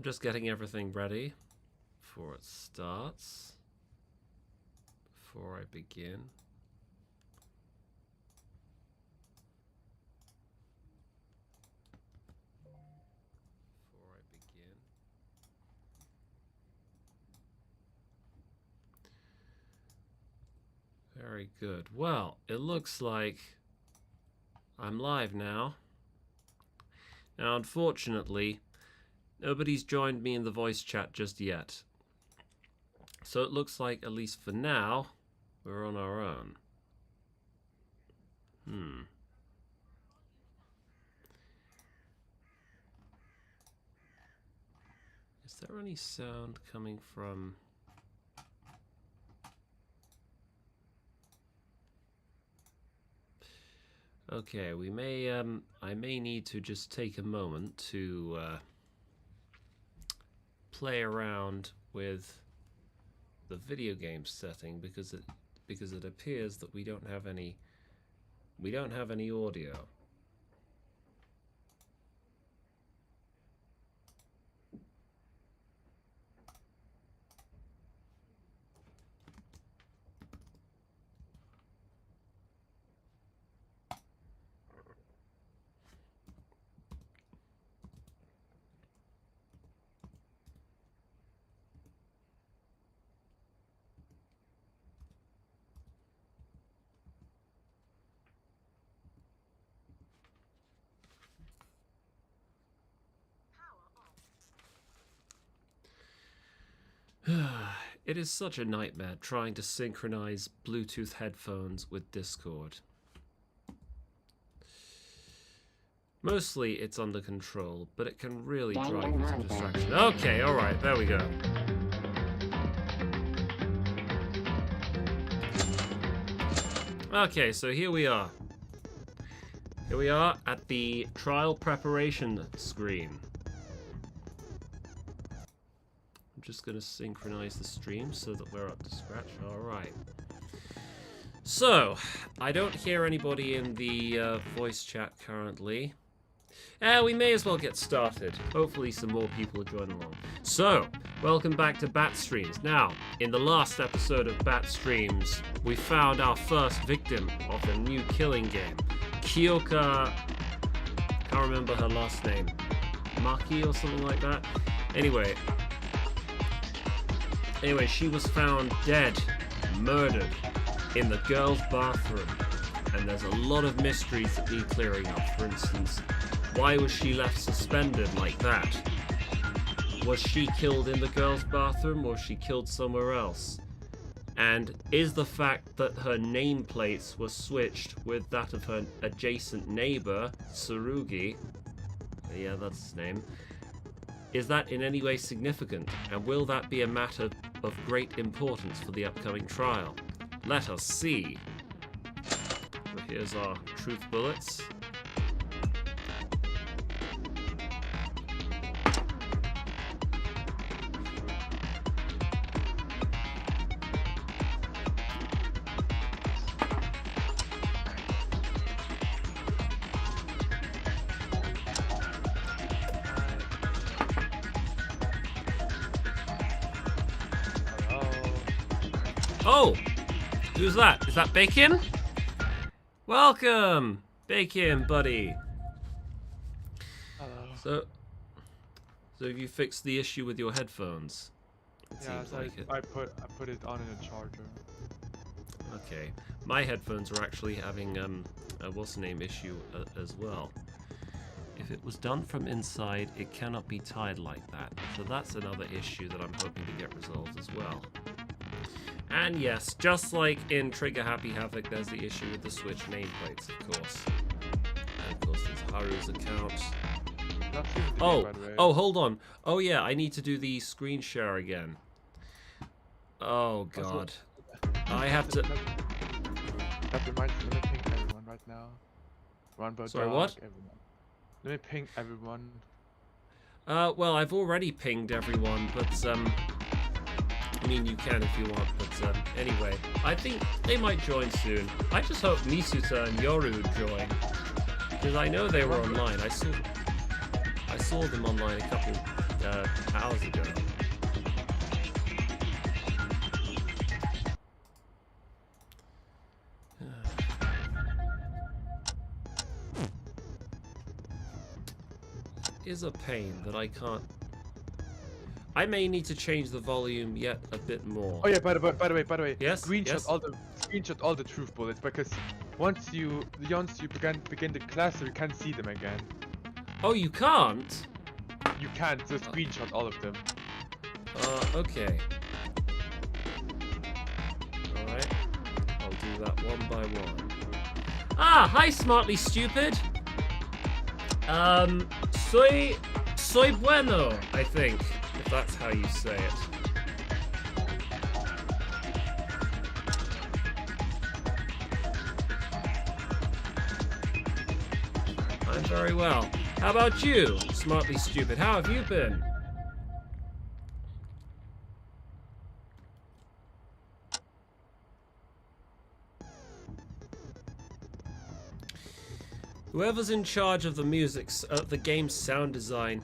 I'm just getting everything ready before it starts. Before I begin. Very good. Well, it looks like I'm live now. Now, unfortunately, nobody's joined me in the voice chat just yet. So it looks like, at least for now, we're on our own. Is there any sound coming from... Okay, we may, I may need to just take a moment to play around with the video game setting because it appears that we don't have any audio. It is such a nightmare trying to synchronize Bluetooth headphones with Discord. Mostly it's under control, but it can really drive you to distraction. Okay, alright, there we go. Okay, so here we are. Here we are at the trial preparation screen. I'm just going to synchronize the stream so that we're up to scratch. Alright. So, I don't hear anybody in the voice chat currently. We may as well get started. Hopefully some more people will join along. So, welcome back to Bat Streams. Now, in the last episode of Bat Streams, we found our first victim of the new killing game. Kiyoka, can't remember her last name. Maki or something like that. Anyway, she was found dead, murdered, in the girls' bathroom. And there's a lot of mysteries that need clearing up. For instance, why was she left suspended like that? Was she killed in the girls' bathroom or was she killed somewhere else? And is the fact that her nameplates were switched with that of her adjacent neighbor, Tsurugi, yeah, that's his name, is that in any way significant? And will that be a matter of great importance for the upcoming trial? Let us see. So here's our truth bullets. Oh! Who's that? Is that Bacon? Welcome! Bacon, buddy. Hello. So have you fixed the issue with your headphones? Yeah, so I put it on in a charger. Okay. My headphones are actually having a what's the name issue as well. If it was done from inside, it cannot be tied like that. So that's another issue that I'm hoping to get resolved as well. And yes, just like in Trigger Happy Havoc, there's the issue with the Switch nameplates, of course. And of course, there's Haru's account. Oh, hold on. Oh yeah, I need to do the screen share again. Oh god. I have to... Let me ping everyone right now. Sorry, what? Everyone. Let me ping everyone. Well, I've already pinged everyone, but I mean, you can if you want, but anyway, I think they might join soon. I just hope Misuta and Yoru join, because I know they were online. I saw them online a hours ago. Is a pain that I can't. I may need to change the volume yet a bit more. Oh yeah, by the way. Yes. Screenshot all the truth bullets, because once you begin the class, you can't see them again. Oh, you can't? You can't. So screenshot all of them. Okay. Alright. I'll do that one by one. Ah, hi, smartly stupid. Soy bueno, I think, if that's how you say it. I'm very well. How about you, smartly stupid? How have you been? Whoever's in charge of the music, the game's sound design,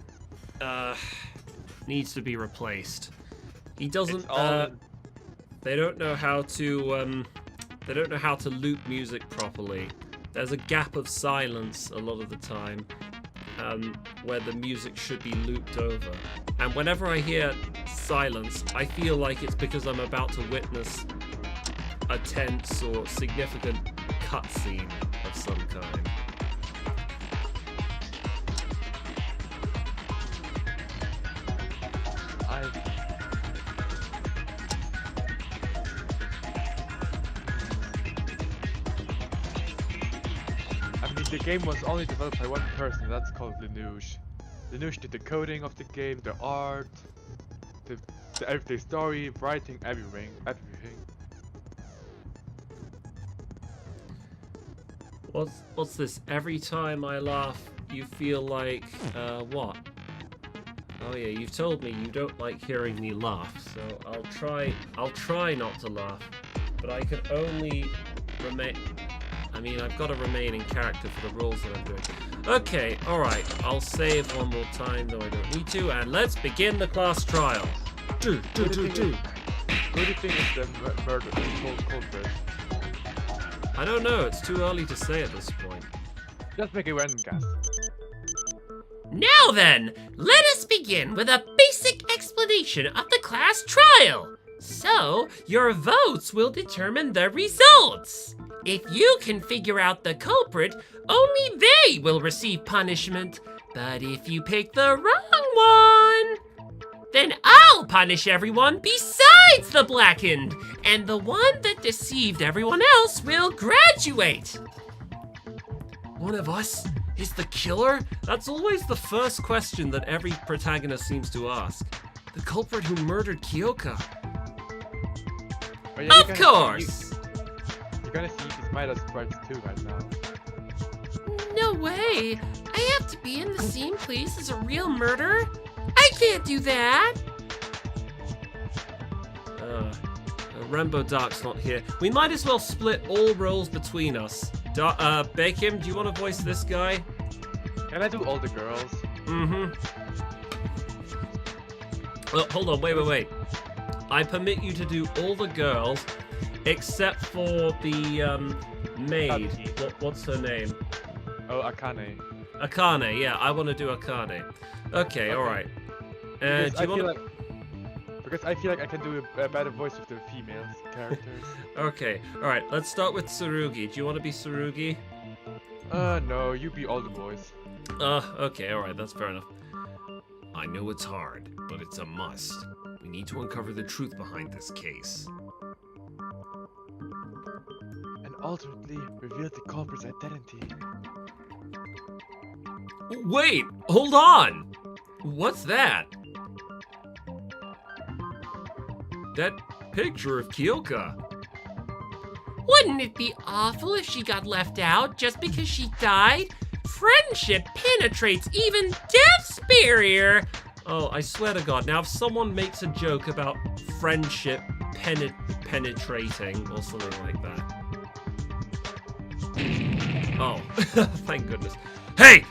needs to be replaced. He doesn't. They don't know how to. They don't know how to loop music properly. There's a gap of silence a lot of the time, where the music should be looped over. And whenever I hear silence, I feel like it's because I'm about to witness a tense or significant cutscene of some kind. The game was only developed by one person, and that's called Lelouch. Lelouch did the coding of the game, the art, the story, writing, everything. What's this? Every time I laugh, you feel like, what? Oh yeah, you've told me you don't like hearing me laugh, so I'll try not to laugh, but I can only I've got to remain in character for the rules that I'm doing. Okay, alright, I'll save one more time, though I don't need to, and let's begin the class trial. Who do you think is the murder culprit? I don't know, it's too early to say at this point. Just make a random guess. Now then, let us begin with a basic explanation of the class trial. So, your votes will determine the results. If you can figure out the culprit, only they will receive punishment. But if you pick the wrong one, then I'll punish everyone besides the blackened, and the one that deceived everyone else will graduate. One of us is the killer? That's always the first question that every protagonist seems to ask. The culprit who murdered Kiyoka. Oh, yeah, Of course! You're gonna see his Midas sprites too right now. No way! I have to be in the same place as a real murderer? I can't do that! Rainbow Dark's not here. We might as well split all roles between us. Bacon, do you want to voice this guy? Can I do all the girls? Mm-hmm. Oh, hold on, wait. I permit you to do all the girls, except for the maid. What's her name? Oh, Akane. Akane, yeah, I want to do Akane. Okay, alright. Because I feel like I can do a better voice with the female characters. Okay, alright, let's start with Tsurugi. Do you want to be Tsurugi? No, you be all the boys. Okay, alright, that's fair enough. I know it's hard, but it's a must. We need to uncover the truth behind this case. And ultimately reveal the culprit's identity. Wait, hold on! What's that? That picture of Kiyoka. Wouldn't it be awful if she got left out just because she died? Friendship penetrates even death's barrier. Oh, I swear to God, now if someone makes a joke about friendship penetrating or something like that. Oh, thank goodness. Hey!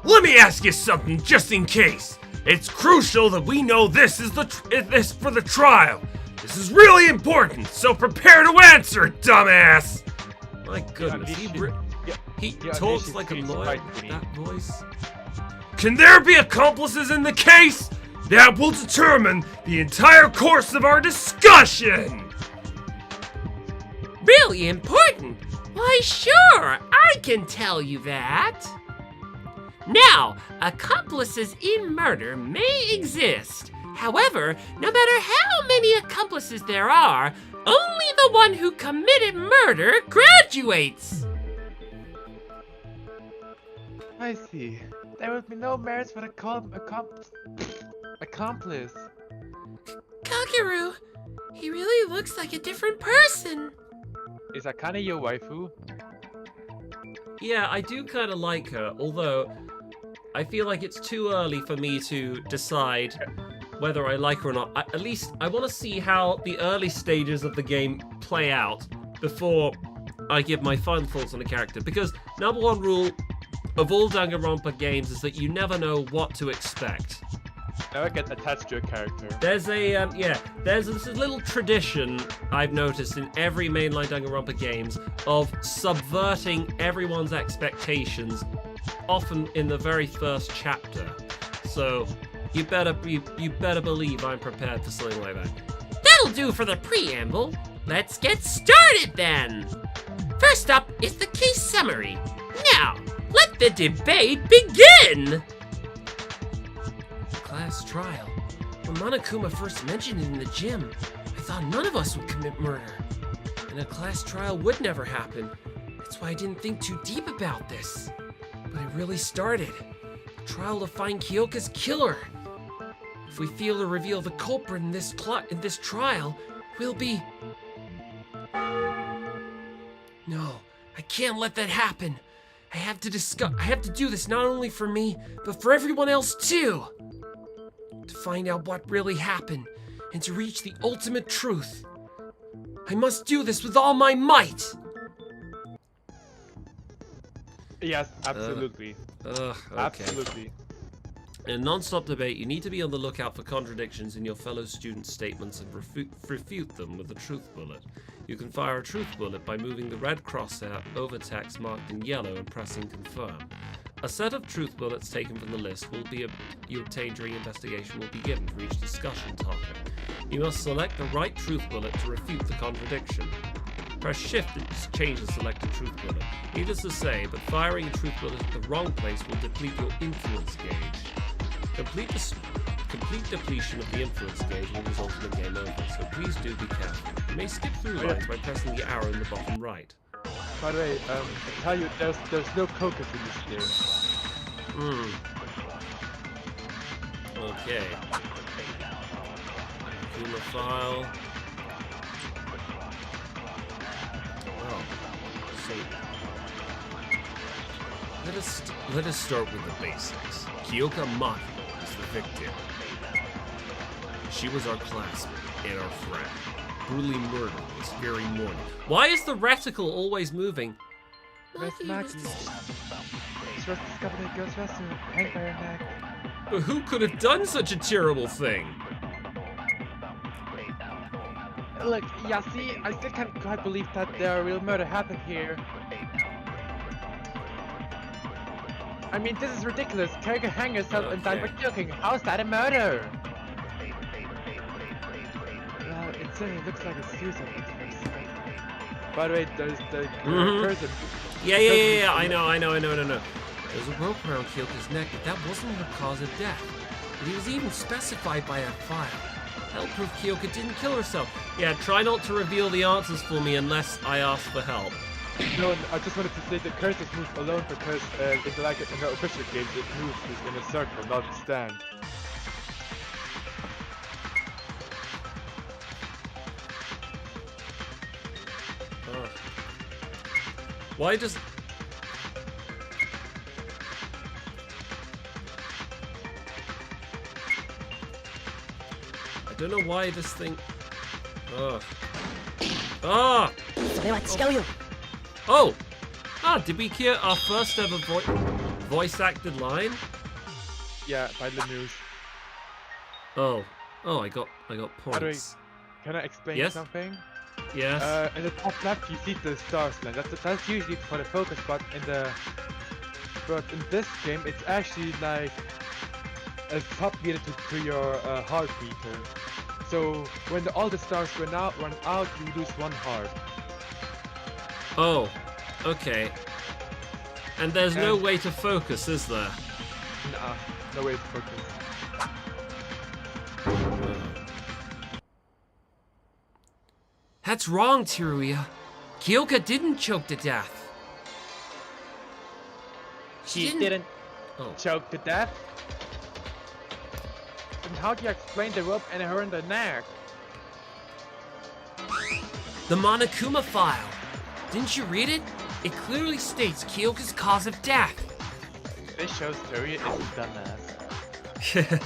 Let me ask you something just in case. It's crucial that we know this is this for the trial. This is really important, so prepare to answer, dumbass! My goodness, he talks like a lawyer with that voice. Can there be accomplices in the case? That will determine the entire course of our discussion! Really important? Why, sure, I can tell you that. Now, accomplices in murder may exist. However, no matter how many accomplices there are, only the one who committed murder graduates. I see. There would be no merits for the accomplice. Kakeru, he really looks like a different person. Is Akane your waifu? Yeah, I do kind of like her, although I feel like it's too early for me to decide whether I like her or not. At least I want to see how the early stages of the game play out before I give my final thoughts on the character. Because number one rule of all Danganronpa games is that you never know what to expect. Never get attached to a character. There's a there's this little tradition I've noticed in every mainline Danganronpa games of subverting everyone's expectations, often in the very first chapter. So you better believe I'm prepared for something like that. That'll do for the preamble. Let's get started then. First up is the case summary. Now, let the debate begin. Class trial. When Monokuma first mentioned it in the gym, I thought none of us would commit murder. And a class trial would never happen. That's why I didn't think too deep about this. But it really started. A trial to find Kiyoka's killer. If we fail to reveal the culprit in this trial, we'll be... No, I can't let that happen. I have to do this not only for me, but for everyone else too. To find out what really happened, and to reach the ultimate truth. I must do this with all my might! Yes, absolutely. Okay. Absolutely. In a non-stop debate, you need to be on the lookout for contradictions in your fellow students' statements and refute them with a truth bullet. You can fire a truth bullet by moving the red crosshair over text marked in yellow and pressing confirm. A set of truth bullets taken from the list you obtain during investigation will be given for each discussion topic. You must select the right truth bullet to refute the contradiction. Press shift to change the selected truth bullet. Needless to say, but firing a truth bullet at the wrong place will deplete your influence gauge. Complete depletion of the influence gauge will result in the game over, so please do be careful. You may skip through lines by pressing the arrow in the bottom right. By the way, I tell you, there's no coca in this game. Okay. Kuma file. Oh. So let us start with the basics. Kiyoka Maki is the victim. She was our classmate and our friend. Brutally murdered this very morning. Why is the reticle always moving? Where's Maki? She was discovered in a girl's restroom, hanged by her neck. But who could have done such a terrible thing? Look, yeah, see, I still can't quite believe that a real murder happened here. I mean, this is ridiculous. Kiyoka hanged herself and died by choking. How's that a murder? Well, it certainly looks like a suicide attempt. By the way, there's the person. Yeah, I know. There's a rope around Kiyoka's neck, but that wasn't her cause of death. But he was even specified by a file. That'll prove Kiyoka didn't kill herself. Yeah, try not to reveal the answers for me unless I ask for help. No, I just wanted to say the curses move alone because in the official games it moves in a circle, not a stand. Why does... I don't know why this thing... did we hear our first ever voice acted line? Yeah, by the news. Oh, I got By the way, points. can I explain Yes? something? Yes. In the top left you see the stars line. That's usually for the focus, but in this game it's actually like a sub meter to your heart meter. So when all the stars run out, you lose 1 heart. Oh, okay. And there's no And- way to focus, is there? Nah, no way to focus. That's wrong, Teruya. Kiyoka didn't choke to death. She didn't- didn't Oh. choke to death. And how do you explain the rope and her in the neck? The Monokuma file. Didn't you read it? It clearly states Kiyoka's cause of death. This shows Teruya is a dumbass.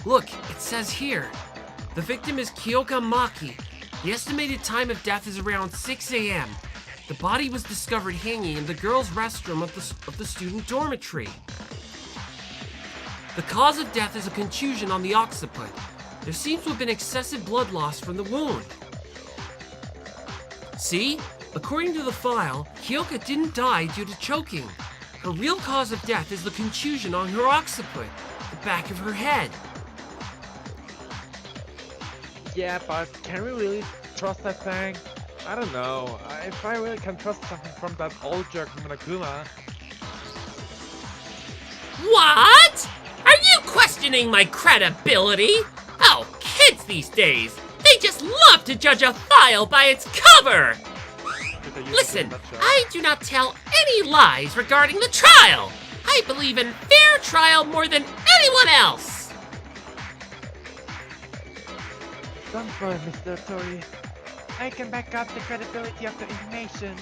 Look, it says here. The victim is Kiyoka Maki. The estimated time of death is around 6 a.m. The body was discovered hanging in the girls' restroom of the student dormitory. The cause of death is a contusion on the occiput. There seems to have been excessive blood loss from the wound. See? According to the file, Kiyoka didn't die due to choking. Her real cause of death is the contusion on her occiput, the back of her head. Yeah, but can we really trust that thing? I don't know. If I really can trust something from that old jerk Monokuma. What? Are you questioning my credibility? Oh, kids these days, they just love to judge a file by its cover! Listen, I do not tell any lies regarding the trial. I believe in fair trial more than anyone else. Don't worry, Mr. Tori. I can back up the credibility of the information.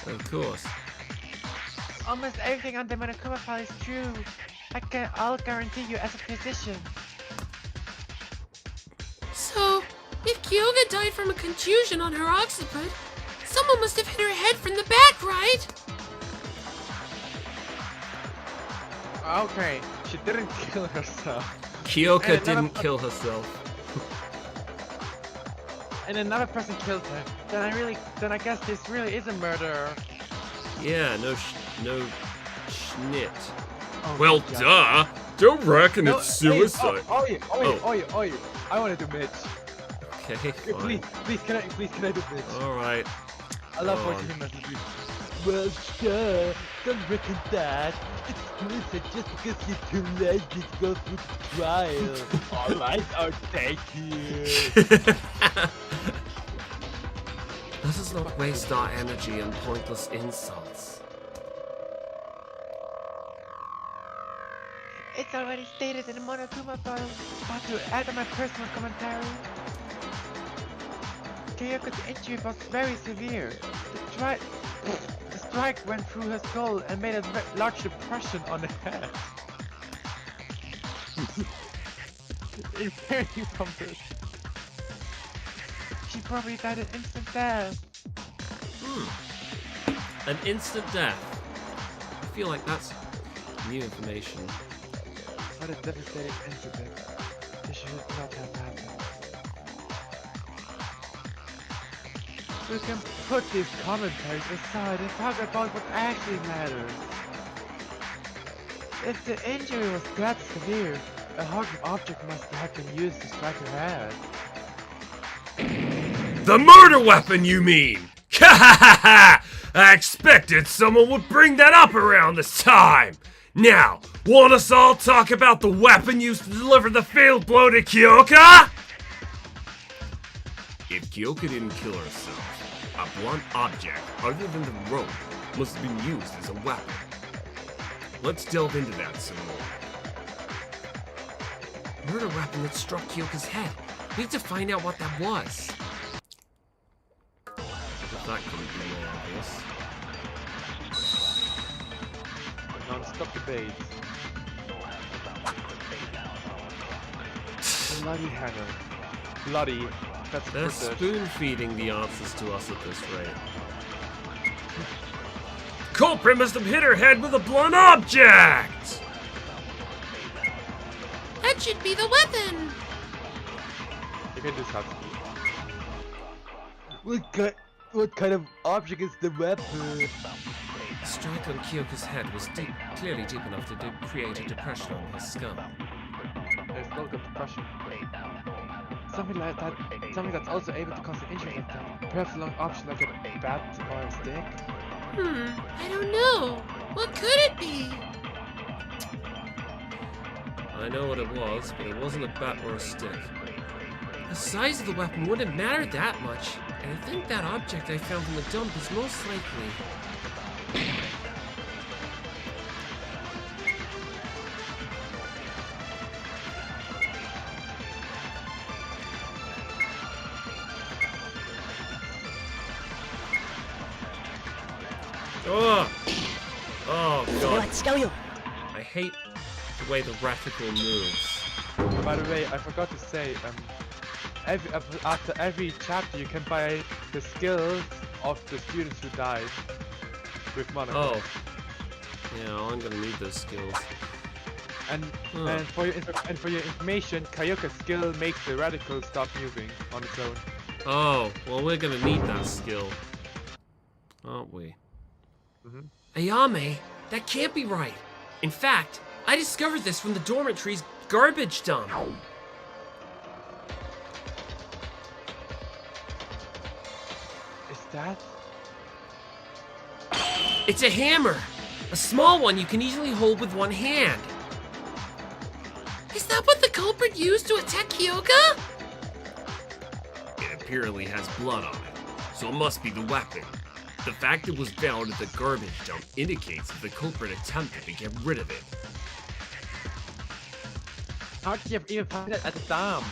Of course. Almost everything on the Monokuma file is true. I'll guarantee you as a physician. So, if Kiyoka died from a contusion on her occiput, someone must have hit her head from the back, right? Okay, she didn't kill herself. Kiyoka And another- didn't kill herself. And another person killed her. Then I guess this really is a murder. Yeah, no schnit. Oh, Well, God. duh. Don't reckon No, it's hey, suicide. Oh. I want to do Mitch. Okay, fine. Please, can I do Mitch? Alright. I love go watching on. him as a dude. Well, sure. Don't reckon that. It's suicide just because you're too lazy to go through the trial. Alright, I'll take you. Let us not waste our energy on pointless insults. It's already stated in the Monokuma file, but to add on my personal commentary, Kiyoka's injury was very severe. The strike went through her skull and made a large depression on the head. Inferring from this, she probably died an instant death. An instant death. I feel like that's new information. What a devastating incident. This should not have happened. We can put these commentaries aside and talk about what actually matters. If the injury was that severe, a hard object must have been used to strike her head. The murder weapon, you mean? Ha ha ha ha! I expected someone would bring that up around this time. Now, want us all talk about the weapon used to deliver the fatal blow to Kiyoka? If Kiyoka didn't kill herself, a blunt object other than the rope must have been used as a weapon. Let's delve into that some more. Murder weapon that struck Kiyoka's head. We need to find out what that was. If that couldn't be more obvious. Non-stop debate. Bloody Hannah. Bloody. That's They're British. spoon-feeding the answers to us at this rate. Culprit must have hit her head with a blunt object! That should be the weapon. Okay, this has to be. What kind of object is the weapon? The strike on Kiyoka's head was clearly deep enough to create a depression on his skull. There's no good depression. Something like that. Something that's also able to cause an injury like that. Perhaps a long option like a bat or a stick. I don't know. What could it be? I know what it was, but it wasn't a bat or a stick. The size of the weapon wouldn't matter that much, and I think that object I found in the dump is most likely. Oh! Oh god. I hate the way the reticle moves. By the way, I forgot to say, after every chapter you can buy the skills of the students who died with Monaco. Oh. Yeah, I'm gonna need those skills. And for your information, Kiyoka's skill makes the reticle stop moving on its own. Oh, well we're gonna need that skill. Aren't we? Ayame, that can't be right. In fact, I discovered this from the dormitory's garbage dump. Is that? It's a hammer. A small one you can easily hold with one hand. Is that what the culprit used to attack Kiyoka? It apparently has blood on it, so it must be the weapon. The fact it was found at the garbage dump indicates that the culprit attempted to get rid of it. How did you even find it at the dump?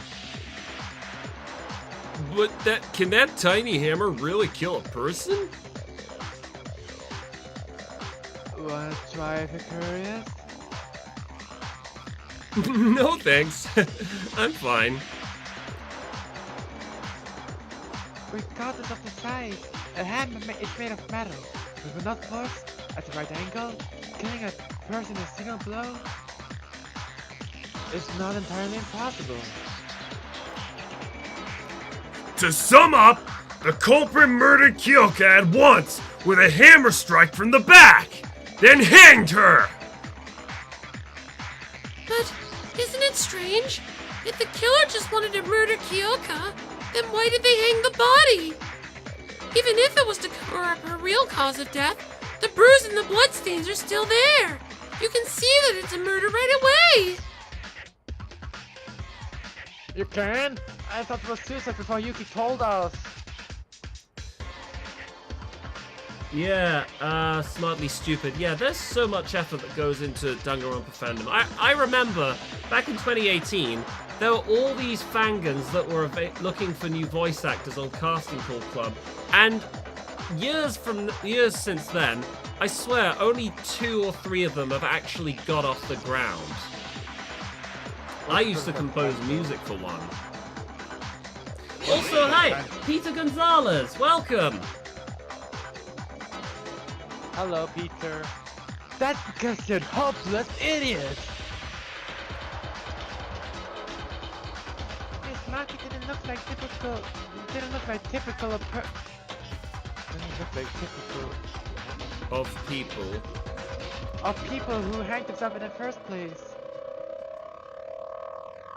But can that tiny hammer really kill a person? Wanna try if you're curious? No thanks. I'm fine. Regardless of the size, a hammer is made of metal. With enough force, at the right angle, killing a person in a single blow is not entirely impossible. To sum up, the culprit murdered Kiyoka at once with a hammer strike from the back, then hanged her! But isn't it strange? If the killer just wanted to murder Kiyoka, then why did they hang the body? Even if it was to cover up her real cause of death, the bruise and the bloodstains are still there. You can see that it's a murder right away. You can? I thought it was suicide before Yuki told us. Yeah, smartly stupid. Yeah, there's so much effort that goes into Danganronpa fandom. I remember, back in 2018, there were all these fangans that were looking for new voice actors on Casting Call Club, and years since then, I swear, only 2 or 3 of them have actually got off the ground. I used to compose music for one. Also, hi, Peter Gonzalez, welcome! Hello, Peter. That's because you're a hopeless idiot! This monkey didn't look like typical of didn't look like typical of people who hanged themselves in the first place.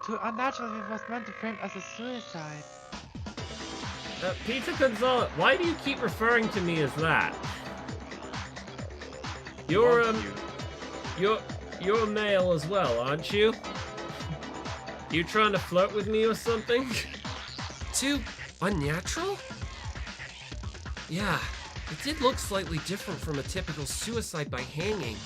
Too unnatural if it was meant to frame as a suicide. Peter Gonzalez, why do you keep referring to me as that? You're male as well, aren't you? You trying to flirt with me or something? Too unnatural? Yeah, it did look slightly different from a typical suicide by hanging.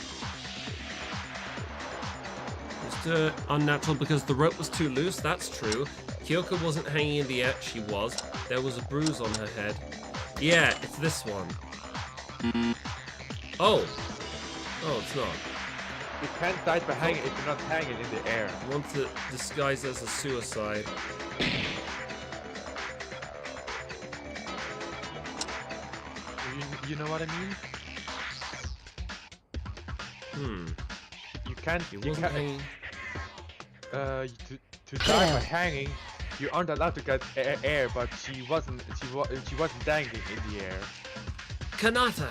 It was unnatural because the rope was too loose, that's true. Kiyoka wasn't hanging in the air, she was. There was a bruise on her head. Yeah, it's this one. Oh. Oh, it's not. You can't die by hanging if you're not hanging in the air. I want to disguise as a suicide. You know what I mean? You can't. He You wasn't can't. hanging. To die by hanging, you aren't allowed to get air, but she wasn't dangling in the air. Kanata,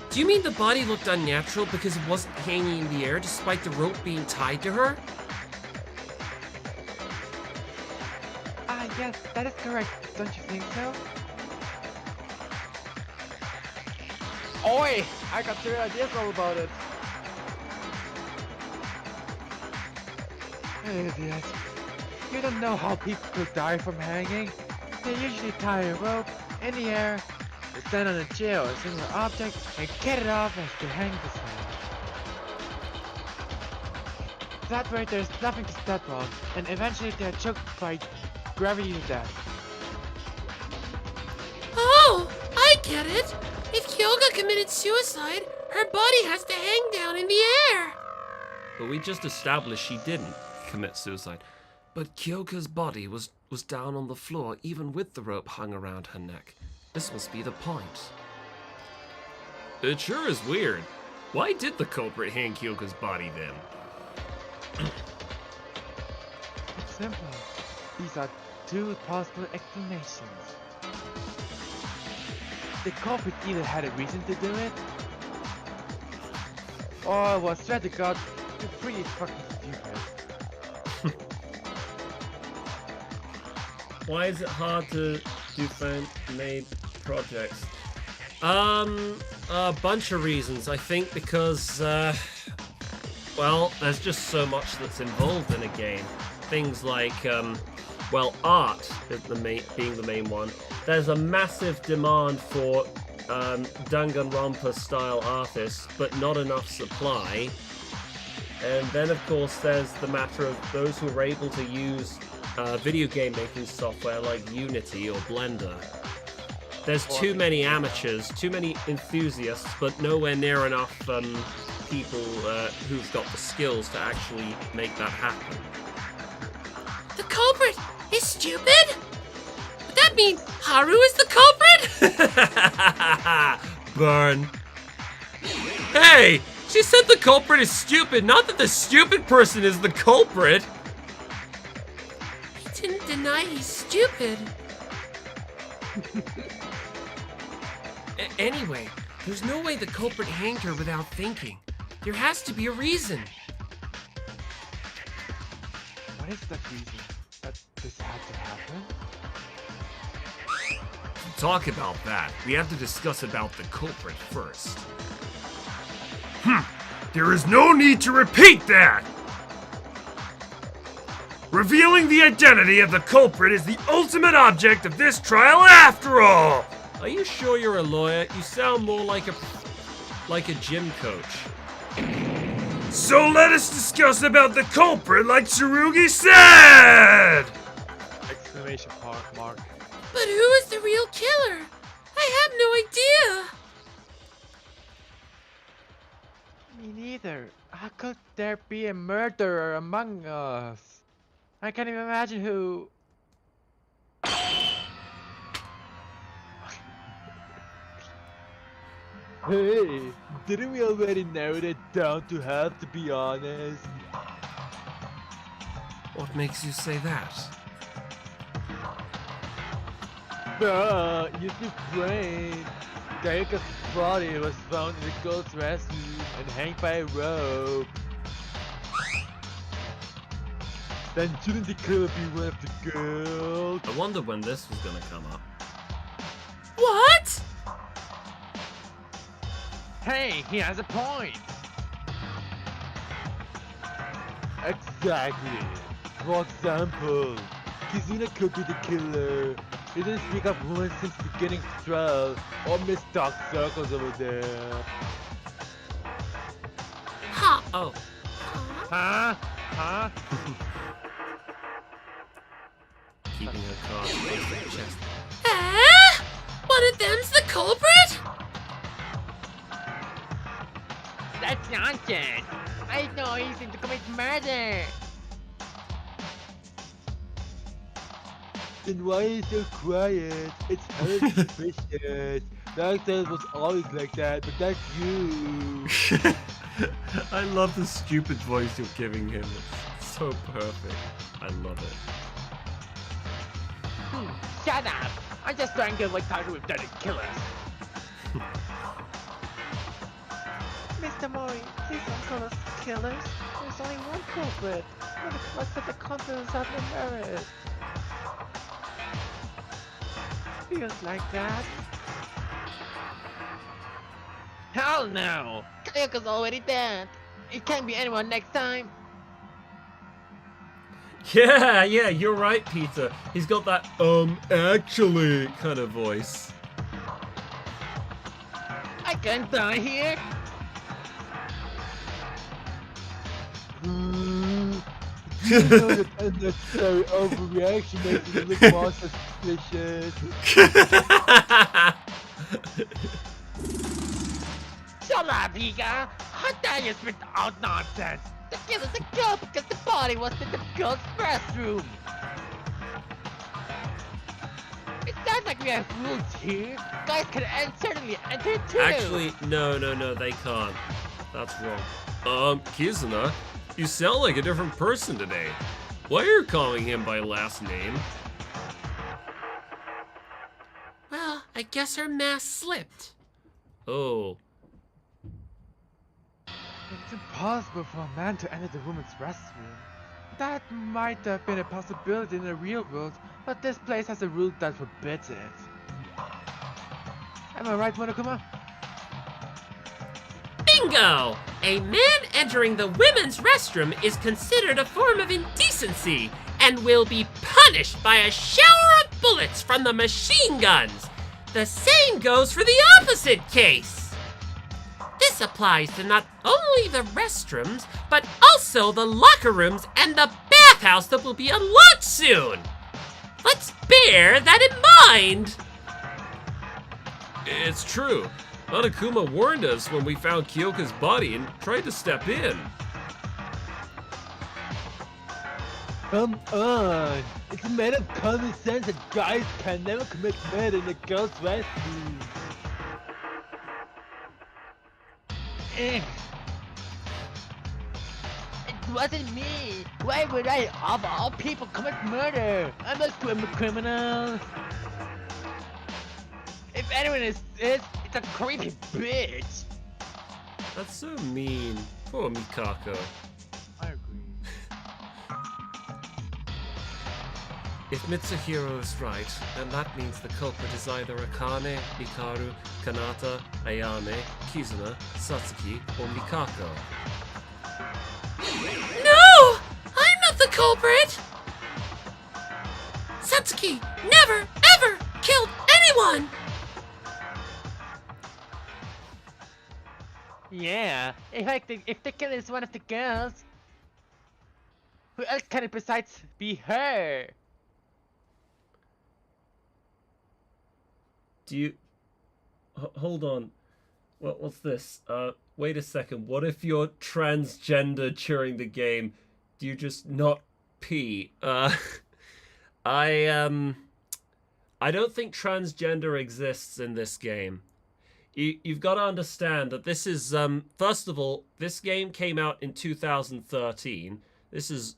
do you mean the body looked unnatural because it wasn't hanging in the air despite the rope being tied to her? Yes, that is correct. Don't you think so? Oi! I got 3 ideas all about it. Idiot. You don't know how people could die from hanging? They usually tie a rope in the air, they stand on a chair or a single object, and get it off as they hang themselves. That way there's nothing to step on, and eventually they're choked by gravity to death. Oh, I get it. If Kiyoka committed suicide, her body has to hang down in the air. But we just established she didn't commit suicide. But Kyoka's body was down on the floor even with the rope hung around her neck. This must be the point. It sure is weird. Why did the culprit hang Kiyoka's body then? It's simple. These are 2 possible explanations. The culprit either had a reason to do it, or was threat to God, you're pretty fucking stupid. Why is it hard to do fan-made projects? A bunch of reasons. I think because, Well, there's just so much that's involved in a game. Things like, well, art is being the main one. There's a massive demand for Danganronpa style artists, but not enough supply. And then, of course, there's the matter of those who are able to use video game making software like Unity or Blender. There's too many amateurs, too many enthusiasts, but nowhere near enough people who've got the skills to actually make that happen. the culprit is stupid? Would that mean Haru is the culprit? Burn. Hey! She said the culprit is stupid, not that the stupid person is the culprit! He didn't deny he's stupid. Anyway, there's no way the culprit hanged her without thinking. There has to be a reason. What is the reason that this had to happen? To talk about that, we have to discuss about the culprit first. There is no need to repeat that! Revealing the identity of the culprit is the ultimate object of this trial after all! Are you sure you're a lawyer? You sound more like a gym coach. So let us discuss about the culprit like Tsurugi said! Exclamation mark. But who is the real killer? I have no idea. Me neither. How could there be a murderer among us? I can't even imagine who. Hey, didn't we already narrow it down to have to be honest? What makes you say that? Use your brain. Kiyoka's body was found in the girl's restroom and hanged by a rope. Then shouldn't the killer be one of the girls? I wonder when this was gonna come up. What? Hey, he has a point! Exactly. For example, Kizuna could be the killer. He didn't speak up once since the beginning of the trial, or miss dark circles over there. Ha! Oh. Huh? Huh? Keeping her cards close to her chest. One of them's the culprit? That's nonsense! I know he's going to commit murder! Then why are you so quiet? It's hella suspicious. Darkseid was always like that, but that's you. I love the stupid voice you're giving him. It's so perfect. I love it. Shut up! I'm just trying to get away title with dead killers. Mr. Mori, please don't call us killers. There's only one culprit. You're the cause that the confidence have no merit. Feels like that. Hell no! Kiyoka's already dead. It can't be anyone next time. Yeah, you're right, Peter. He's got that, actually kind of voice. I can't die here. You know that unnecessary overreaction makes it look more suspicious. Shut up, Higa! How dare you spit out nonsense? The killer's a girl because the body was in the girl's restroom. It sounds like we have rules here. Guys can certainly enter too. Actually, no, they can't. That's wrong. Kizuna, you sound like a different person today. Why are you calling him by last name? Well, I guess her mask slipped. Oh. It's impossible for a man to enter the woman's restroom. That might have been a possibility in the real world, but this place has a rule that forbids it. Am I right, Monokuma? Bingo! A man entering the women's restroom is considered a form of indecency and will be punished by a shower of bullets from the machine guns. The same goes for the opposite case. This applies to not only the restrooms, but also the locker rooms and the bathhouse that will be unlocked soon. Let's bear that in mind. It's true. Monokuma warned us when we found Kiyoka's body and tried to step in. Come on! It's a matter of common sense that guys can never commit murder in a girl's restroom. It wasn't me. Why would I, of all people, commit murder? I'm a criminal. If anyone is, it's a creepy bitch. That's so mean. Poor Mikako. I agree. If Mitsuhiro is right, then that means the culprit is either Akane, Hikaru, Kanata, Ayane, Kizuna, Satsuki, or Mikako. No! I'm not the culprit! Satsuki never, ever killed anyone! Yeah, if the killer is one of the girls, who else can it besides be her? Do you... hold on. What's this? Wait a second. What if you're transgender during the game? Do you just not pee? I don't think transgender exists in this game. You've got to understand that this is, first of all, this game came out in 2013. This is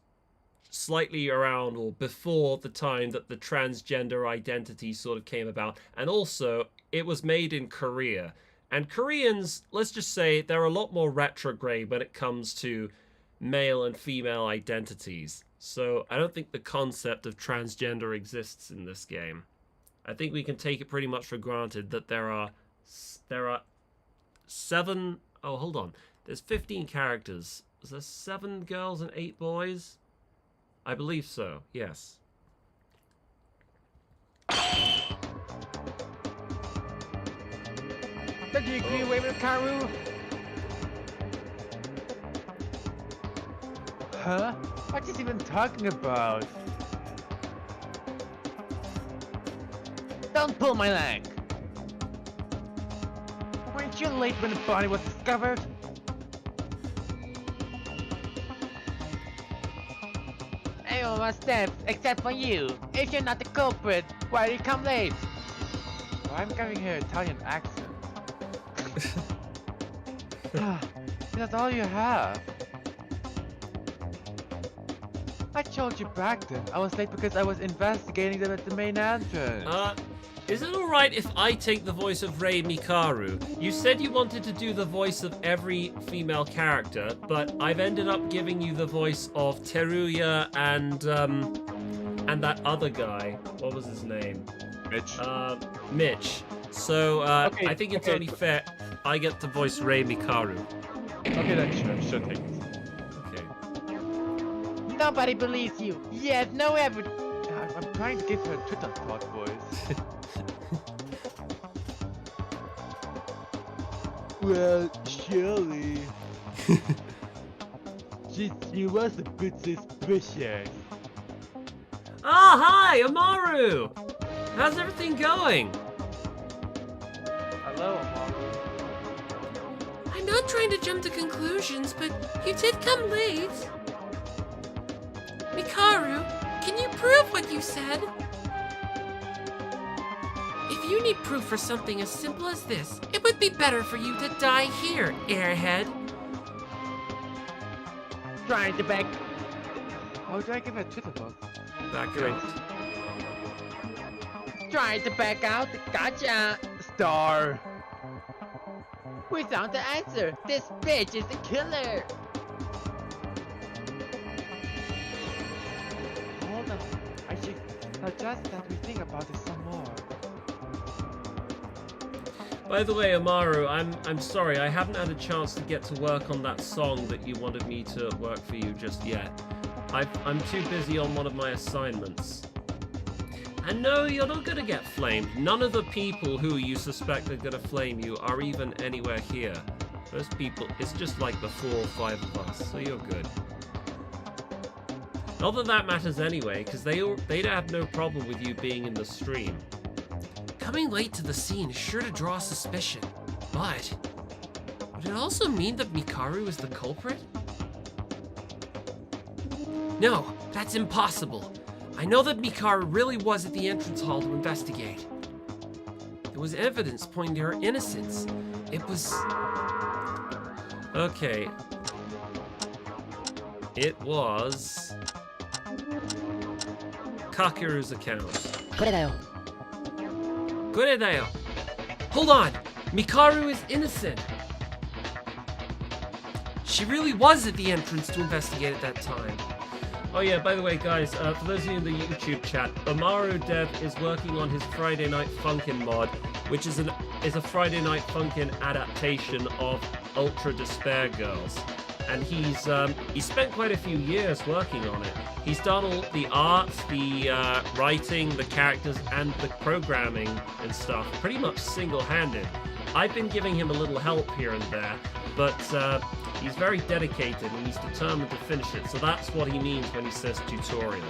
slightly around or before the time that the transgender identity sort of came about. And also, it was made in Korea. And Koreans, let's just say, they're a lot more retrograde when it comes to male and female identities. So I don't think the concept of transgender exists in this game. I think we can take it pretty much for granted that there are 7... oh, hold on. There's 15 characters. Is there 7 girls and 8 boys? I believe so, yes. Don't you agree with Karu? Huh? What is he even talking about? Don't pull my leg. Weren't you late when the body was discovered? Everyone was steps except for you. If you're not the culprit, why did you come late? Well, I'm giving her Italian accent. That's all you have. I told you back then. I was late because I was investigating them at the main entrance. Is it alright if I take the voice of Rei Mikaru? You said you wanted to do the voice of every female character, but I've ended up giving you the voice of Teruya and that other guy. What was his name? Mitch. Mitch. So, Okay, I think it's okay. only fair I get to voice Rei Mikaru. Okay, then sure, take it. Okay. Nobody believes you. Yes, no evidence. I'm trying to give her a Twitter thought voice. Well, surely. She was a bit suspicious. Oh, hi, Amaru! How's everything going? Hello, Amaru. I'm not trying to jump to conclusions, but you did come late. Mikaru, can you prove what you said? If you need proof for something as simple as this, it would be better for you to die here, airhead. Trying to back. How do I give her a Twitter thought? Back Great. out. Trying to back out. Gotcha. Star. We found the answer. This bitch is the killer. Hold on. I should suggest that we think about this some more. By the way, Amaru, I'm sorry, I haven't had a chance to get to work on that song that you wanted me to work for you just yet. I'm too busy on one of my assignments. And no, you're not gonna get flamed. None of the people who you suspect are gonna flame you are even anywhere here. Those people, it's just like the 4 or 5 of us, so you're good. Not that that matters anyway, because they'd have no problem with you being in the stream. Coming late to the scene is sure to draw suspicion, but would it also mean that Mikaru is the culprit? No, that's impossible. I know that Mikaru really was at the entrance hall to investigate. There was evidence pointing to her innocence. It was... Okay. It was... Kakeru's account. これだよ Goredayo. Hold on. Mikaru is innocent. She really was at the entrance to investigate at that time. Oh yeah, by the way, guys, for those of you in the YouTube chat, Amaru Dev is working on his Friday Night Funkin' mod, which is a Friday Night Funkin' adaptation of Ultra Despair Girls. And he's spent quite a few years working on it. He's done all the art, the writing, the characters, and the programming and stuff pretty much single-handed. I've been giving him a little help here and there, but he's very dedicated and he's determined to finish it, so that's what he means when he says tutorial.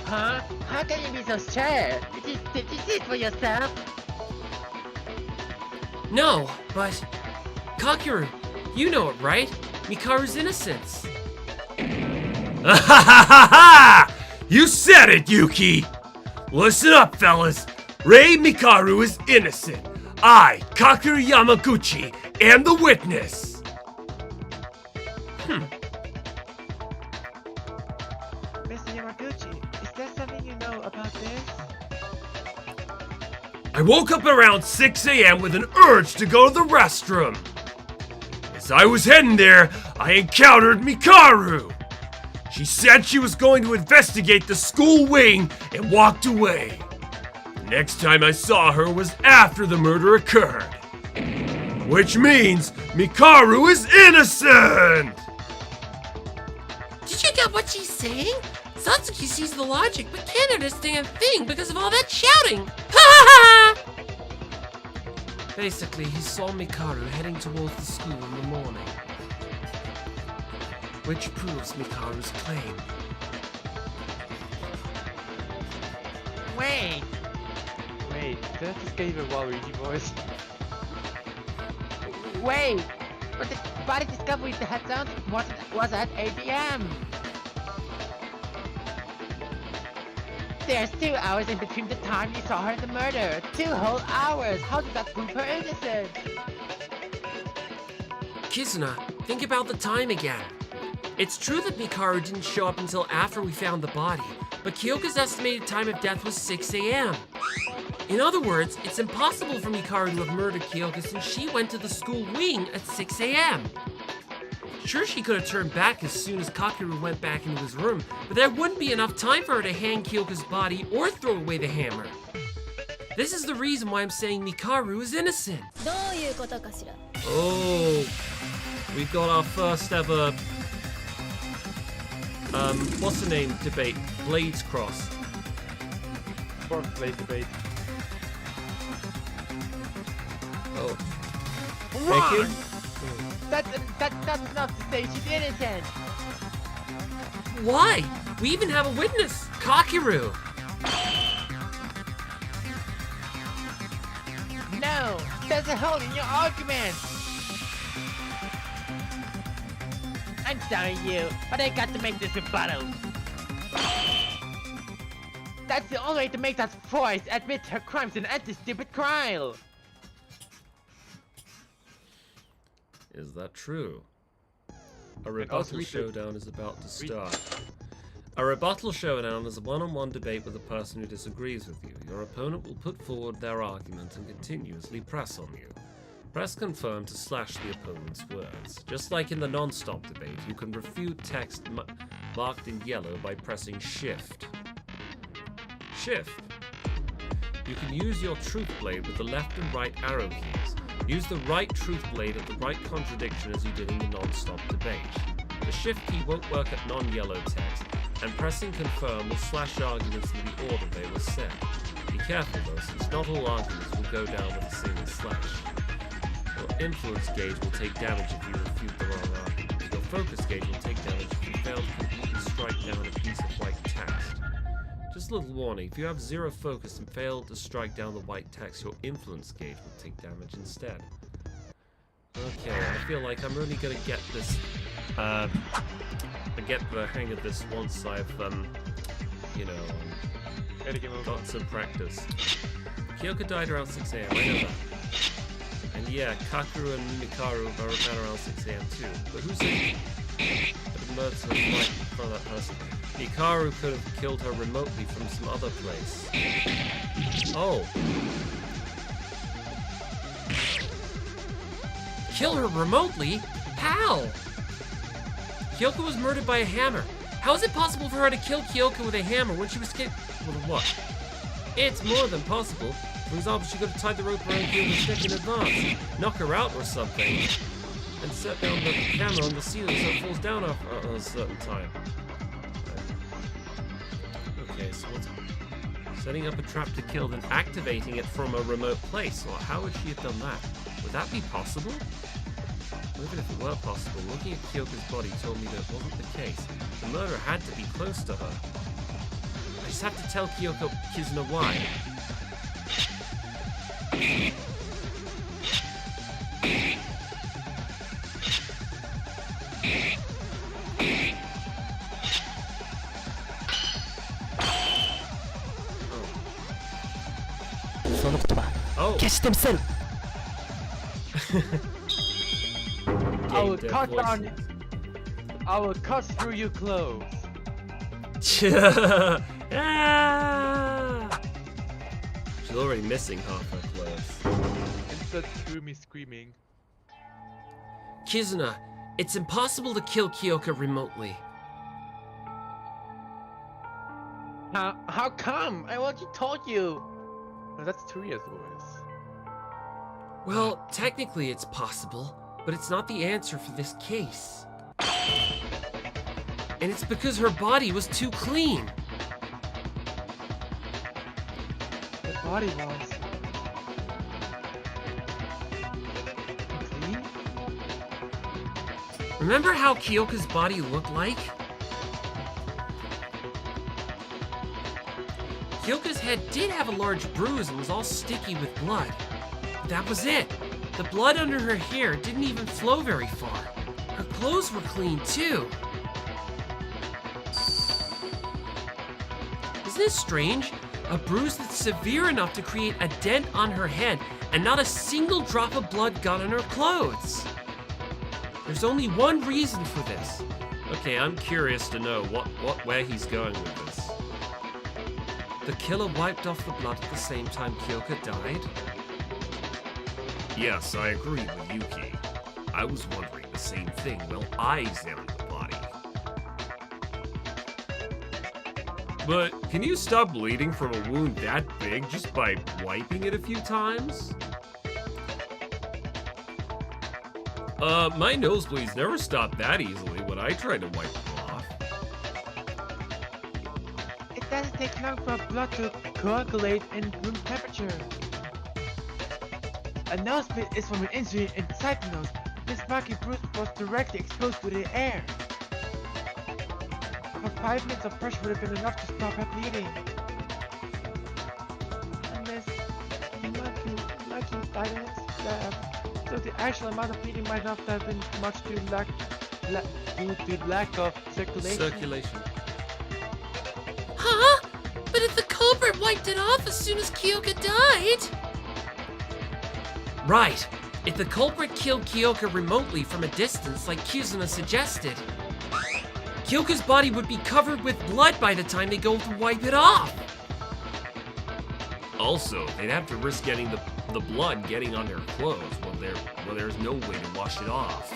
Huh? How can you be so sure? Did you see it for yourself? No, but... Kakeru, you know it, right? Mikaru's innocence. You said it, Yuki! Listen up, fellas. Rei Mikaru is innocent. I, Kakeru Yamaguchi, am the witness. Mr. Yamaguchi, is there something you know about this? I woke up around 6 a.m. with an urge to go to the restroom. As I was heading there, I encountered Mikaru. She said she was going to investigate the school wing and walked away. The next time I saw her was after the murder occurred. Which means Mikaru is innocent! Did you get what she's saying? Satsuki sees the logic, but can't understand a thing because of all that shouting. Ha ha ha! Basically, he saw Mikaru heading towards the school in the morning. Which proves Mikaru's claim. Wait, Wait, did I just give a Waluigi voice? wait! But the body discovery the head sound was at 8 p.m. There's 2 hours in between the time you saw her and the murder. 2 whole hours! How did that prove her innocent? Kizuna, think about the time again. It's true that Mikaru didn't show up until after we found the body, but Kiyoka's estimated time of death was 6 a.m. In other words, it's impossible for Mikaru to have murdered Kiyoka since she went to the school wing at 6 a.m. Sure, she could have turned back as soon as Kakeru went back into his room, but there wouldn't be enough time for her to hang Kiyoka's body or throw away the hammer. This is the reason why I'm saying Mikaru is innocent. どういうことかしら Oh, we got our first ever, what's the name debate? Blades crossed. Fourth place debate. Oh. Thank you. That's enough to say she's innocent. Why? We even have a witness, Kakeru. No, there's a hole in your argument. I'm sorry, you, but I got to make this rebuttal. That's the only way to make that voice admit her crimes and end this stupid trial. Is that true? A also rebuttal read the- showdown is about to start. A rebuttal showdown is a one-on-one debate with a person who disagrees with you. Your opponent will put forward their argument and continuously press on you. Press confirm to slash the opponent's words. Just like in the non-stop debate, you can refute text marked in yellow by pressing shift. Shift. You can use your truth blade with the left and right arrow keys. Use the right truth blade at the right contradiction as you did in the non-stop debate. The shift key won't work at non-yellow text, and pressing confirm will slash arguments in the order they were said. Be careful though, since not all arguments will go down with a single slash. Your influence gauge will take damage if you refute the wrong argument. Your focus gauge will take damage if you fail to completely strike down a piece of white text. Just a little warning, if you have zero focus and fail to strike down the white text, your influence gauge will take damage instead. Okay, I feel like I'm only gonna get this, I get the hang of this once I've, you know, got some practice. Kiyoka died around 6 a.m., I know that. And yeah, Kakeru and Mikaru were around 6 a.m. too. But who said the murder was right in front of that person? Mikaru could have killed her remotely from some other place. Oh. Kill her remotely? How? Kiyoka was murdered by a hammer. How is it possible for her to kill Kiyoka with a hammer when she was with what? It's more than possible. For example, she could have tied the rope around Kiyoka's neck in advance, knock her out or something, and set down the camera on the ceiling so it falls down after a certain time. Okay, so what's setting up a trap to kill, then activating it from a remote place? Well, how would she have done that? Would that be possible? Even if it were possible, looking at Kiyoka's body told me that it wasn't the case. The murderer had to be close to her. I just have to tell Kizuna why. Oh. I will cut through your clothes. Ah! She's already missing half her clothes. Instead through me screaming. Kizuna, it's impossible to kill Kiyoka remotely. How come? I already told you. Oh, that's Turia's voice. Well, technically it's possible, but it's not the answer for this case. And it's because her body was too clean. The body was clean? Remember how Kiyoka's body looked like? Kiyoka's head did have a large bruise and was all sticky with blood. But that was it. The blood under her hair didn't even flow very far. Her clothes were clean too. Isn't it strange? A bruise that's severe enough to create a dent on her head, and not a single drop of blood got on her clothes. There's only one reason for this. Okay, I'm curious to know where he's going with this. The killer wiped off the blood at the same time Kiyoka died? Yes, I agree with Yuki. I was wondering the same thing while I examined the body. But can you stop bleeding from a wound that big just by wiping it a few times? My nosebleeds never stop that easily when I try to wipe them off. It doesn't take long for blood to coagulate in room temperature. A nosebleed is from an injury inside the nose. This marking bruise was directly exposed to the air. For 5 minutes of pressure would have been enough to stop her bleeding. And there's lucky vitamins left. So the actual amount of bleeding might not have been much due to lack of circulation. Huh? But if the culprit wiped it off as soon as Kiyoka died... Right. If the culprit killed Kiyoka remotely from a distance like Kizuna suggested, Kyoka's body would be covered with blood by the time they go to wipe it off. Also, they'd have to risk getting the blood getting on their clothes while there's no way to wash it off.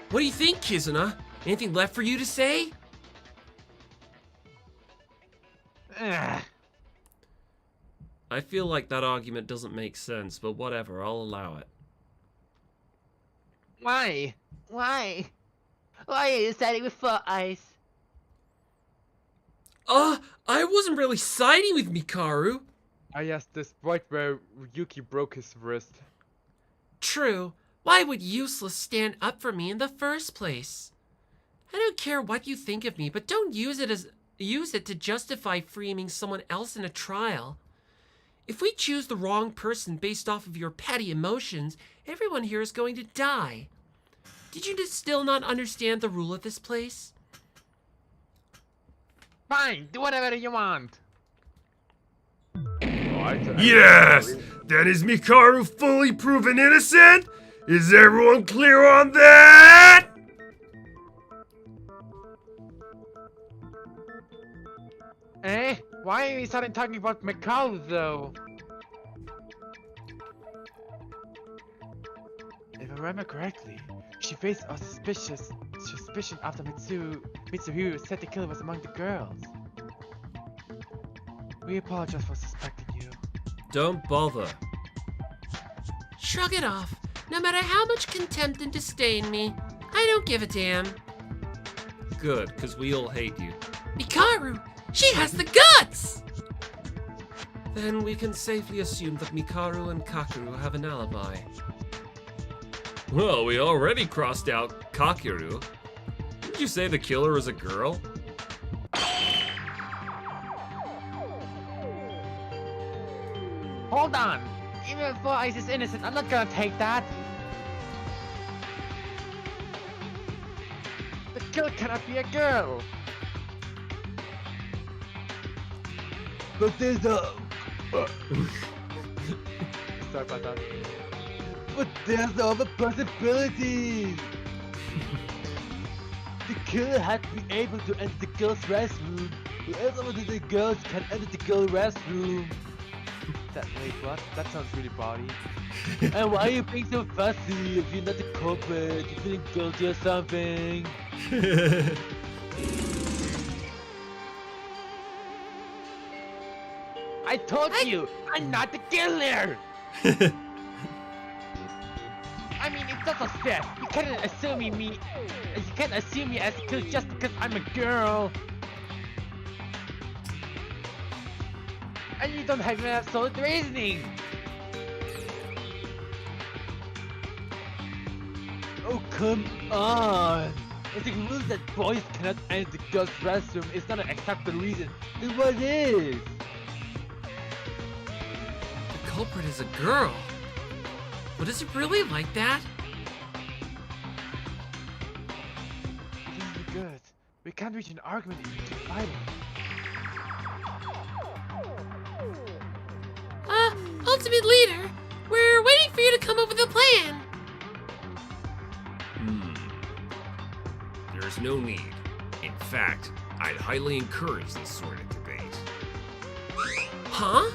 What do you think, Kizuna? Anything left for you to say? I feel like that argument doesn't make sense, but whatever, I'll allow it. Why? Why? Why are you siding with Four Eyes? I wasn't really siding with Mikaru. Yes, this point where Yuki broke his wrist. True. Why would Useless stand up for me in the first place? I don't care what you think of me, but don't use it to justify framing someone else in a trial. If we choose the wrong person based off of your petty emotions, everyone here is going to die. Did you still not understand the rule of this place? Fine, do whatever you want. Yes! Then is Mikaru fully proven innocent? Is everyone clear on that? Eh? Why are you suddenly talking about Mikau though? If I remember correctly, she faced a suspicion after Mitsuhiro said the killer was among the girls. We apologize for suspecting you. Don't bother. Shrug it off. No matter how much contempt and disdain me, I don't give a damn. Good, because we all hate you. Mikaru! She has the guts! Then we can safely assume that Mikaru and Kakeru have an alibi. Well, we already crossed out Kakeru. Did you say the killer is a girl? Hold on! Even if Four Eyes is innocent, I'm not gonna take that! The killer cannot be a girl! But there's a... Sorry about that. But there's other possibilities! The killer had to be able to enter the girl's restroom. Whoever wanted the girls can enter the girl's restroom. Wait, what? That sounds really bawdy. And why are you being so fussy if you're not the culprit? You're feeling guilty or something? I told you, I'm not the killer! I mean, it's not so fair. You can't assume me. You can't assume me as a killer just because I'm a girl. And you don't have enough solid reasoning. Oh, come on. If the rule that boys cannot enter the girls' restroom is not an acceptable reason, then what is? The culprit is a girl. But is it really like that? This is good. We can't reach an argument if you keep fighting. Ultimate Leader, we're waiting for you to come up with a plan. there's no need. In fact, I'd highly encourage this sort of debate. Huh?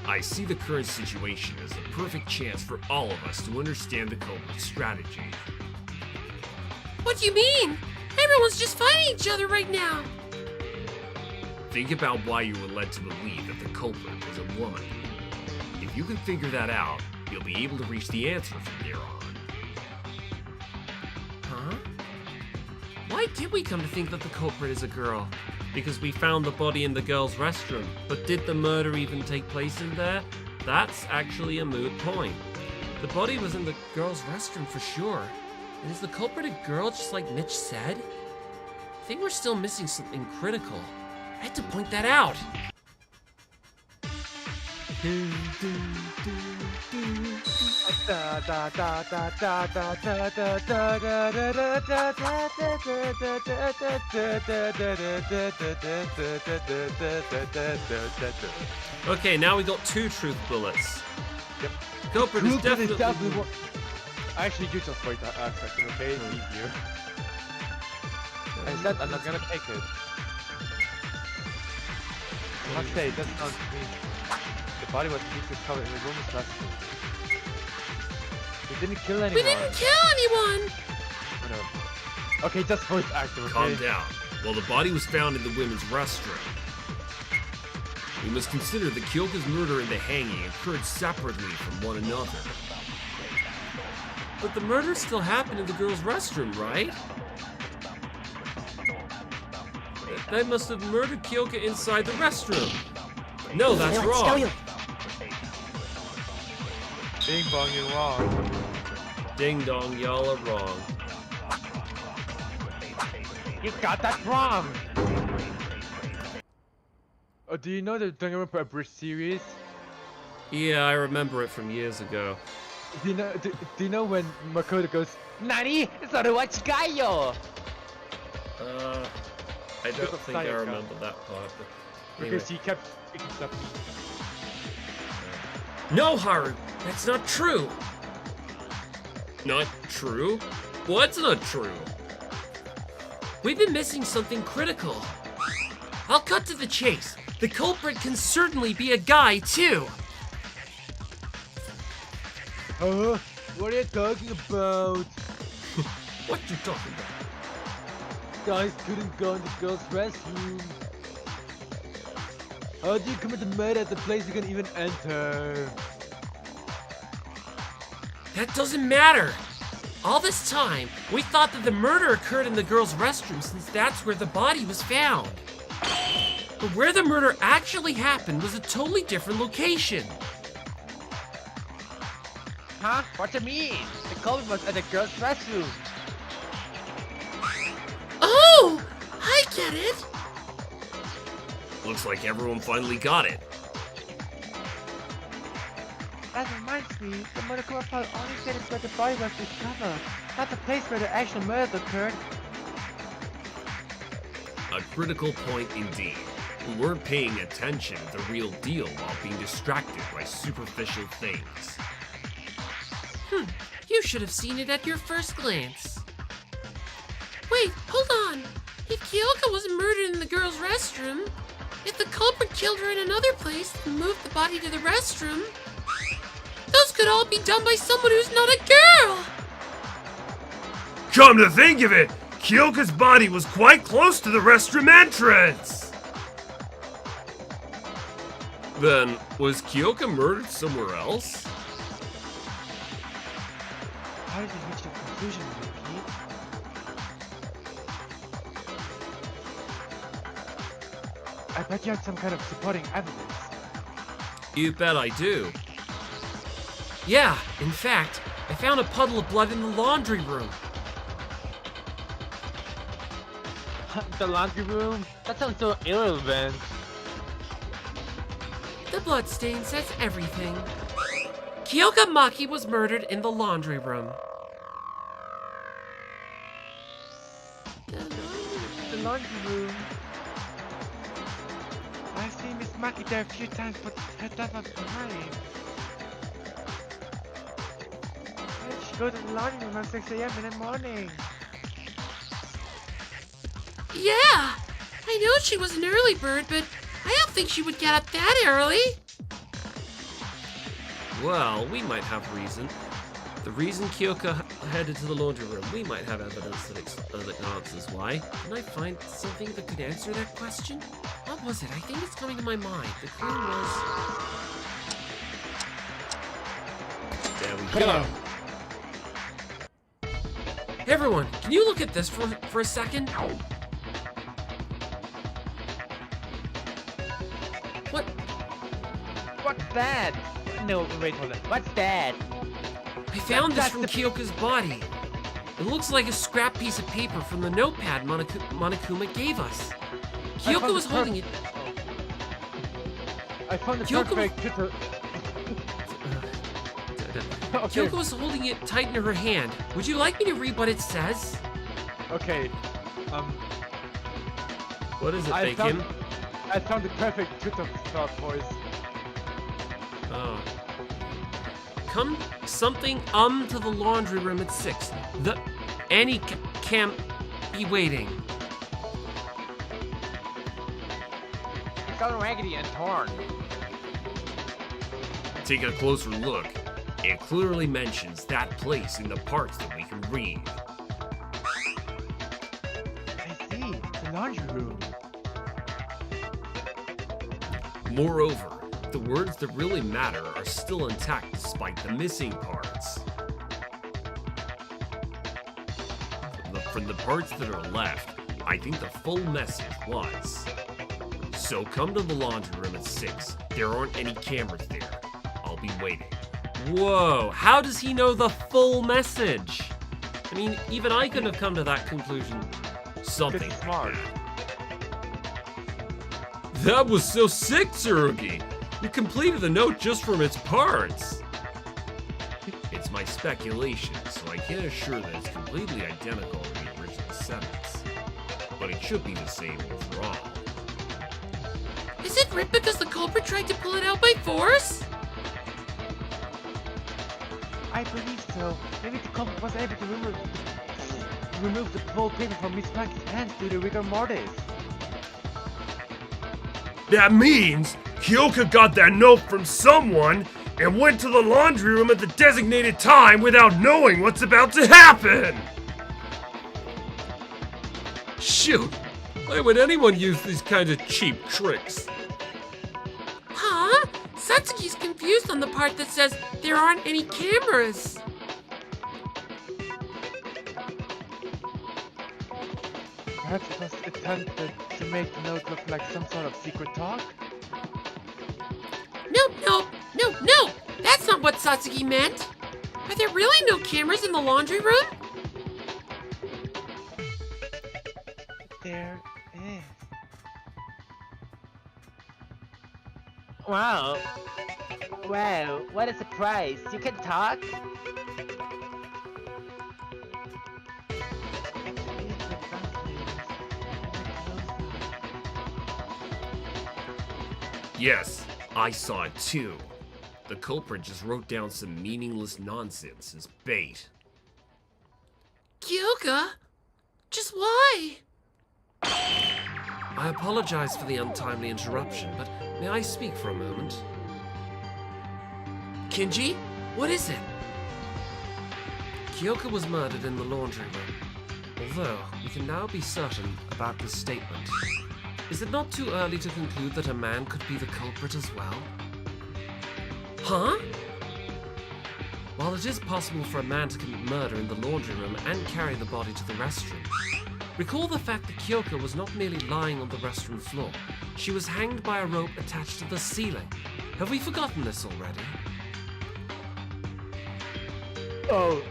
I see the current situation as the perfect chance for all of us to understand the culprit's strategy. What do you mean? Everyone's just fighting each other right now. Think about why you were led to believe that the culprit was a woman. If you can figure that out, you'll be able to reach the answer from there on. Huh? Why did we come to think that the culprit is a girl? Because we found the body in the girls' restroom. But did the murder even take place in there? That's actually a moot point. The body was in the girls' restroom for sure. And is the culprit a girl, just like Mitch said? I think we're still missing something critical. I had to point that out. Okay, now we got 2 truth bullets. Yep. Culprit is definitely... one. Actually, you just wait that second, okay? It's easier. I said I'm not gonna take it. I must say, that sounds mean. The body was covered in the woman's restroom. We didn't kill anyone. We didn't kill anyone! Whatever. Okay, just voice actor, okay? Calm down. Well, the body was found in the women's restroom. We must consider that Kiyoka's murder and the hanging occurred separately from one another. But the murder still happened in the girls' restroom, right? They must have murdered Kiyoka inside the restroom. No, that's wrong. Ding bong, you're wrong. Ding dong, y'all are wrong. You got that wrong! Oh, do you know the Danganronpa Bridge series? Yeah, I remember it from years ago. Do you know when Makoto goes, Nani? Sorewachikayo! I don't think I remember that part. But anyway. Because he kept speaking stuff. No, Haru! That's not true! Not true? What's not true? We've been missing something critical. I'll cut to the chase. The culprit can certainly be a guy, too. What are you talking about? What you talking about? Guys couldn't go in the girls' restroom. How do you commit a murder at the place you can even enter? That doesn't matter. All this time, we thought that the murder occurred in the girls' restroom since that's where the body was found. But where the murder actually happened was a totally different location. Huh? What do you mean? The culprit was at the girls' restroom. Oh! I get it! Looks like everyone finally got it. That reminds me, the molecular file only said it's where the body was discovered, not the place where the actual murder occurred. A critical point indeed. We weren't paying attention to the real deal while being distracted by superficial things. You should have seen it at your first glance. Wait, hold on. If Kiyoka was murdered in the girls' restroom, if the culprit killed her in another place and moved the body to the restroom, those could all be done by someone who's not a girl! Come to think of it, Kiyoka's body was quite close to the restroom entrance! Then, was Kiyoka murdered somewhere else? How did you reach your conclusion, Yuki? I bet you had some kind of supporting evidence. You bet I do. Yeah, in fact, I found a puddle of blood in the laundry room. The laundry room? That sounds so irrelevant. The blood stain says everything. Kiyoka Maki was murdered in the laundry room. The laundry room. I've seen Miss Maki there a few times, but her death was behind. Why did she go to the laundry room at 6 a.m. in the morning? Yeah, I know she was an early bird, but I don't think she would get up that early. Well, we might have reason. The reason Kiyoka headed to the laundry room, we might have evidence that answers why. Can I find something that could answer that question? What was it? I think it's coming to my mind. The clue was... There we go. Everyone, can you look at this for a second? What? What's that? No, wait, hold on. What's that? I found this That's from the- Kiyoka's body. It looks like a scrap piece of paper from the notepad Monokuma gave us. Kiyoka found was the holding it. I found the Kiyoka- perfect picture. Okay. Kiyoka was holding it tight in her hand. Would you like me to read what it says? Okay. What is it, I Bacon? found the perfect Twitter thought voice. Oh. Come something to the laundry room at 6. Annie can't be waiting. It's all raggedy and torn. Take a closer look. It clearly mentions that place in the parts that we can read. I see. The laundry room. Moreover, the words that really matter are still intact despite the missing parts. From the parts that are left, I think the full message was: so come to the laundry room at 6. There aren't any cameras there. I'll be waiting. Whoa, how does he know the full message? I mean, even I could have come to that conclusion. Something It's like smart. that. That was so sick, Tsurugi. You completed the note just from its parts. It's my speculation, so I can't assure that it's completely identical to the original sentence. But it should be the same overall. Is it ripped because the culprit tried to pull it out by force? I believe so. Maybe the culprit was able to remove the whole paper from Miss Blank's hands due to rigor mortis. That means Kiyoka got that note from someone and went to the laundry room at the designated time without knowing what's about to happen. Shoot! Why would anyone use these kinds of cheap tricks? Huh? Satsuki's confused on the part that says there aren't any cameras. Perhaps it was attempted to make the note look like some sort of secret talk? No! That's not what Satsuki meant. Are there really no cameras in the laundry room? There is. Wow, what a surprise. You can talk? Yes, I saw it too. The culprit just wrote down some meaningless nonsense as bait. Kiyoka? Just why? I apologize for the untimely interruption, but may I speak for a moment? Kinji? What is it? Kiyoka was murdered in the laundry room. Although, we can now be certain about this statement. Is it not too early to conclude that a man could be the culprit as well? Huh? While it is possible for a man to commit murder in the laundry room and carry the body to the restroom, recall the fact that Kiyoka was not merely lying on the restroom floor. She was hanged by a rope attached to the ceiling. Have we forgotten this already? Oh,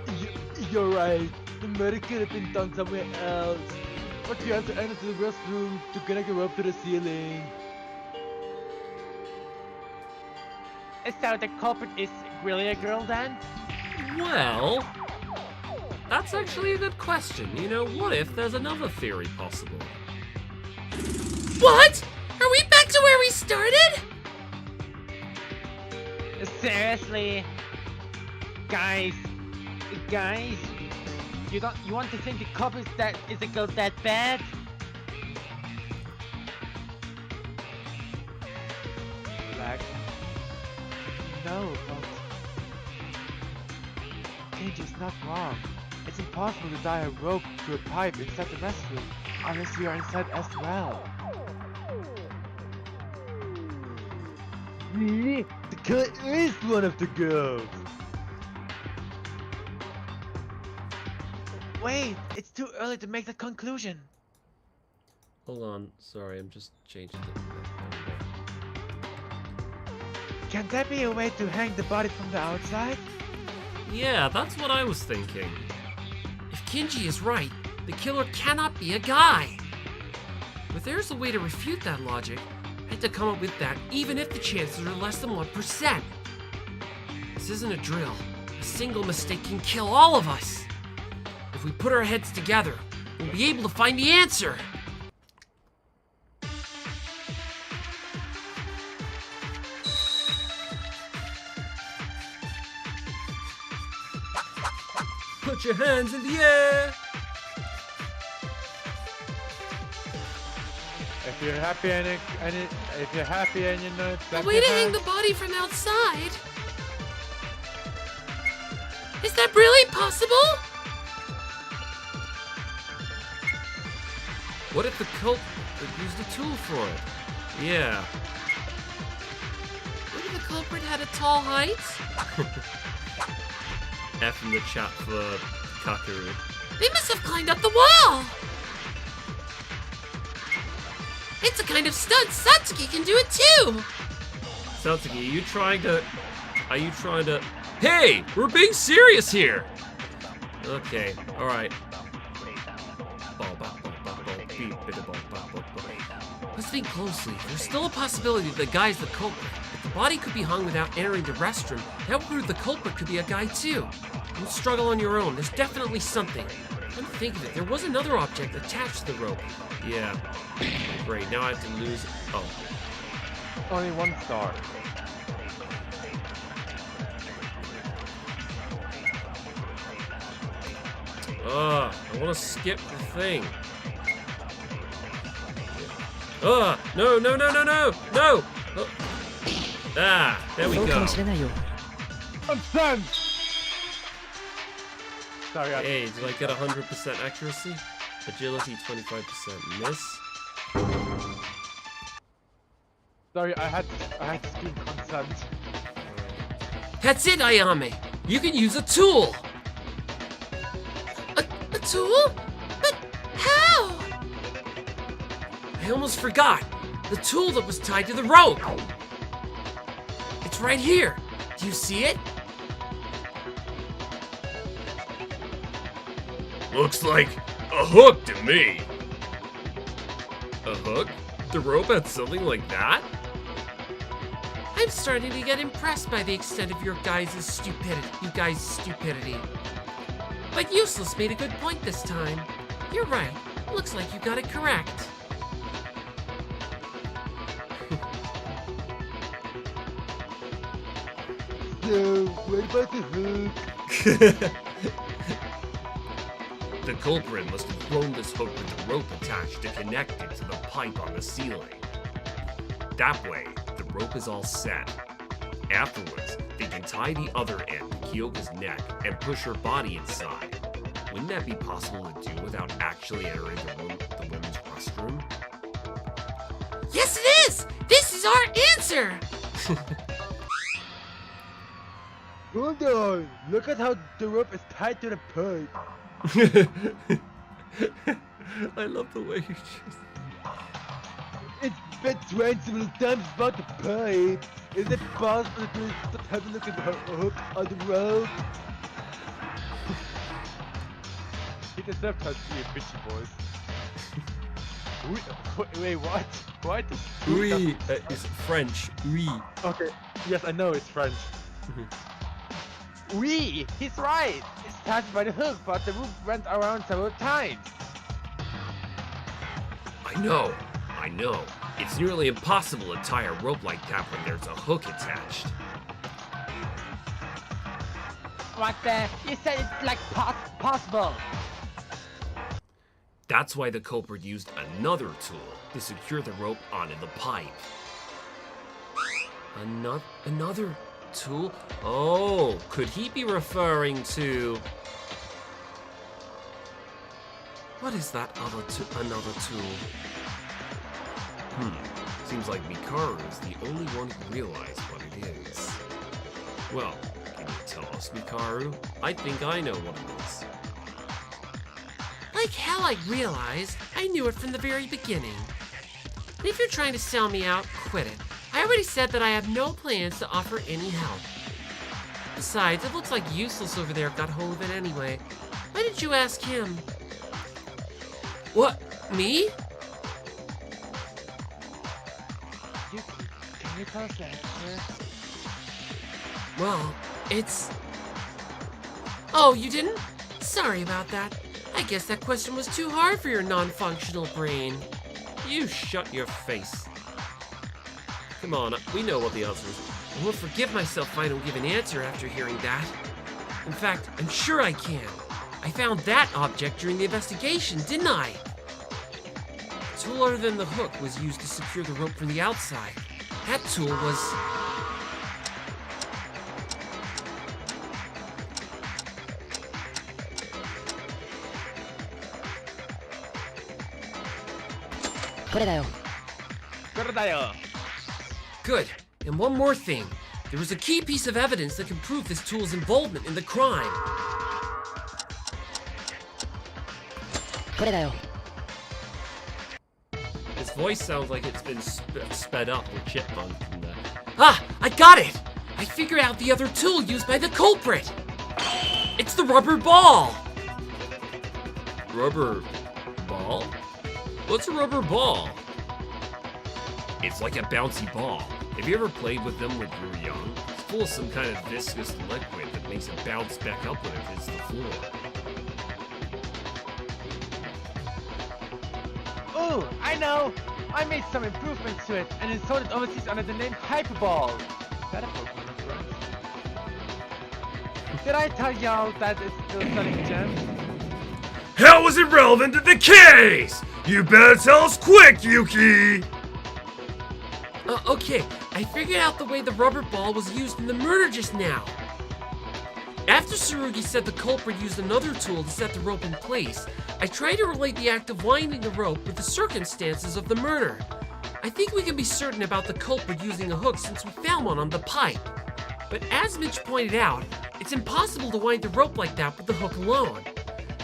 you're right. The murder could have been done somewhere else. But you have to enter the restroom to connect the rope to the ceiling. So the culprit is really a girl then? Well, that's actually a good question. You know, what if there's another theory possible? What? Are we back to where we started? Seriously? Guys, you want to think the culprit that is a girl that bad? know, but Kenji's not wrong. It's impossible to tie a rope to a pipe inside the restroom unless you are inside as well. The killer is one of the girls. Wait, it's too early to make that conclusion. Hold on, sorry, I'm just changing it. Can there be a way to hang the body from the outside? Yeah, that's what I was thinking. If Kenji is right, the killer cannot be a guy. But there's a way to refute that logic. I had to come up with that even if the chances are less than 1%. This isn't a drill. A single mistake can kill all of us. If we put our heads together, we'll be able to find the answer. Put your hands in the air. If you're happy and if you're happy and you know it's A way to hang the body from outside? Is that really possible? What if the culprit used a tool for it? Yeah. Maybe the culprit had a tall height? F in the chat for Kakaru. They must have climbed up the wall! It's a kind of stunt. Satsuki can do it too! Satsuki, are you trying to... Hey! We're being serious here! Okay, alright. Let's think closely. There's still a possibility that the guy's the culprit. If the body could be hung without entering the restroom, that would prove the culprit could be a guy too. Don't struggle on your own. There's definitely something. Come to think of it, there was another object attached to the rope. Yeah. Great, now I have to lose... Oh. Only 1 star. I want to skip the thing. No! No! Oh. Ah, there we go. I'm stunned! Sorry, Hey, did I get 100% accuracy? Agility 25% miss. sorry, I had to scream consent. That's it, Ayame! You can use a tool! A tool? But how? I almost forgot. The tool that was tied to the rope. It's right here. Do you see it? Looks like a hook to me. A hook? The rope had something like that? I'm starting to get impressed by the extent of your guys' stupidity. But Useless made a good point this time. You're right. Looks like you got it correct. So, what about the hook? The culprit must have thrown this hook with the rope attached to connect it to the pipe on the ceiling. That way, the rope is all set. Afterwards, they can tie the other end to Kiyoka's neck and push her body inside. Wouldn't that be possible to do without actually entering the women's restroom? Yes, it is! This is our answer! Hold on! Look at how the rope is tied to the pipe. I love the way you just... It's been 20 times about the pipe. Is it possible to stop having a look at the hook on the rope? He deserves to be a bitchy voice. Wait, what? What? Oui, is French. Oui. Okay, yes, I know it's French. Oui, he's right. It's attached by the hook, but the rope went around several times. I know. It's nearly impossible to tie a rope like that when there's a hook attached. What the? You said it's like possible. That's why the culprit used another tool to secure the rope onto the pipe. Another tool? Oh, could he be referring to... What is that another tool? Seems like Mikaru is the only one who realized what it is. Well, can you tell us, Mikaru? I think I know what it is. Like hell I realized. I knew it from the very beginning. And if you're trying to sell me out, quit it. I already said that I have no plans to offer any help. Besides, it looks like Useless over there got hold of it anyway. Why didn't you ask him? What? Me? Can you tell us the answer? Well, it's... Oh, you didn't? Sorry about that. I guess that question was too hard for your non-functional brain. You shut your face. Come on, we know what the answer is. I won't forgive myself if I don't give an answer after hearing that. In fact, I'm sure I can. I found that object during the investigation, didn't I? A tool other than the hook was used to secure the rope from the outside. That tool was... Good. And one more thing. There was a key piece of evidence that can prove this tool's involvement in the crime. His voice sounds like it's been sped up with Chipmunk from there. Ah! I got it! I figured out the other tool used by the culprit! It's the rubber ball! Rubber ball? What's a rubber ball? It's like a bouncy ball. Have you ever played with them when you were young? It's full of some kind of viscous liquid that makes it bounce back up when it hits the floor. Ooh, I know! I made some improvements to it and installed it overseas under the name Hyperball. Is that a Pokemon reference? Did I tell y'all that it's still selling gems? How is it relevant to the case? You better tell us quick, Yuki! Okay, I figured out the way the rubber ball was used in the murder just now. After Tsurugi said the culprit used another tool to set the rope in place, I tried to relate the act of winding the rope with the circumstances of the murder. I think we can be certain about the culprit using a hook since we found one on the pipe. But as Mitch pointed out, it's impossible to wind the rope like that with the hook alone.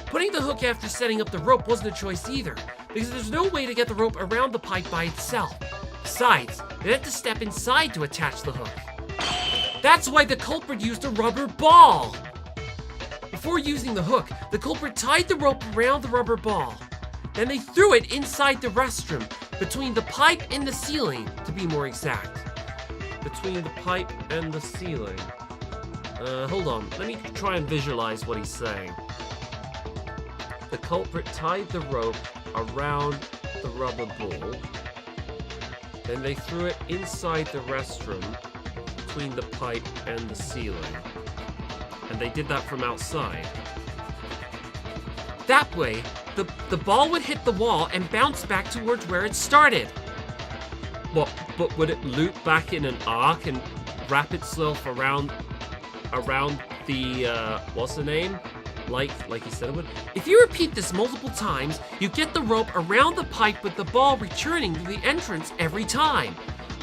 Putting the hook after setting up the rope wasn't a choice either, because there's no way to get the rope around the pipe by itself. Besides, they had to step inside to attach the hook. That's why the culprit used a rubber ball! Before using the hook, the culprit tied the rope around the rubber ball. Then they threw it inside the restroom, between the pipe and the ceiling, to be more exact. Between the pipe and the ceiling. Hold on, let me try and visualize what he's saying. The culprit tied the rope around the rubber ball. Then they threw it inside the restroom, between the pipe and the ceiling. And they did that from outside. That way, the ball would hit the wall and bounce back towards where it started. What, but would it loop back in an arc and wrap itself around the, what's the name? Like he said it would? If you repeat this multiple times, you get the rope around the pipe with the ball returning to the entrance every time.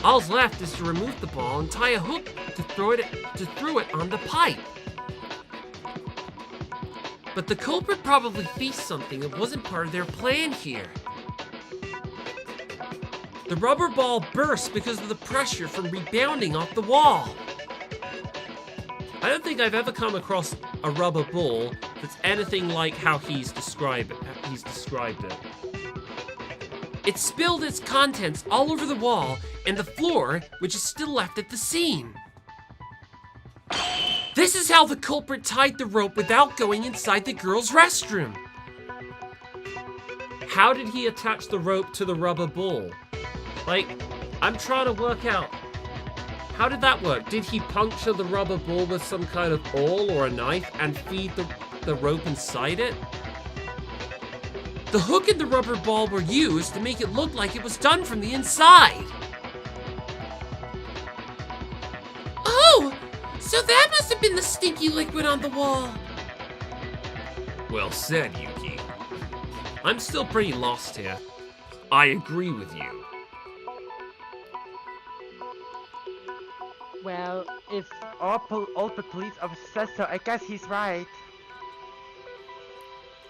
All's left is to remove the ball and tie a hook to throw it on the pipe. But the culprit probably faced something that wasn't part of their plan here. The rubber ball burst because of the pressure from rebounding off the wall. I don't think I've ever come across a rubber ball that's anything like how he's described it. It spilled its contents all over the wall and the floor, which is still left at the scene. This is how the culprit tied the rope without going inside the girls' restroom. How did he attach the rope to the rubber ball? Like, I'm trying to work out, how did that work? Did he puncture the rubber ball with some kind of awl or a knife and feed the rope inside it? The hook and the rubber ball were used to make it look like it was done from the inside. Oh! So that must have been the stinky liquid on the wall. Well said, Yuki. I'm still pretty lost here. I agree with you. Well, if all the police officer says so, I guess he's right.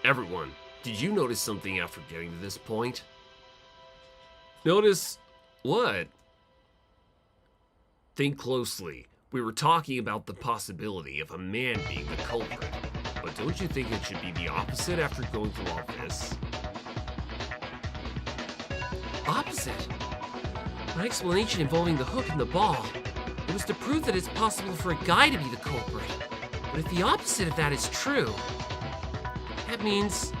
Everyone, did you notice something after getting to this point? Notice what? Think closely. We were talking about the possibility of a man being the culprit. But don't you think it should be the opposite after going through all this? Opposite? My explanation involving the hook and the ball. It was to prove that it's possible for a guy to be the culprit. But if the opposite of that is true, that means...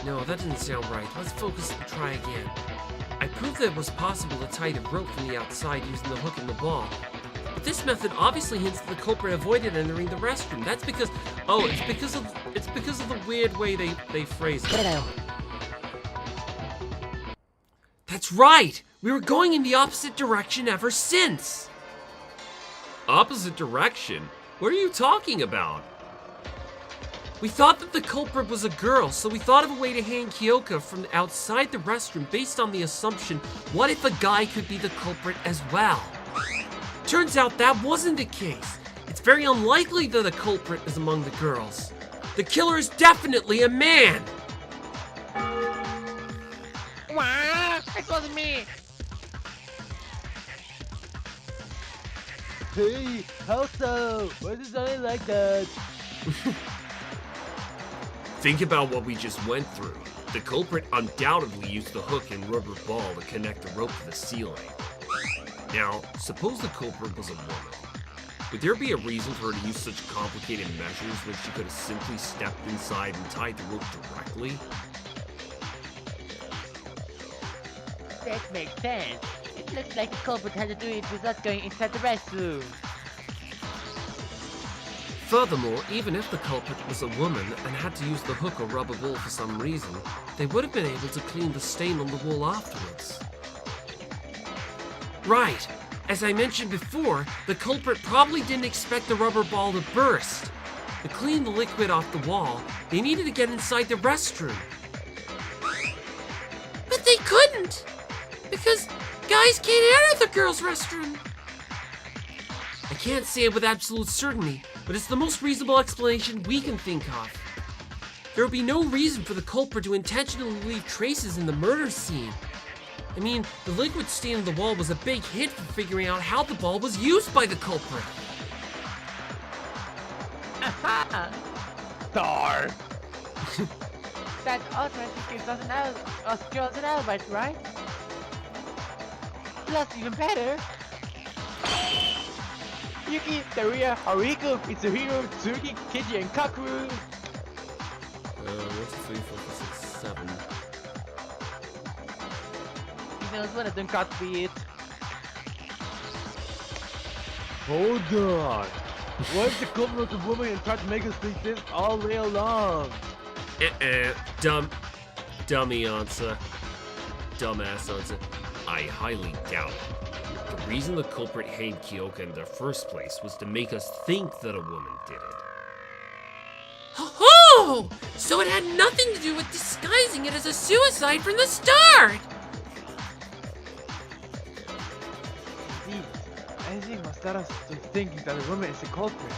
No, that didn't sound right. Let's focus and try again. I proved that it was possible to tie the rope from the outside using the hook and the ball. But this method obviously hints that the culprit avoided entering the restroom. That's because... Oh, it's because of the weird way they phrase it. That's right! We were going in the opposite direction ever since! Opposite direction? What are you talking about? We thought that the culprit was a girl, so we thought of a way to hang Kiyoka from outside the restroom based on the assumption, what if a guy could be the culprit as well? Turns out that wasn't the case. It's very unlikely that the culprit is among the girls. The killer is definitely a man! Wow, it wasn't me. Hey, how so? Why does it sound like that? Think about what we just went through. The culprit undoubtedly used the hook and rubber ball to connect the rope to the ceiling. Now, suppose the culprit was a woman. Would there be a reason for her to use such complicated measures when she could have simply stepped inside and tied the rope directly? That makes sense. It looks like the culprit had to do it without going inside the restroom. Furthermore, even if the culprit was a woman and had to use the hook or rubber ball for some reason, they would have been able to clean the stain on the wall afterwards. Right. As I mentioned before, the culprit probably didn't expect the rubber ball to burst. To clean the liquid off the wall, they needed to get inside the restroom. But they couldn't! Because guys can't enter the girls' restroom! I can't say it with absolute certainty, but it's the most reasonable explanation we can think of. There would be no reason for the culprit to intentionally leave traces in the murder scene. I mean, the liquid stain on the wall was a big hint for figuring out how the ball was used by the culprit. Aha! Star! That automatically gives us girls an alibi, right? Plus, even better, Yuki, Daria, Hariko, Itsuhiro, Tsuki, Kiji, and Kakeru. 1, 2, 3, 4, 5, 6, 7. He knows one of them got to be it. Hold on! What if the culprit was a woman and tried to make us think this all day long? Dummy answer. Dumbass answer. I highly doubt it. The reason the culprit hanged Kiyoka in the first place was to make us think that a woman did it. Oh! So it had nothing to do with disguising it as a suicide from the start! See, anything must let us to thinking that a woman is the culprit.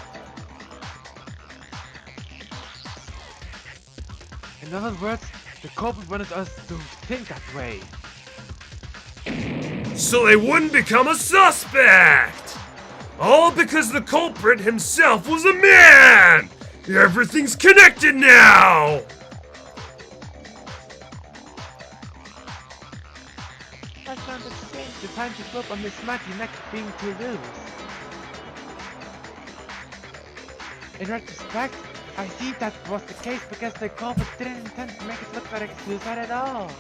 In other words, the culprit wanted us to think that way. So they wouldn't become a suspect! All because the culprit himself was a man! Everything's connected now! I found it strange. The time to flip on Miss Maggie neck being too loose. In retrospect, I see that was the case because the culprit didn't intend to make it look like a suicide at all.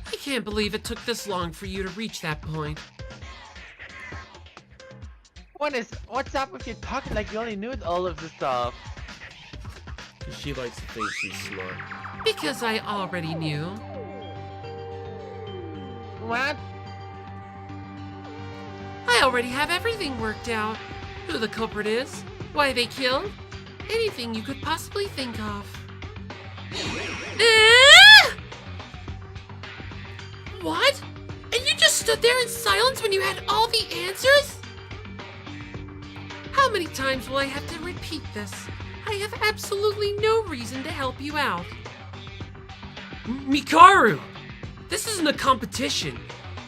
I can't believe it took this long for you to reach that point. What's up with you talking like you only knew all of the stuff? She likes to think she's smart. Because I already knew. What? I already have everything worked out. Who the culprit is, why they killed, anything you could possibly think of. What? And you just stood there in silence when you had all the answers? How many times will I have to repeat this? I have absolutely no reason to help you out. Mikaru! This isn't a competition.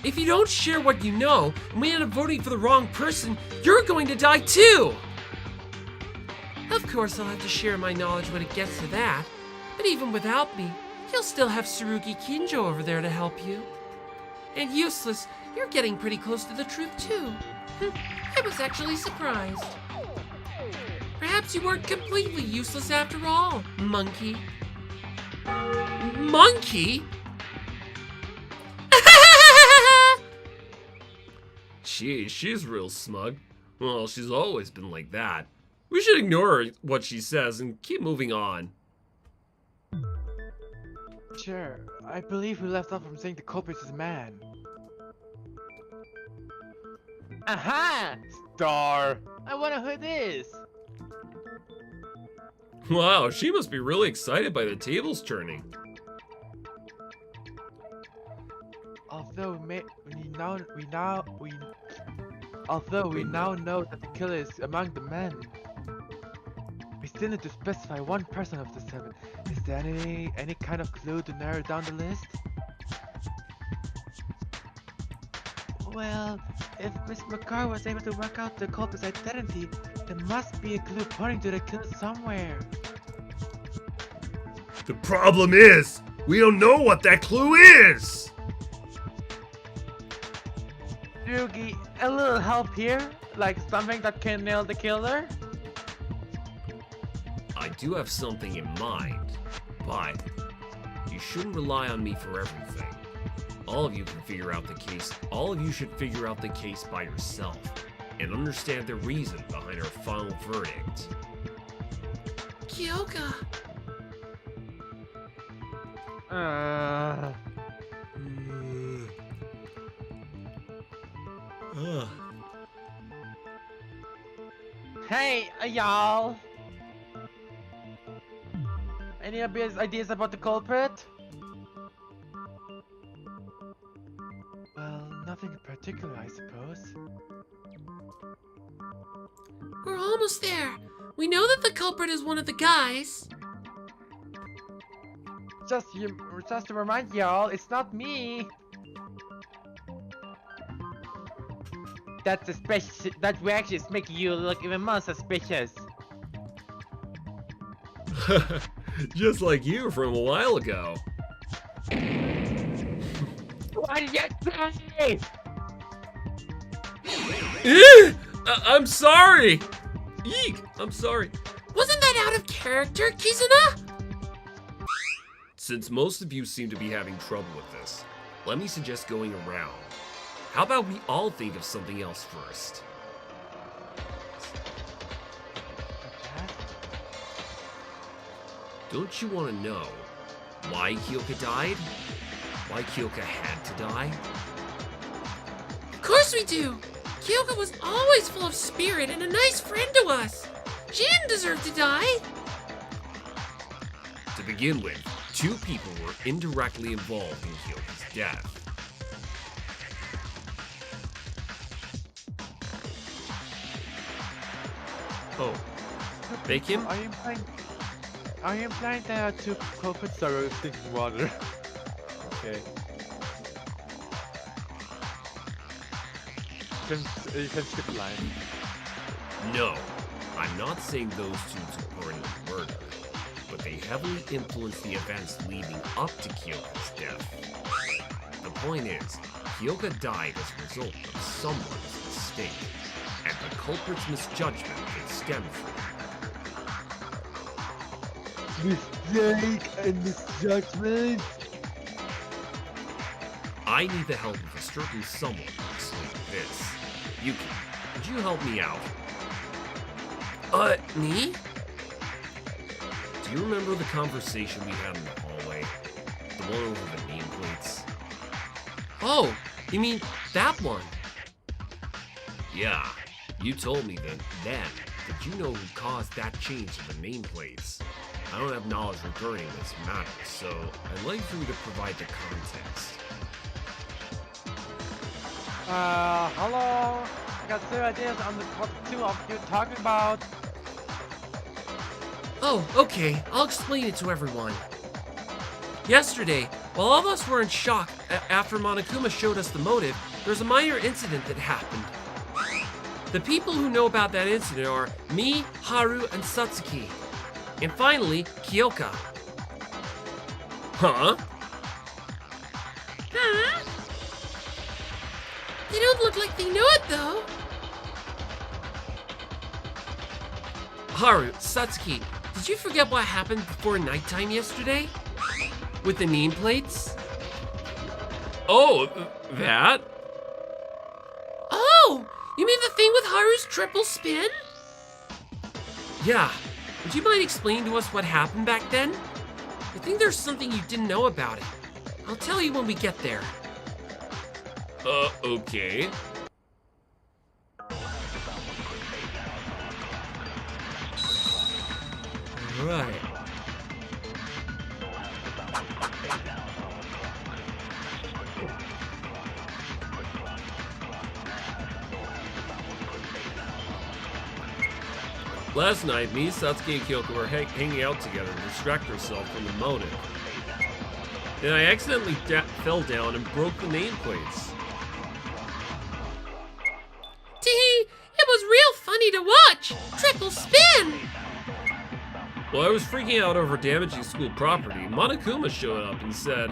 If you don't share what you know, and we end up voting for the wrong person, you're going to die too! Of course, I'll have to share my knowledge when it gets to that. But even without me, you'll still have Tsurugi Kinjo over there to help you. And Useless, you're getting pretty close to the truth too. I was actually surprised. Perhaps you weren't completely useless after all, monkey. Monkey? She's real smug. Well, she's always been like that. We should ignore what she says and keep moving on. Sure, I believe we left off from saying the culprit is a man. Aha! Star! I wonder who it is. Wow, she must be really excited by the tables turning. Although we now know that the killer is among the men, we still need to specify one person of the 7. Is there any kind of clue to narrow down the list? Well, if Miss McCarr was able to work out the culprit's identity, there must be a clue pointing to the killer somewhere. The problem is, we don't know what that clue is! Yugi, a little help here? Like something that can nail the killer? I do have something in mind, but you shouldn't rely on me for everything. All of you can figure out the case. All of you should figure out the case by yourself and understand the reason behind our final verdict. Kiyoka. Hey, y'all. Any ideas about the culprit? Well, nothing in particular, I suppose. We're almost there. We know that the culprit is one of the guys. Just to remind y'all, it's not me. That's suspicious. That reaction is making you look even more suspicious. Just like you from a while ago. What did you say? I'm sorry. Eek, I'm sorry. Wasn't that out of character, Kizuna? Since most of you seem to be having trouble with this, let me suggest going around. How about we all think of something else first? Don't you want to know why Kiyoka died? Why Kiyoka had to die? Of course we do. Kiyoka was always full of spirit and a nice friend to us. She didn't deserve to die. To begin with, 2 people were indirectly involved in Kiyoka's death. Oh, fake him? Are you implying there are 2 culprits that are stinking water? Okay. You can skip the line. No, I'm not saying those 2 took part in the murder, but they heavily influenced the events leading up to Kyoka's death. The point is, Kiyoka died as a result of someone's mistake, and the culprit's misjudgment could stem from it. Mistake and misjudgment? I need the help of a certain someone to explain this. Yuki, could you help me out? Me? do you remember the conversation we had in the hallway? The one over the nameplates? Oh, you mean that one? Yeah, you told me then that you know who caused that change in the nameplates. I don't have knowledge regarding this matter, so I'd like for you to provide the context. Hello? I got 0 ideas on what the two of you talking about. Oh, okay, I'll explain it to everyone. Yesterday, while all of us were in shock after Monokuma showed us the motive, there was a minor incident that happened. The people who know about that incident are me, Haru, and Satsuki. And finally, Kiyoka. Huh? Huh? They don't look like they know it, though. Haru, Satsuki, did you forget what happened before nighttime yesterday? With the nameplates? Oh, that? Oh! You mean the thing with Haru's triple spin? Yeah. Would you mind explaining to us what happened back then? I think there's something you didn't know about it. I'll tell you when we get there. Okay. Right. Last night, me, Satsuki, and Kiyoka were hanging out together to distract ourselves from the motive. Then I accidentally fell down and broke the nameplates. Tee, it was real funny to watch. Triple spin. While I was freaking out over damaging school property, Monokuma showed up and said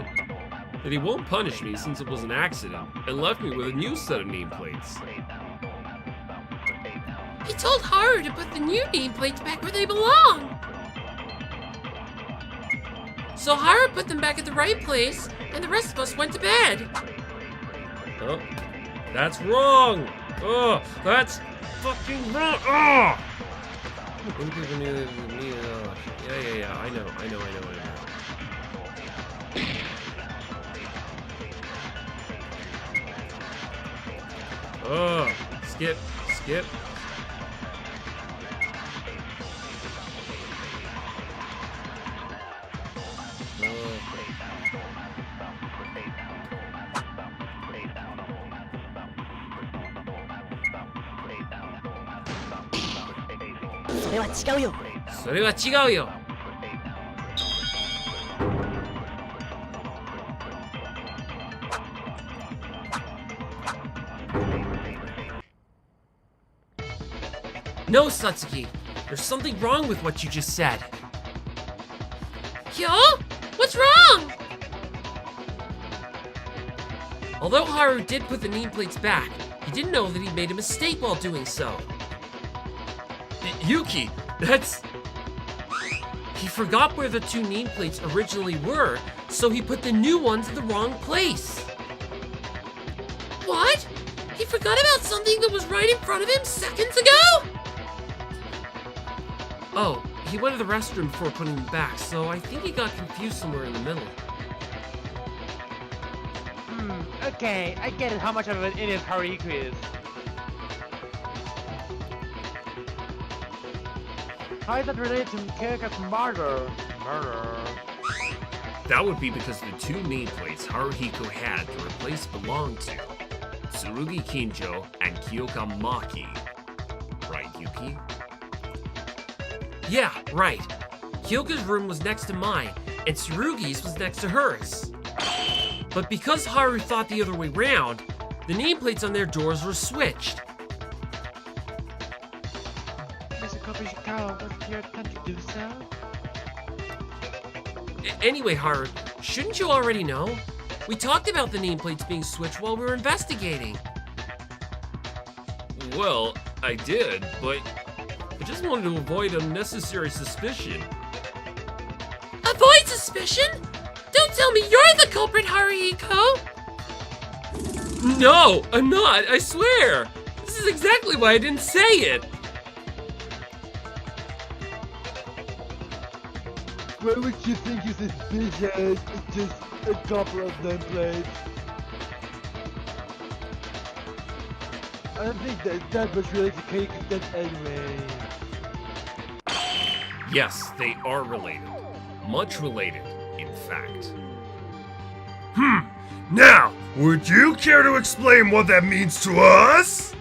that he won't punish me since it was an accident, and left me with a new set of nameplates. He told Haru to put the new nameplates back where they belong. So Haru put them back at the right place, and the rest of us went to bed. Oh, that's wrong! Oh, that's fucking wrong! Oh! Yeah, I know. Oh, skip.それは違うよ. No, Satsuki. There's something wrong with what you just said. Kyo? What's wrong? Although Haru did put the nameplates back, he didn't know that he made a mistake while doing so. Yuki, that's... He forgot where the two nameplates originally were, so he put the new ones in the wrong place. What? He forgot about something that was right in front of him seconds ago? Oh, he went to the restroom before putting them back, so I think he got confused somewhere in the middle. Okay, I get it how much of an idiot Haruhiku is. How is that related to Kiyoka's murder? That would be because the two nameplates Haruhiko had to replace belonged to Tsurugi Kinjo and Kiyoka Maki. Right, Yuki? Yeah, right. Kyoka's room was next to mine, and Tsurugi's was next to hers. But because Haru thought the other way round, the nameplates on their doors were switched. Mr. Kobe, was your attempt to do so? Anyway, Haru, shouldn't you already know? We talked about the nameplates being switched while we were investigating. Well, I did, but I just wanted to avoid unnecessary suspicion. Avoid suspicion? Don't tell me you're the culprit, Haruhiko! No, I'm not, I swear! This is exactly why I didn't say it! Why would you think you're suspicious? It's just a couple of nameplates. I don't think that was really the case then anyway. Yes, they are related. Much related, in fact. Now, would you care to explain what that means to us?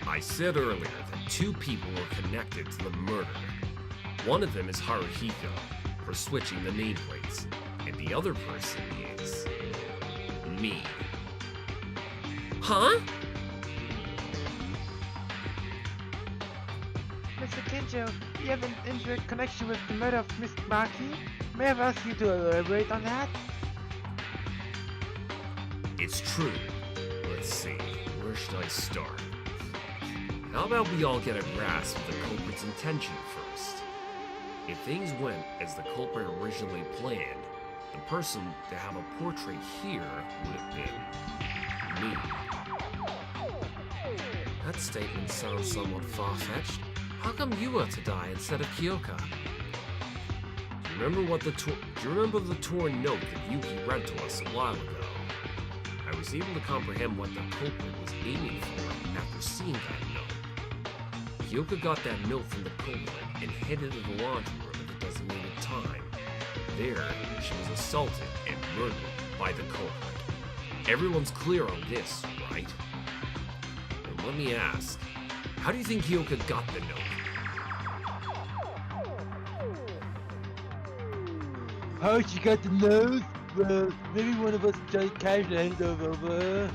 I said earlier that two people were connected to the murder. One of them is Haruhiko, for switching the nameplates, and the other person is... me. Huh? Mr. Kinjo, you have an indirect connection with the murder of Miss Maki? May I ask you to elaborate on that? It's true. Let's see, where should I start? How about we all get a grasp of the culprit's intention first? If things went as the culprit originally planned, the person to have a portrait here would have been me. That statement sounds somewhat far-fetched. How come you were to die instead of Kiyoka? Do you remember the torn note that Yuki read to us a while ago? I was able to comprehend what the culprit was aiming for after seeing that note. Kiyoka got that note from the culprit and headed to the laundry room at the designated time. There, she was assaulted and murdered by the culprit. Everyone's clear on this, right? And let me ask, how do you think Kiyoka got the note? How she got the nose? Well, maybe one of us just casually handed over.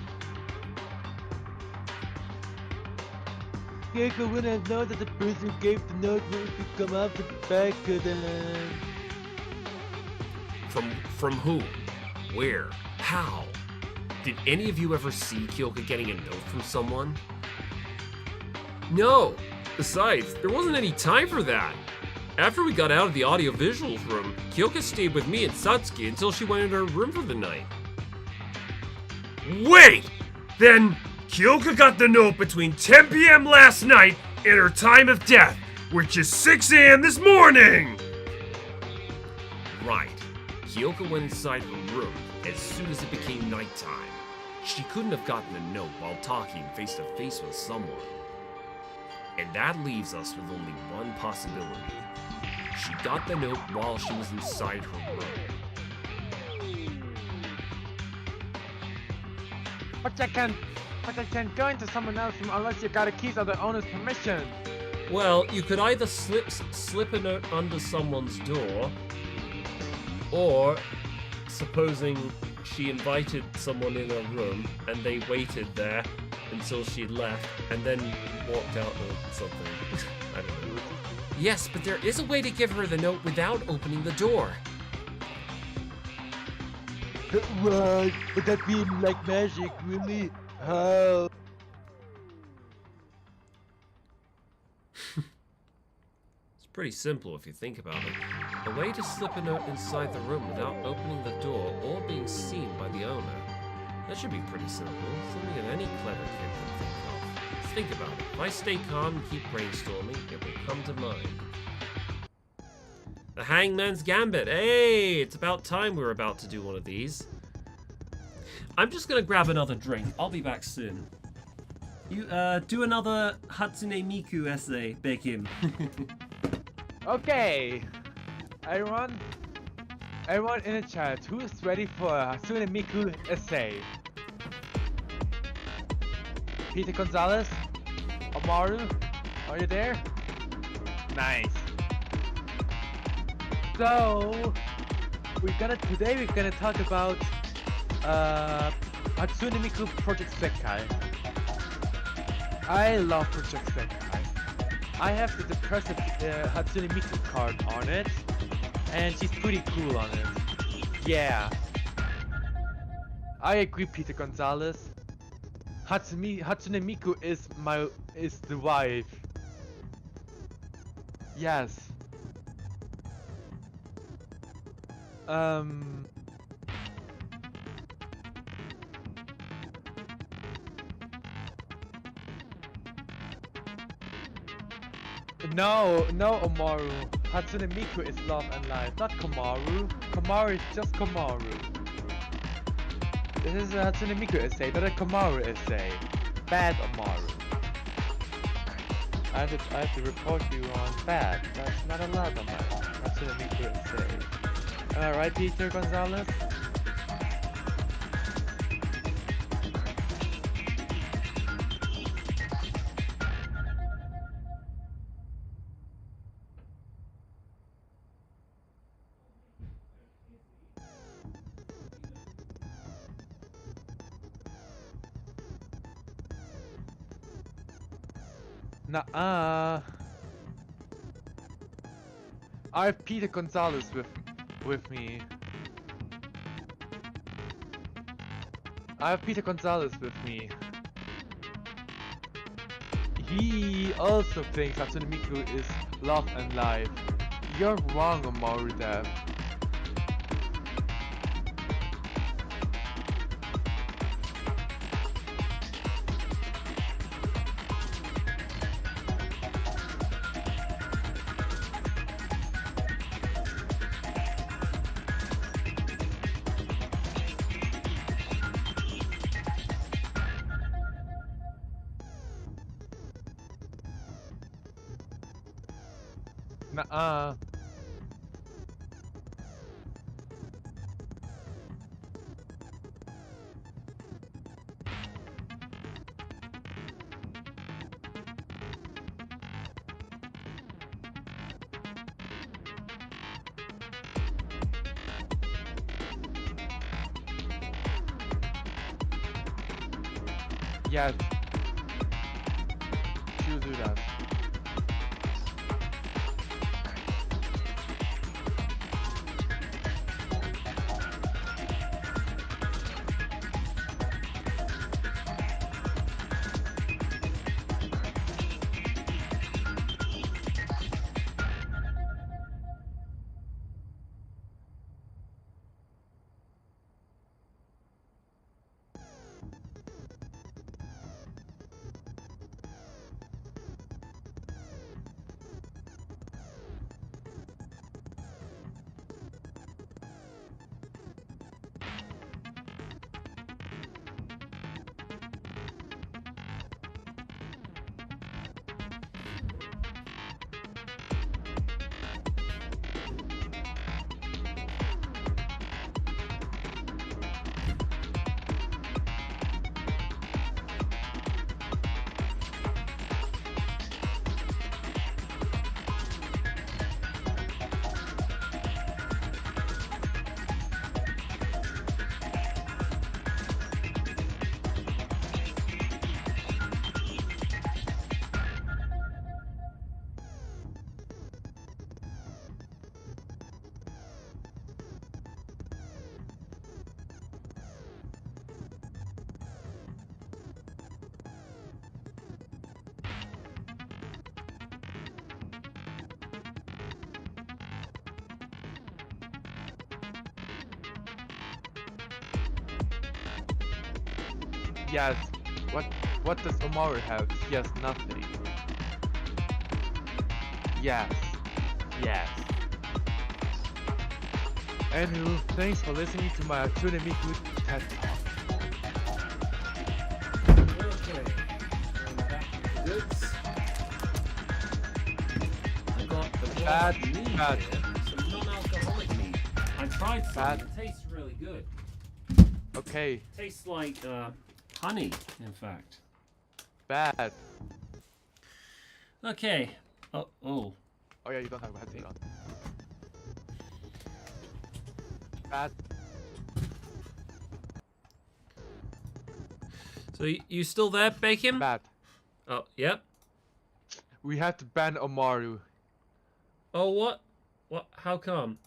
Kiyoka wouldn't have known that the person who gave the note would come out the back of them. From who? Where? How? Did any of you ever see Kiyoka getting a note from someone? No! Besides, there wasn't any time for that. After we got out of the audiovisuals room, Kiyoka stayed with me and Satsuki until she went into her room for the night. Wait! Then Kiyoka got the note between 10 p.m. last night and her time of death, which is 6 a.m. this morning! Right. Kiyoka went inside her room as soon as it became nighttime. She couldn't have gotten the note while talking face to face with someone. And that leaves us with only one possibility. She got the note while she was inside her room. But I can't go into someone else's room unless you got the keys or the owner's permission. Well, you could either slip a note under someone's door, or supposing she invited someone in her room and they waited there until she left and then walked out or something. I don't know. Yes, but there is a way to give her the note without opening the door. What? Would that be like magic, really? How? It's pretty simple if you think about it. A way to slip a note inside the room without opening the door or being seen by the owner. That should be pretty simple. Something that any clever kid can think of. Just think about it. If I stay calm and keep brainstorming, it will come to mind. The Hangman's Gambit. Hey, it's about time we were about to do one of these. I'm just gonna grab another drink. I'll be back soon. You, do another Hatsune Miku essay, Bekim. Okay. Everyone in the chat, who is ready for a Hatsune Miku essay? Peter Gonzalez? Amaru? Are you there? Nice. So, today we're gonna talk about Hatsune Miku Project Sekai. I love Project Sekai. I have the impressive Hatsune Miku card on it, and she's pretty cool on it. Yeah. I agree, Peter Gonzalez. Hatsune Miku is the wife. Yes. No, Omaru. Hatsune Miku is love and life, not Komaru. Komaru is just Komaru. This is a Hatsune Miku essay, not a Komaru essay. Bad Omaru. I have to report you on bad. That's not allowed on my Hatsune Miku essay. Am I right, Peter Gonzalez? Nuh-uh. I have Peter Gonzalez with me. I have Peter Gonzalez with me. He also thinks Hatsune Miku is love and life. You're wrong, Omaru Dev. Nuh-uh. Yes. She'll do that. Yes. What does Omaru have? He has nothing. Yes. Yes. Anywho, thanks for listening to my Hatsune Miku TED Talk. Okay, I'm back with the goods. I got the Bad, meat bad. here, some non-alcoholic meat. I tried some, Bad. it tastes really good. Okay. Tastes like honey, in fact. Bad. Okay. Oh. Oh yeah, you don't have a headset on. Bad. So you still there, Bacon? Bad. Oh, yep. We have to ban Omaru. Oh, what? What? How come?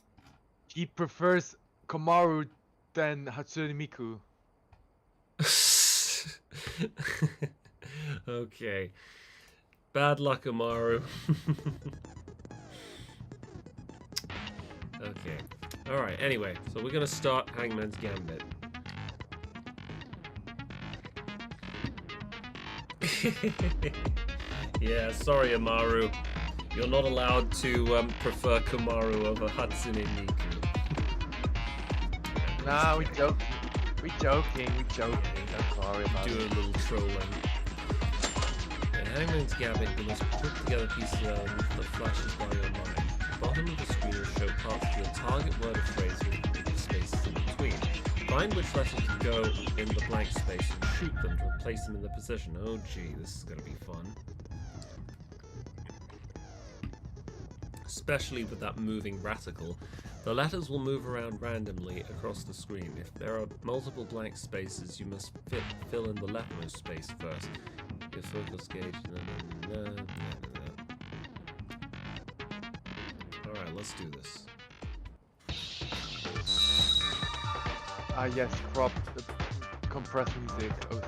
He prefers Komaru than Hatsune Miku. Okay. Bad luck, Amaru. Okay. Alright, anyway, so we're gonna start Hangman's Gambit. Yeah, sorry, Amaru. You're not allowed to prefer Kumaru over Hatsune Miku. Nah, we joking. We joking. Don't worry about Do a it. little trolling. And Hangman's Gambit, you must put together pieces that flashes by your mind. The bottom of the screen will show parts of your target word or phrase with spaces in between. Find which letters can go in the blank space and shoot them to replace them in the position. Oh gee, this is gonna be fun. Especially with that moving reticle. The letters will move around randomly across the screen. If there are multiple blank spaces, you must fill in the leftmost space first. Your focus gauge. Alright, let's do this. Ah yes, crop compressed music, OC.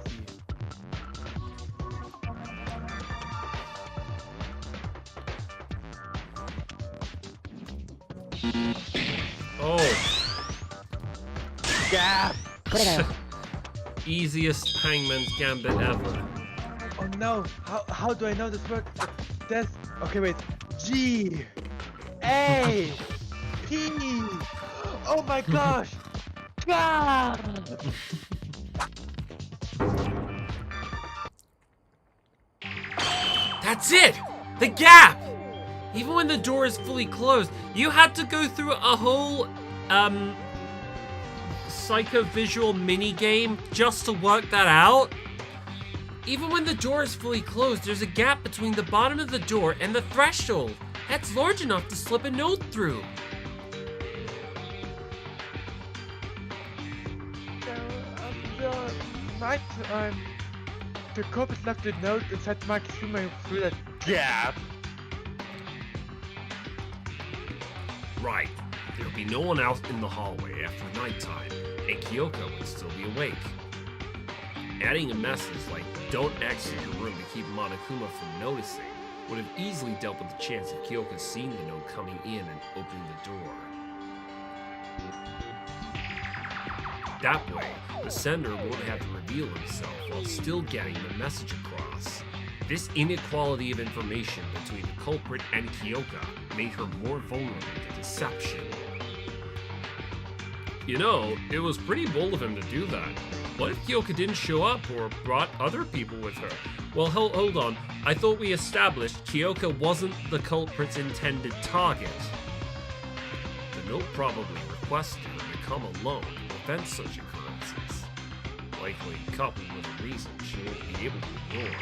Oh! Gap! Easiest Hangman's Gambit ever. Oh no! How do I know this word? That's okay. Wait. G A P. Oh my gosh! God! That's it! The gap! Even when the door is fully closed, you had to go through a whole, psychovisual mini-game just to work that out? Even when the door is fully closed, there's a gap between the bottom of the door and the threshold. That's large enough to slip a note through. The culprit left a note inside my consumer through that gap. Right. There would be no one else in the hallway after nighttime, and Kiyoka would still be awake. Adding a message like, don't exit your room to keep Monokuma from noticing, would have easily dealt with the chance of Kiyoka seeing the note coming in and opening the door. That way, the sender won't have to reveal himself while still getting the message across. This inequality of information between the culprit and Kiyoka made her more vulnerable to deception. You know, it was pretty bold of him to do that. What if Kiyoka didn't show up or brought other people with her? Well, hold on. I thought we established Kiyoka wasn't the culprit's intended target. The note probably requested her to come alone to prevent such occurrences. Likely coupled with a reason she won't be able to ignore.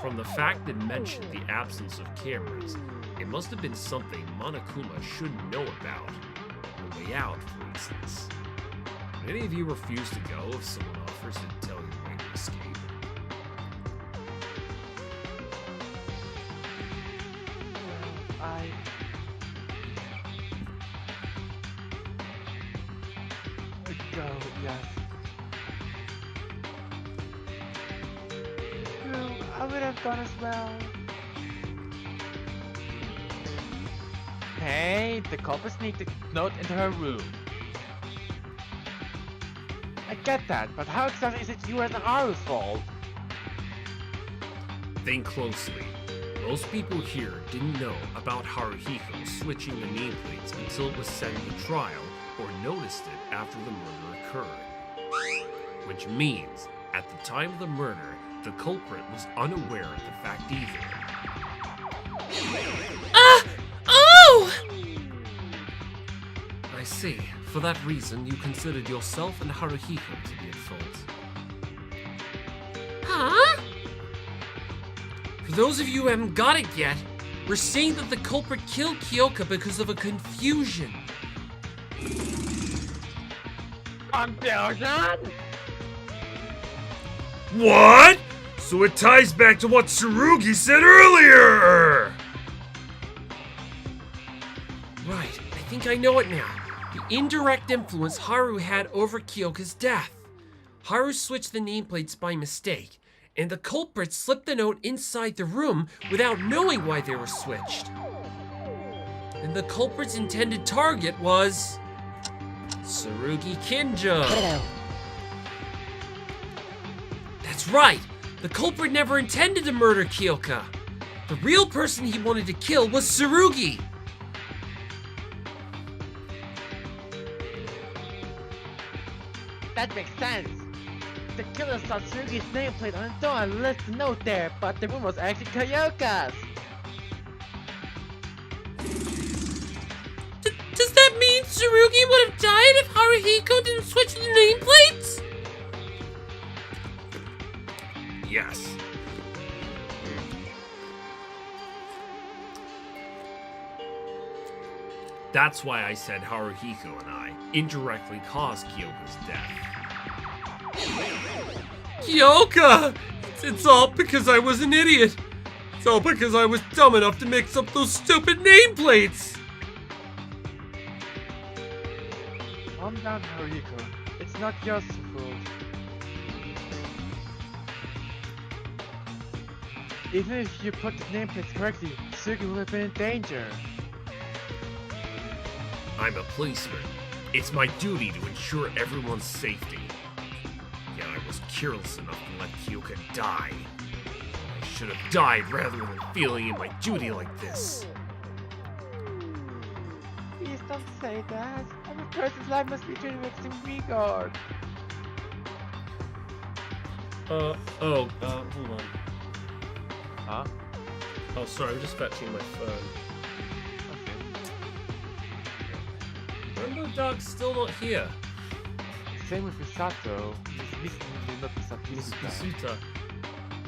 From the fact it mentioned the absence of cameras, it must have been something Monokuma should know about. The way out, for instance. Would any of you refuse to go if someone offers to tell you the way to escape? Go, yes. I would have gone as well. Hey, the culprit sneaked the note into her room. I get that, but how exactly is it you and Haru's fault? Think closely. Most people here didn't know about Haruhiko switching the nameplates until it was sent to trial or noticed it after the murder occurred. Which means, at the time of the murder, the culprit was unaware of the fact either. Oh! I see. For that reason, you considered yourself and Haruhiko to be at fault. Huh? For those of you who haven't got it yet, we're saying that the culprit killed Kiyoka because of a confusion. Confusion? What? So it ties back to what Tsurugi said earlier! Right, I think I know it now. The indirect influence Haru had over Kiyoka's death. Haru switched the nameplates by mistake, and the culprit slipped the note inside the room without knowing why they were switched. And the culprit's intended target was Tsurugi Kinjo. That's right! The culprit never intended to murder Kiyoka. The real person he wanted to kill was Tsurugi. That makes sense. The killer saw Tsurugi's nameplate on the door and left a note there, but the room was actually Kiyoka's. Does that mean Tsurugi would have died if Haruhiko didn't switch the nameplates? Yes. That's why I said Haruhiko and I indirectly caused Kyoka's death. Kiyoka! It's all because I was an idiot. It's all because I was dumb enough to mix up those stupid nameplates. Calm down, Haruhiko. It's not your fault. Even if you put the nameplates correctly, Tsurugi would have been in danger. I'm a policeman. It's my duty to ensure everyone's safety. Yet I was careless enough to let Kiyoka die. I should have died rather than feeling in my duty like this. Please don't say that. Every person's life must be treated with some regard. Hold on. Huh? Oh, sorry, I'm just fetching my phone. Rainbow Dog's still not here. Same with Misato. Not Misato. Misuta.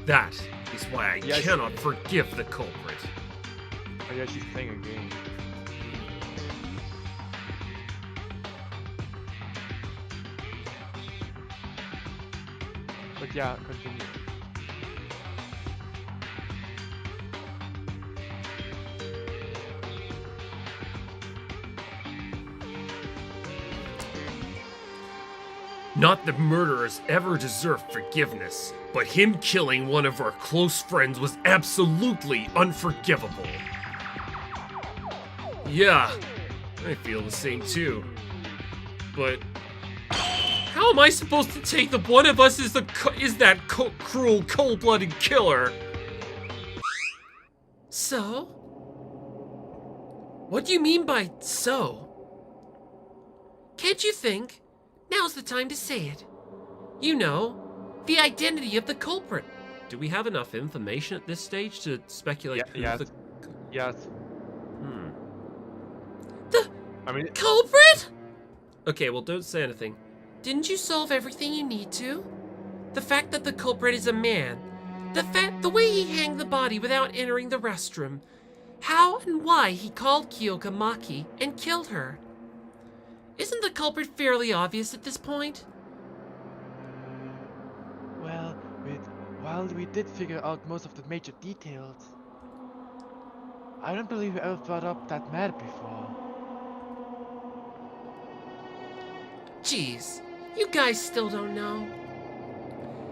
That is why I Yes. cannot forgive the culprit. Oh yeah, she's playing a game. But yeah, continue. Not that murderers ever deserve forgiveness, but him killing one of our close friends was absolutely unforgivable. Yeah, I feel the same too. But how am I supposed to take that one of us is that cruel, cold-blooded killer? So? What do you mean by so? Can't you think? Now's the time to say it. You know, the identity of the culprit. Do we have enough information at this stage to speculate who yes. the... Yes. The I mean, culprit? Okay, well, don't say anything. Didn't you solve everything you need to? The fact that the culprit is a man. The way he hanged the body without entering the restroom. How and why he called Kiyoka Maki and killed her. Isn't the culprit fairly obvious at this point? well, while we did figure out most of the major details, I don't believe we ever brought up that matter before. Jeez, you guys still don't know.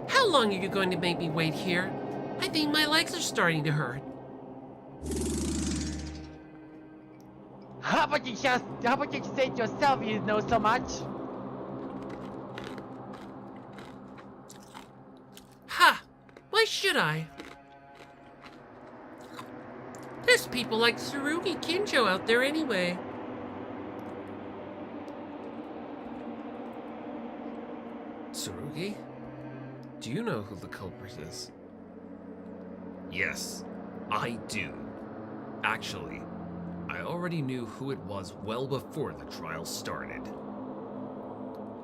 How long are you going to make me wait here? I think my legs are starting to hurt. How about you say it yourself if you know so much? Ha! Why should I? There's people like Tsurugi Kinjo out there anyway. Tsurugi? Do you know who the culprit is? Yes, I do. Actually, I already knew who it was well before the trial started.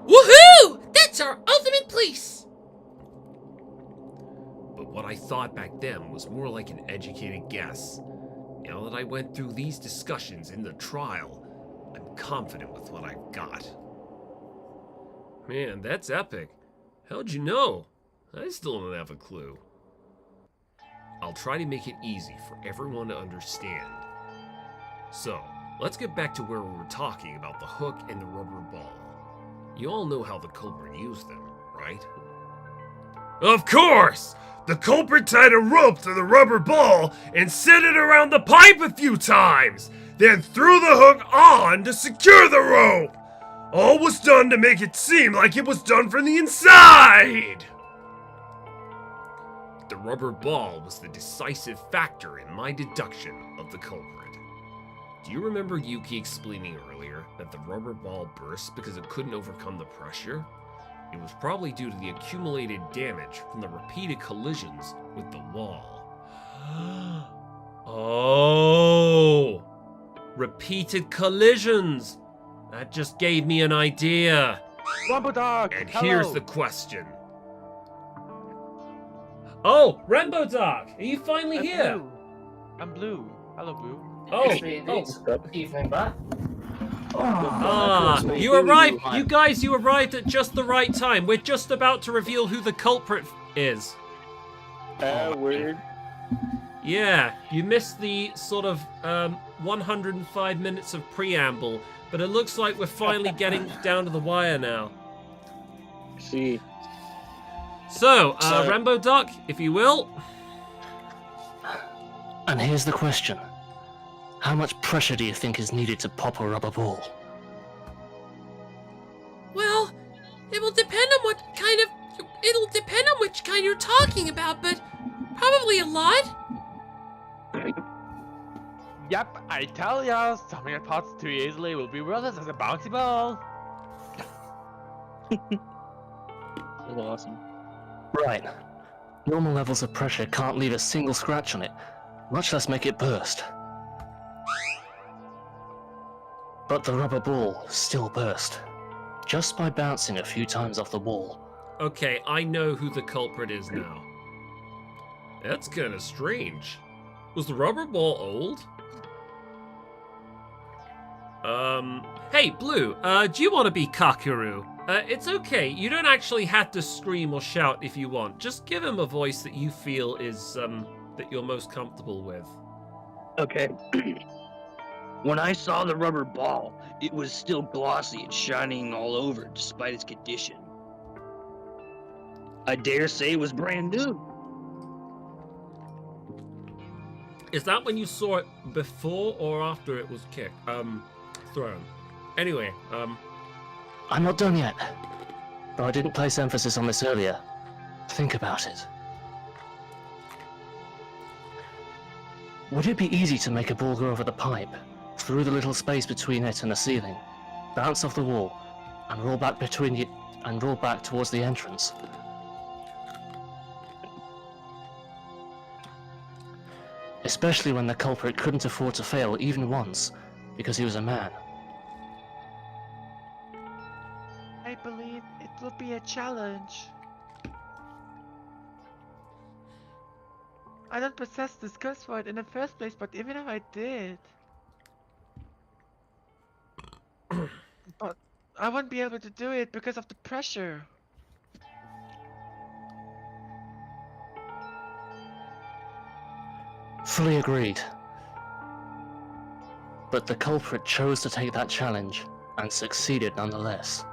Woohoo! That's our ultimate police! But what I thought back then was more like an educated guess. Now that I went through these discussions in the trial, I'm confident with what I've got. Man, that's epic. How'd you know? I still don't have a clue. I'll try to make it easy for everyone to understand. So, let's get back to where we were talking about the hook and the rubber ball. You all know how the culprit used them, right? Of course! The culprit tied a rope to the rubber ball and set it around the pipe a few times, then threw the hook on to secure the rope. All was done to make it seem like it was done from the inside. The rubber ball was the decisive factor in my deduction of the culprit. Do you remember Yuki explaining earlier that the rubber ball burst because it couldn't overcome the pressure? It was probably due to the accumulated damage from the repeated collisions with the wall. Oh! Repeated collisions! That just gave me an idea. Rumble Dog! And hello. here's the question. Oh, Rainbow Dog! Are you finally I'm here? Blue. I'm Blue. Hello, Blue. Evening, Bat. You arrived. You guys, you arrived at just the right time. We're just about to reveal who the culprit is. Weird. Yeah, you missed the sort of 105 minutes of preamble, but it looks like we're finally getting down to the wire now. See. So, Rainbow Duck, if you will. And here's the question. How much pressure do you think is needed to pop a rubber ball? Well, it will depend on what kind of... It'll depend on which kind you're talking about, but probably a lot. Yep, I tell ya, summing your thoughts too easily will be worthless as a bouncy ball. That's awesome. Right. Normal levels of pressure can't leave a single scratch on it, much less make it burst. But the rubber ball still burst, just by bouncing a few times off the wall. Okay, I know who the culprit is now. That's kind of strange. Was the rubber ball old? Hey, Blue, do you want to be Kakuru? It's okay, you don't actually have to scream or shout if you want. Just give him a voice that you feel is, that you're most comfortable with. Okay. When I saw the rubber ball, it was still glossy and shining all over despite its condition. I dare say it was brand new. Is that when you saw it before or after it was thrown? Anyway, I'm not done yet, but I didn't place emphasis on this earlier. Think about it. Would it be easy to make a ball go over the pipe, through the little space between it and the ceiling, bounce off the wall, and roll back towards the entrance? Especially when the culprit couldn't afford to fail even once, because he was a man. I believe it will be a challenge. I don't possess the skills for it in the first place, but even if I did... but I won't be able to do it because of the pressure. Fully agreed. But the culprit chose to take that challenge, and succeeded nonetheless.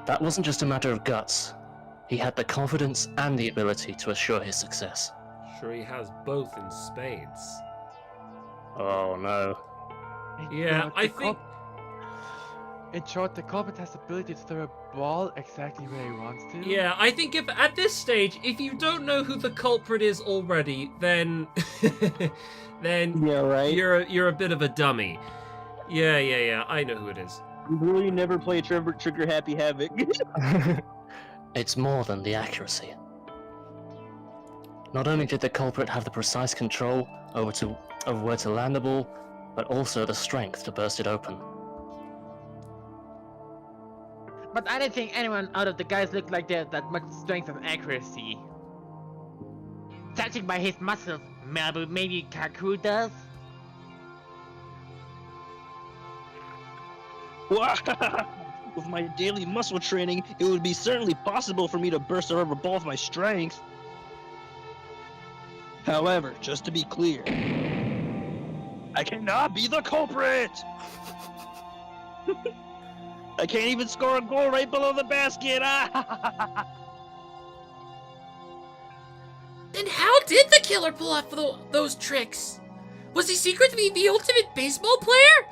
That wasn't just a matter of guts. He had the confidence and the ability to assure his success. sure he has both in spades. Oh no. Yeah, I think... In short, the culprit has the ability to throw a ball exactly where he wants to. Yeah, I think if at this stage, if you don't know who the culprit is already, then then Yeah, right. you're a bit of a dummy. Yeah, I know who it is. You really never play Trigger Happy Havoc. It's more than the accuracy. Not only did the culprit have the precise control over where to land the ball, but also the strength to burst it open. But I don't think anyone out of the guys looked like they had that much strength and accuracy. Judging by his muscles, maybe Kaku does? With my daily muscle training, it would be certainly possible for me to burst a rubber ball with my strength. However, just to be clear, I cannot be the culprit! I can't even score a goal right below the basket! Then how did the killer pull off those tricks? Was he secretly the ultimate baseball player?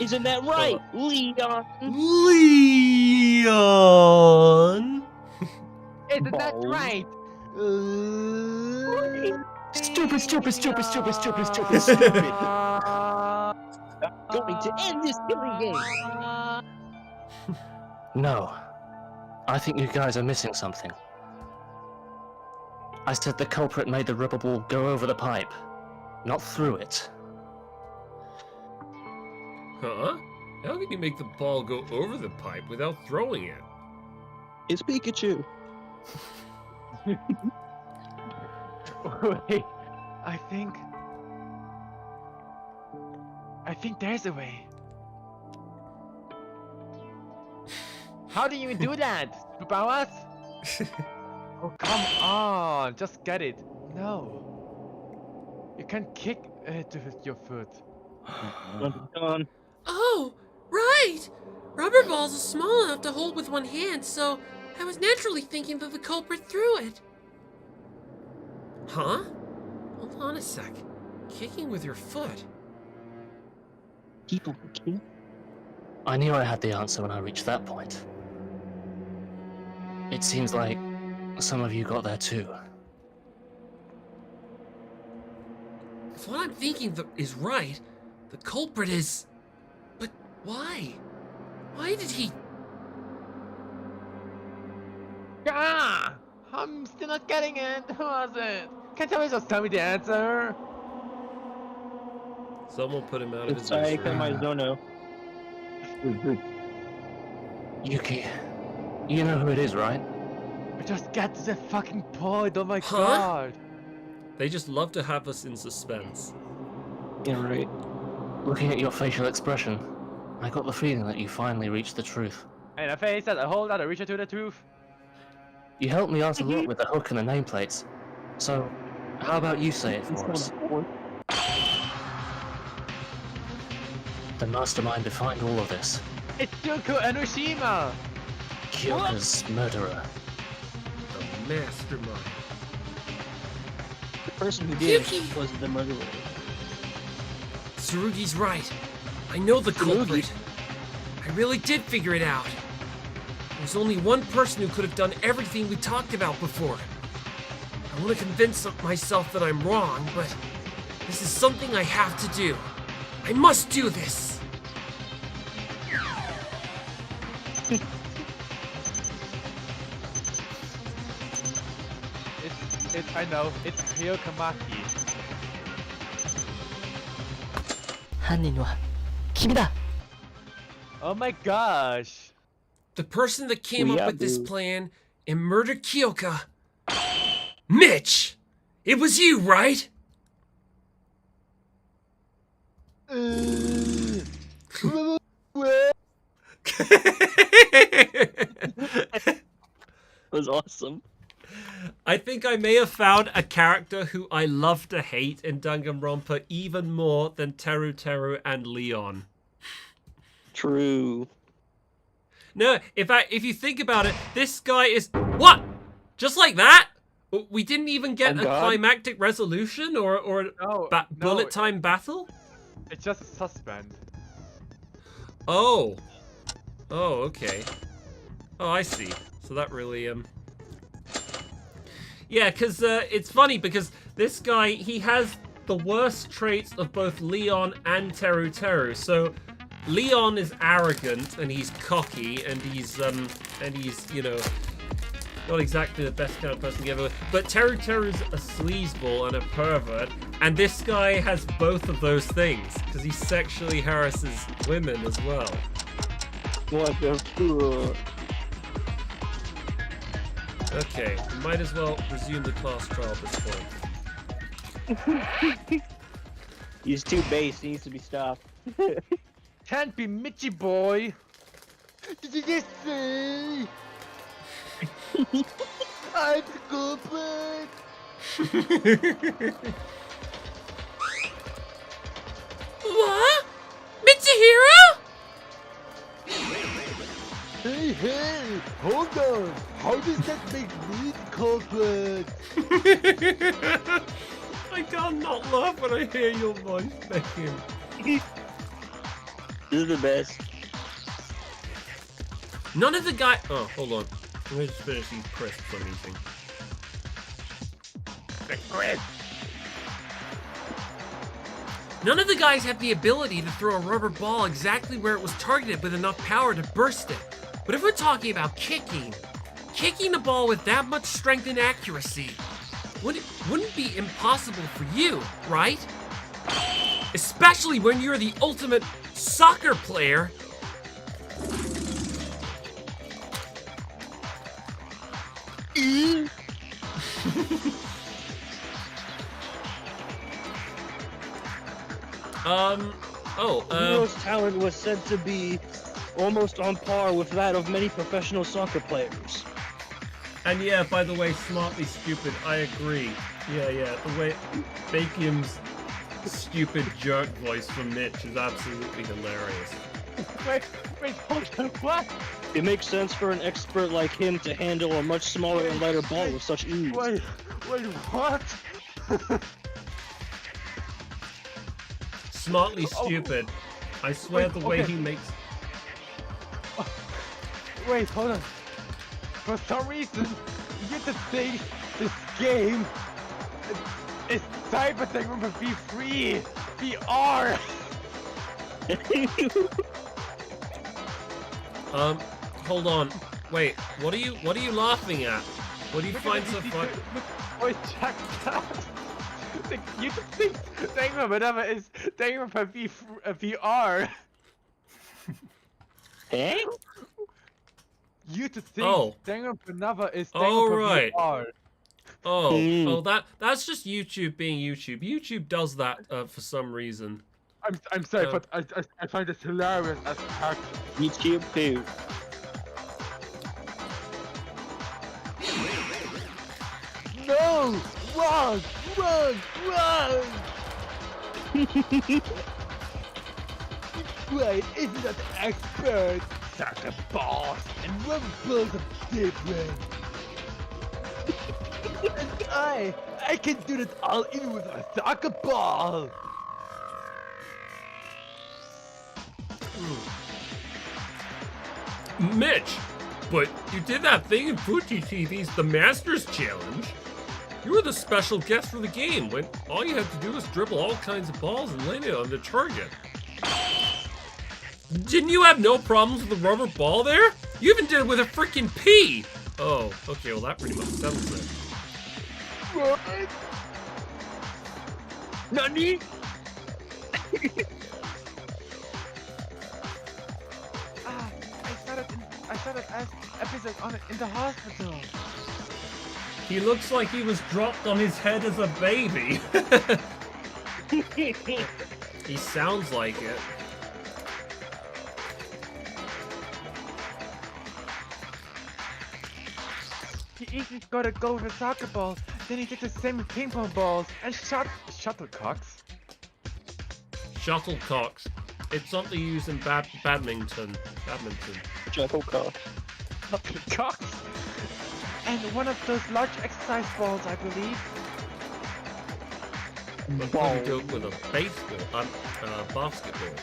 Isn't that right, Leon? Leon! Isn't that Balls. right? Stupid, stupid, stupid, stupid, stupid, stupid, stupid. Going to end this killing game. No. I think you guys are missing something. I said the culprit made the rubber ball go over the pipe, not through it. Huh? How can you make the ball go over the pipe without throwing it? It's Pikachu. Wait, I think there's a way. How do you do that, Superpowers? Oh, come on, just get it. No. You can't kick it with your foot. Done. Oh, right! Rubber balls are small enough to hold with one hand, so I was naturally thinking that the culprit threw it. Huh? Hold on a sec. Kicking with your foot. People kill. I knew I had the answer when I reached that point. It seems like some of you got there too. If what I'm thinking is right, the culprit is... But why? Why did he... Ah! I'm still not getting it. Who was it? Can't somebody just tell me the answer? Someone put him out of It's his misery. Sayaka Mizuno. Yuki, you know who it is, right? We just get to the fucking point. Oh my Huh? god. They just love to have us in suspense. Yeah, right. Looking at your facial expression, I got the feeling that you finally reached the truth. And a face that a whole lot of reacher to the truth. You helped me out a lot with the hook and the nameplates. So, how about you say it for us? The mastermind behind all of this. It's Yuko Enoshima. Kiyoka's murderer. The mastermind. The person who did Yuki! was the murderer. Tsurugi's right. I know the culprit. I really did figure it out. There's only one person who could have done everything we talked about before. I want to convince myself that I'm wrong, but this is something I have to do. I must do this. I know, it's Kiyoka Maki. 犯人は君だ。 Oh my gosh. The person that came up with this Weeaboo. plan and murdered Kiyoka. Mitch! It was you, right? It was awesome. I think I may have found a character who I love to hate in Danganronpa even more than Teru Teru and Leon. True. No, in fact, if you think about it, this guy is... What? Just like that? We didn't even get Oh, a God. climactic resolution or No, bullet no, time battle? It's just suspend. Oh. Oh, okay. Oh, I see. So that really, Yeah, because it's funny because this guy, he has the worst traits of both Leon and Teru Teru. So Leon is arrogant and he's cocky and he's, you know, not exactly the best kind of person to get with. But Teru Teru's a sleazeball and a pervert. And this guy has both of those things because he sexually harasses women as well. What the fuck? Okay, we might as well resume the class trial at this point. He's too base. He needs to be stopped. Can't be Michi boy. Did you just say? I'm the culprit. What? Mitsuhiro? Hey, hold on. How does that make me the culprit? I can't not laugh when I hear your voice, Beckham. This is the best. None of the guy. Oh, hold on. Let me just finish these crisps I'm eating. None of the guys have the ability to throw a rubber ball exactly where it was targeted with enough power to burst it. But if we're talking about kicking the ball with that much strength and accuracy wouldn't be impossible for you, right? Especially when you're the ultimate soccer player. Nero's talent was said to be almost on par with that of many professional soccer players. And yeah, by the way, smartly stupid, I agree. Yeah, the way Bakium's stupid jerk voice from Mitch is absolutely hilarious. Wait, hold on, what? It makes sense for an expert like him to handle a much smaller and lighter ball with such ease. Wait, what? Smartly stupid. I swear the way he makes... Wait, hold on. For some reason, you just think this game is Cyber Danganronpa V3 VR. Hold on. Wait, what are you laughing at? What do you find so funny? Wait, check that. You just think Danganronpa is Danganronpa VR. Hey? You just think Danganronpa is Oh, Danganronpa right. VR. Oh, that's just YouTube being YouTube. YouTube does that for some reason. I'm sorry, but I find this hilarious as heck. YouTube too. No! Run! Wait, isn't that expert? Soccer balls and rubber balls are different. And I can do that all even with a soccer ball. Mitch, but you did that thing in Fuji TV's The Masters Challenge. You were the special guest for the game when all you had to do was dribble all kinds of balls and land it on the target. Didn't you have no problems with the rubber ball there? You even did it with a freaking pea! Oh, okay, well that pretty much settles it. What? Nani? I saw that episode on it in the hospital. He looks like he was dropped on his head as a baby. He sounds like it. He even got a go with a soccer ball, then he did the same with ping pong balls and shuttlecocks. Shuttlecocks. It's something you use in badminton. Shuttlecock. Shuttlecocks? And one of those large exercise balls, I believe. But probably do it with a baseball, basketball.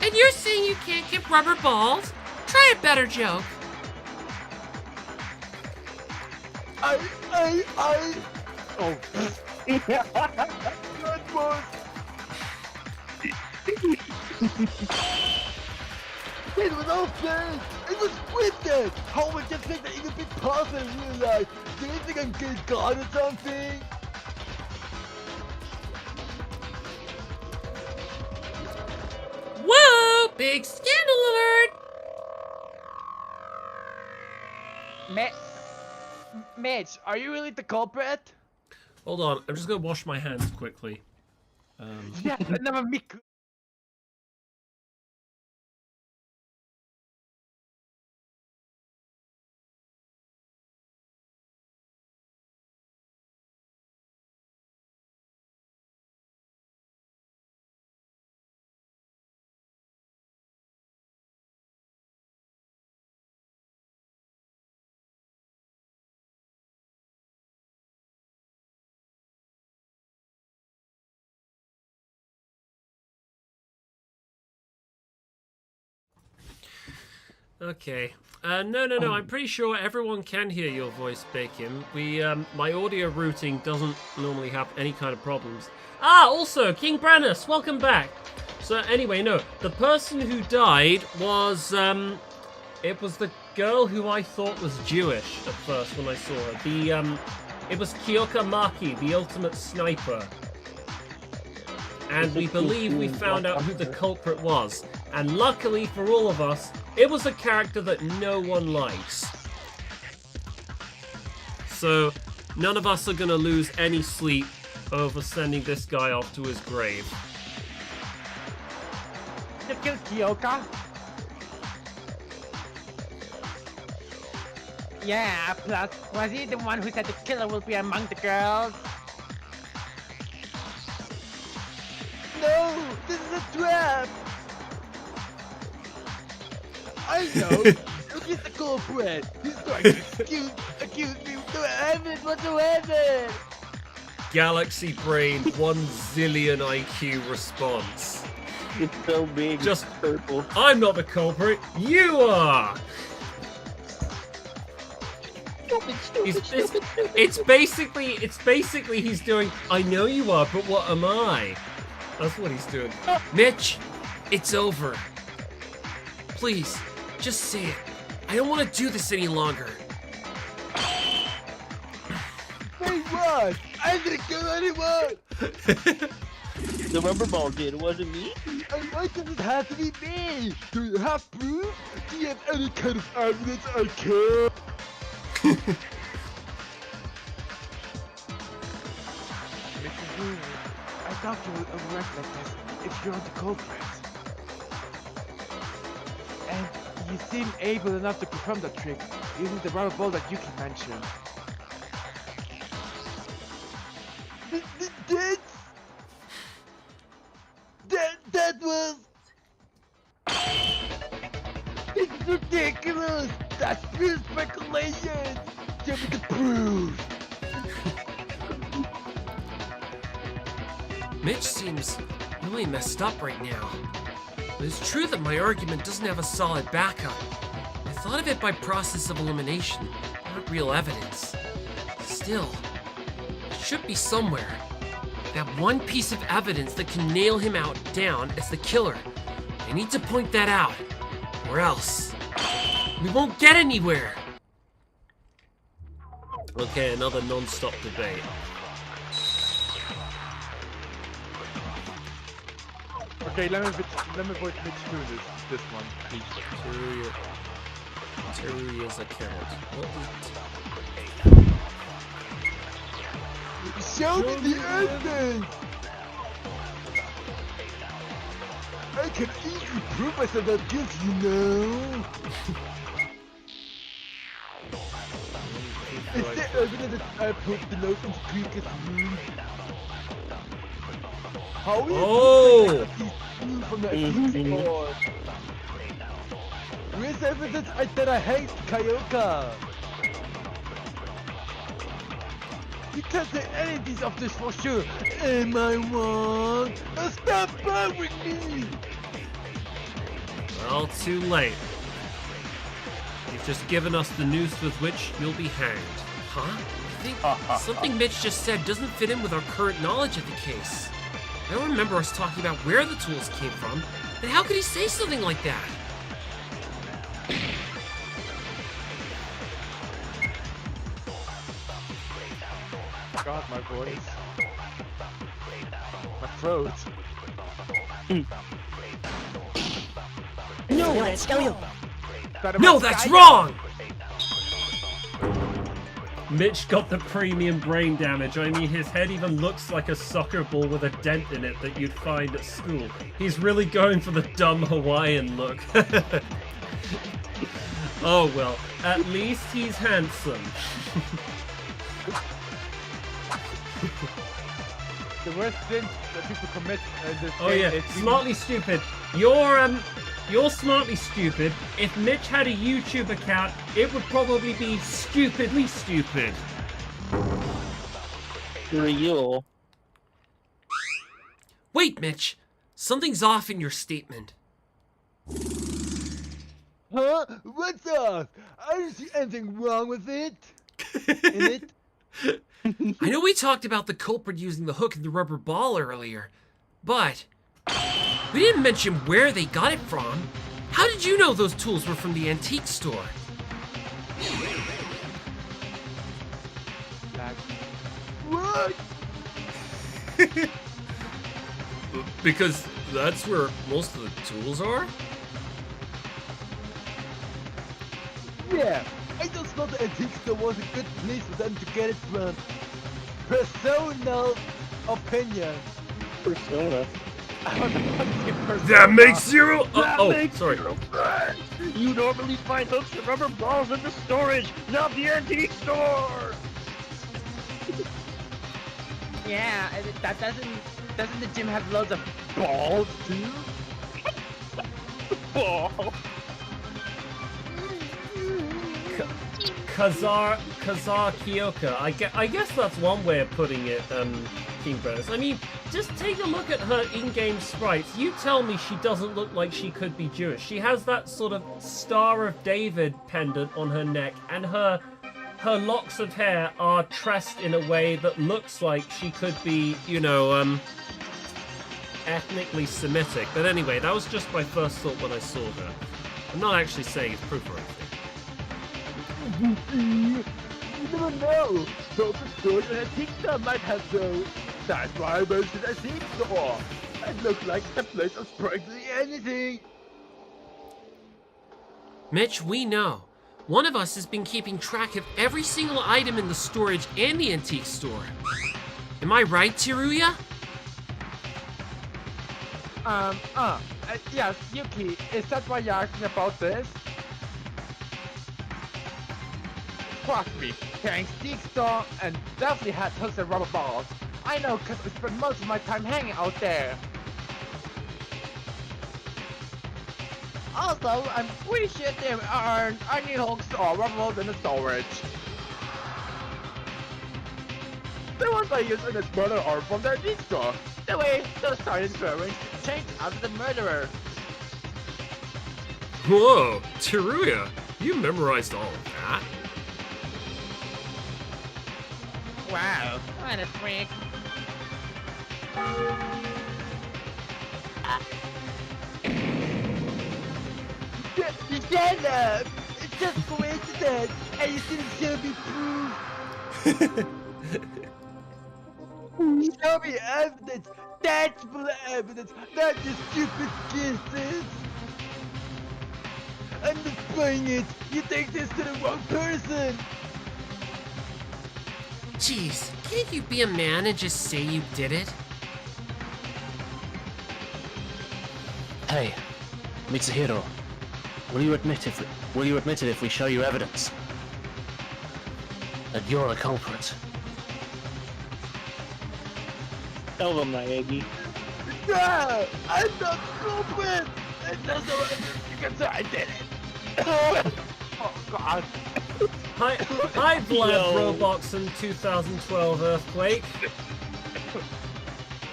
And you're saying you can't get rubber balls? Try a better joke. Oh. That was... It was all fake! It was scripted! How would you think that it could be possible in real life? Do you think I'm getting God or something? Whoa! Big scandal alert! Mitch, are you really the culprit? Hold on, I'm just gonna wash my hands quickly. Yeah, never me. Okay. No. I'm pretty sure everyone can hear your voice, Bacon. My audio routing doesn't normally have any kind of problems. Also, King Brennus, welcome back. So anyway, no, the person who died was, it was the girl who I thought was Jewish at first when I saw her. It was Kiyoka Maki, the ultimate sniper. And we believe we found out who the culprit was. And luckily for all of us, it was a character that no one likes. So, none of us are gonna lose any sleep over sending this guy off to his grave. You killed Kiyoka? Yeah, plus, was he the one who said the killer will be among the girls? No! This is a trap! I know! Look at the culprit! He's trying to accuse me with no evidence whatsoever! Galaxy Brain 1 zillion IQ response. It's so big. Just purple. I'm not the culprit, you are! It's basically he's doing, I know you are, but what am I? That's what he's doing. Mitch, it's over. Please, just say it. I don't want to do this any longer. Say what? I didn't kill anyone! The rubber ball did, it wasn't me. And why does it have to be me? Do you have proof? Do you have any kind of evidence I care? Mr. Green, I thought you would arrest like this if you're the culprit. And you seem able enough to perform the trick using the rubber ball that you can mention. That was... It's ridiculous! That's pure speculation! Show me the proof! Mitch seems really messed up right now. But it's true that my argument doesn't have a solid backup. I thought of it by process of elimination, not real evidence. Still, it should be somewhere. That one piece of evidence that can nail him down as the killer. I need to point that out, or else we won't get anywhere. Okay, another non-stop debate. Okay, let me vote Mitch through this one, please. Terry is a carrot. What Show me the evidence! I can easily prove myself not guilty, you know! Is there evidence that I put the note in Creaker's room? How is it from the accused board? Where's evidence that I hate Kiyoka? You can't say anything of this for sure. Am I wrong? Now stop bothering me! Well, too late. You've just given us the noose with which you'll be hanged. Huh? I think something Mitch just said doesn't fit in with our current knowledge of the case. I don't remember us talking about where the tools came from, but how could he say something like that? God, my voice. My throat. No, that's wrong! Mitch got the premium brain damage. I mean, his head even looks like a soccer ball with a dent in it that you'd find at school. He's really going for the dumb Hawaiian look. Oh well, at least he's handsome. The worst sin that people commit in this Oh game yeah, is smartly stupid. You're smartly stupid. If Mitch had a YouTube account, it would probably be stupidly stupid. Real. Wait, Mitch. Something's off in your statement. Huh? What's up? I don't see anything wrong with it. In it? I know we talked about the culprit using the hook and the rubber ball earlier, but we didn't mention where they got it from. How did you know those tools were from the antique store? What? Because that's where most of the tools are? Yeah, I just thought the antique store was a good place for them to get it from. Personal opinion. Persona. That makes zero. Sorry. You normally find hooks and rubber balls in the storage, not the antique store. Yeah, that doesn't the gym have loads of balls too? Ball. Kazar Kiyoka. I guess that's one way of putting it, King Brothers. I mean, just take a look at her in-game sprites. You tell me she doesn't look like she could be Jewish. She has that sort of Star of David pendant on her neck, and her locks of hair are tressed in a way that looks like she could be, you know, ethnically Semitic. But anyway, that was just my first thought when I saw her. I'm not actually saying it's proof or anything. You never know. Both the store and antique store might have those. That's why I went to the antique store. It looked like a place of practically anything. Mitch, we know. One of us has been keeping track of every single item in the storage and the antique store. Am I right, Teruya? Yes, Yuki, is that why you're asking about this? Trust me, the antique store and definitely had hooks and rubber balls. I know because I spent most of my time hanging out there. Also, I'm pretty sure there aren't any hooks or rubber balls in the storage. The ones I use in this murder are from the antique store. The way those silent drawings changed after the murderer. Whoa, Teruya, you memorized all of that? Wow, what a freak. Shut up! It's just coincidence, and you didn't show me proof. Show me evidence, tangible evidence, not just stupid kisses. I'm just buying it. You take this to the wrong person. Jeez, can't you be a man and just say you did it? Hey, Mitsuhiro, will you admit it if we show you evidence that you're a culprit? Tell them, Naegi. No, I'm not culprit. It doesn't matter. You can say I did it. Oh God. Hi, Vlad Roblox and 2012 Earthquake.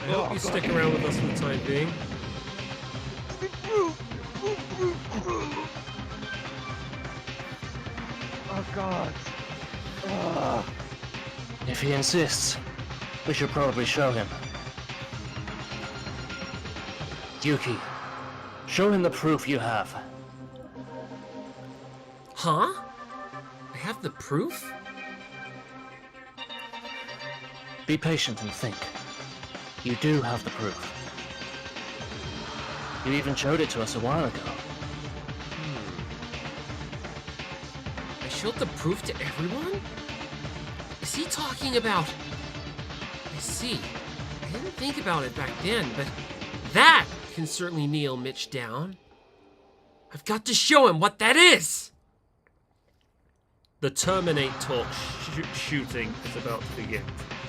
I hope you stick around with us for the time being. Oh God. If he insists, we should probably show him. Yuki, show him the proof you have. Huh? I have the proof? Be patient and think. You do have the proof. You even showed it to us a while ago. I showed the proof to everyone? Is he talking about... I see. I didn't think about it back then, but that can certainly kneel Mitch down. I've got to show him what that is! The Terminate Talk shooting is about to begin.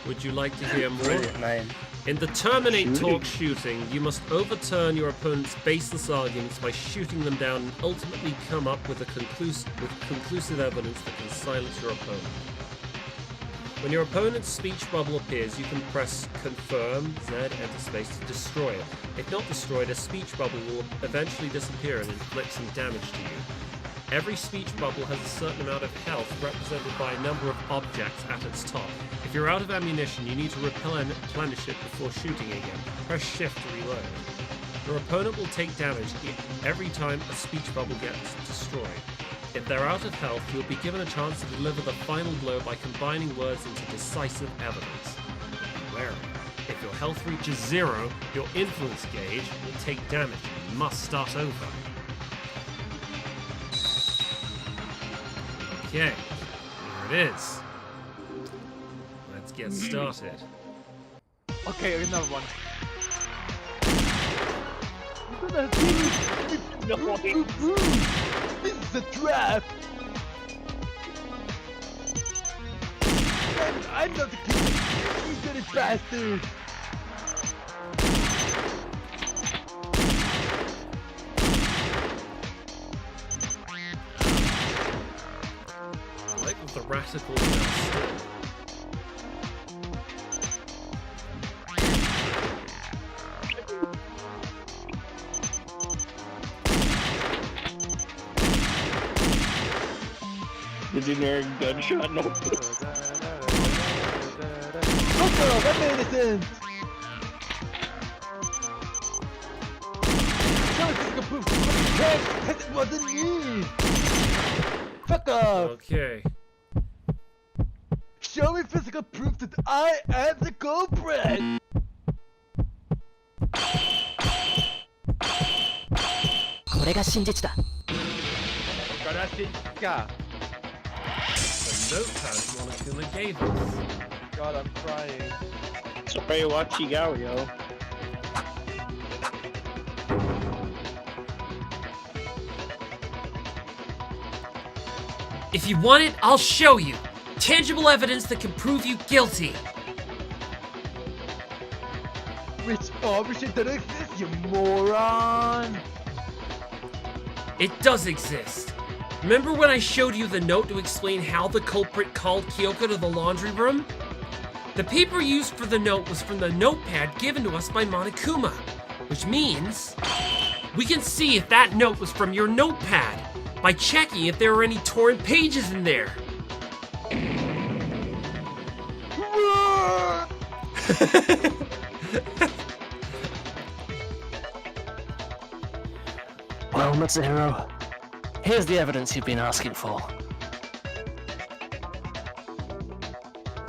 Would you like to hear more? Brilliant name. In the Terminate Talk shooting, you must overturn your opponent's baseless arguments by shooting them down and ultimately come up with conclusive evidence that can silence your opponent. When your opponent's speech bubble appears, you can press Confirm, Z, enter space to destroy it. If not destroyed, a speech bubble will eventually disappear and inflict some damage to you. Every speech bubble has a certain amount of health represented by a number of objects at its top. If you're out of ammunition, you need to replenish it before shooting again. Press shift to reload. Your opponent will take damage every time a speech bubble gets destroyed. If they're out of health, you'll be given a chance to deliver the final blow by combining words into decisive evidence. Be wary. If your health reaches 0, your influence gauge will take damage and must start over. Okay, here it is. Let's get started. Okay, another one. No. This is a trap! I'm not the kid! You dirty bastard! I like what the radical does still. The generic gunshot. No. Oh, that made sense! Show me physical proof! Because it wasn't me! Fuck off! Okay. Show me physical proof that I am the culprit! This is 真実だ Karashika! The notepad Monokuma gave us. God, I'm crying. Sorry, Wachigario. If you want it, I'll show you. Tangible evidence that can prove you guilty. Which obviously doesn't exist, you moron! It does exist. Remember when I showed you the note to explain how the culprit called Kiyoka to the laundry room? The paper used for the note was from the notepad given to us by Monokuma, which means we can see if that note was from your notepad by checking if there were any torn pages in there. Well, Matsuhiro, here's the evidence you've been asking for.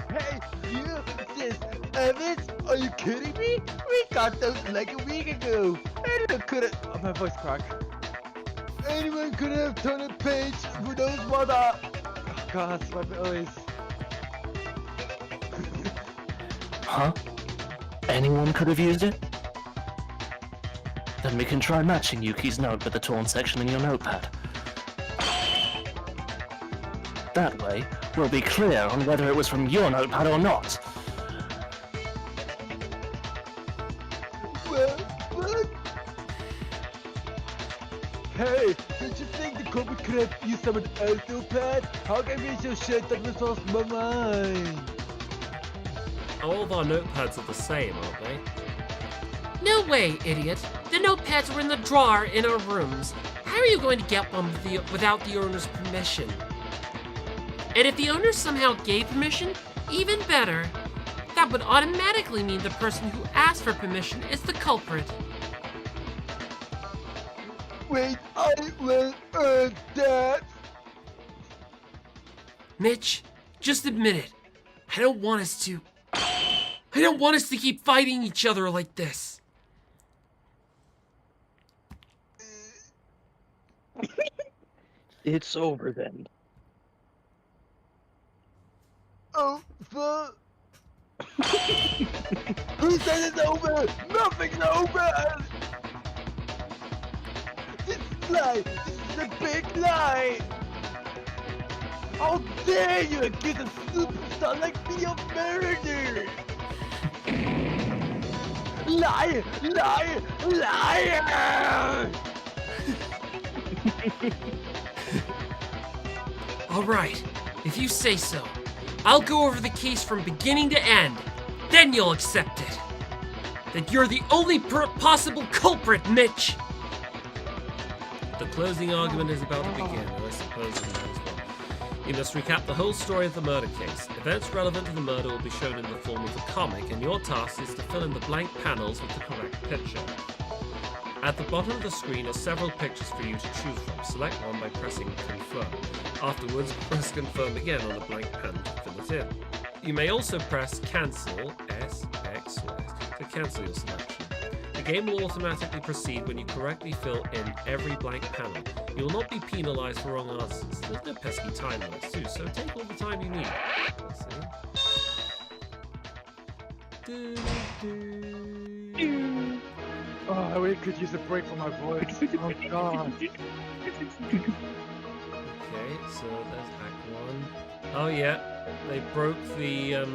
Hey, you! This evidence? Are you kidding me? We got those like a week ago! Anyone could've... Oh, my voice cracked. Anyone could have turned a page who knows what Oh god, my voice. Huh? Anyone could have used it? Then we can try matching Yuki's note with the torn section in your notepad. That way, we'll be clear on whether it was from your notepad or not. What? Hey, don't you think the culprit could have used someone else's notepad? How can we so shit that was lost my mind? All of our notepads are the same, aren't they? No way, idiot. The notepads were in the drawer in our rooms. How are you going to get one without the owner's permission? And if the owner somehow gave permission, even better. That would automatically mean the person who asked for permission is the culprit. Wait, I will earn that! Mitch, just admit it. I don't want us to keep fighting each other like this. It's over then. Over? Who said it's over? Nothing's over! This is a lie! This is a big lie! How dare you accuse a superstar like me of murder! Liar! Liar! Liar! All right, if you say so. I'll go over the case from beginning to end. Then you'll accept it. That you're the only possible culprit, Mitch. The closing argument is about to begin, and I suppose it may as well. You must recap the whole story of the murder case. Events relevant to the murder will be shown in the form of a comic, and your task is to fill in the blank panels with the correct picture. At the bottom of the screen are several pictures for you to choose from. Select one by pressing confirm. Afterwards, press confirm again on the blank panel to fill it in. You may also press cancel, S-X-Y, to cancel your selection. The game will automatically proceed when you correctly fill in every blank panel. You will not be penalized for wrong answers. There's no pesky time limits too, so take all the time you need. Let's see. Oh, I really could use a break for my voice. Oh god. Okay, so there's Act 1. Oh yeah, they broke the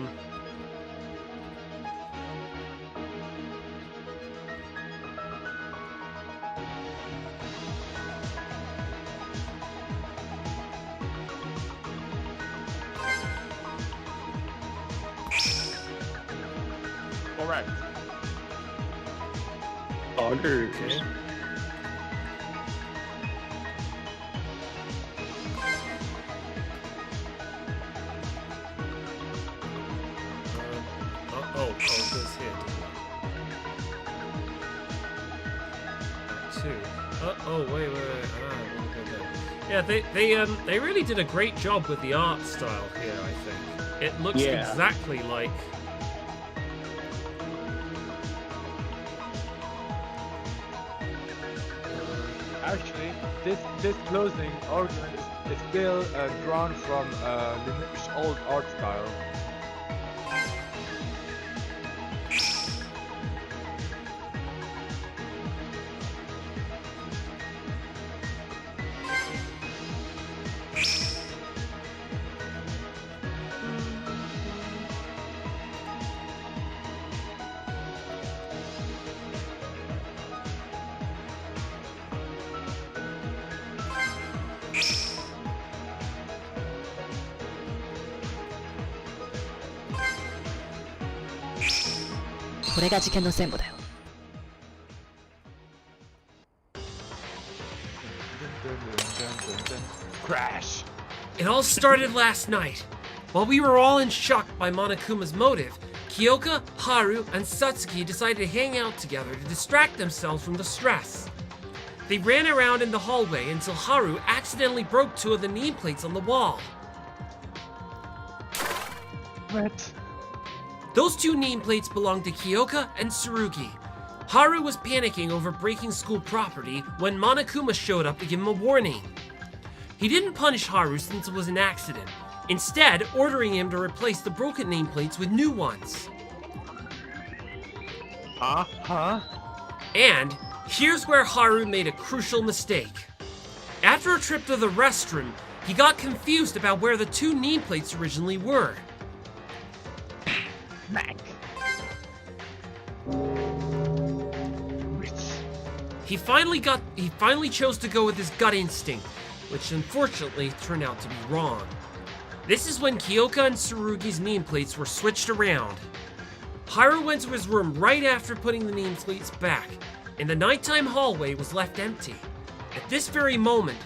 Alright. Augers. Okay. It goes here. Act 2. Wait. Yeah, they really did a great job with the art style here, I think. It looks exactly like Actually, this closing argument is still drawn from the old art style.これが事件の全部だよ。 Crash! It all started last night. While we were all in shock by Monokuma's motive, Kiyoka, Haru, and Satsuki decided to hang out together to distract themselves from the stress. They ran around in the hallway until Haru accidentally broke two of the nameplates on the wall. What? Those two nameplates belonged to Kiyoka and Tsurugi. Haru was panicking over breaking school property when Monokuma showed up to give him a warning. He didn't punish Haru since it was an accident, instead ordering him to replace the broken nameplates with new ones. Huh? And here's where Haru made a crucial mistake. After a trip to the restroom, he got confused about where the two nameplates originally were. Mac. He finally chose to go with his gut instinct, which unfortunately turned out to be wrong. This is when Kiyoka and Tsurugi's nameplates were switched around. Haru went to his room right after putting the nameplates back, and the nighttime hallway was left empty. At this very moment,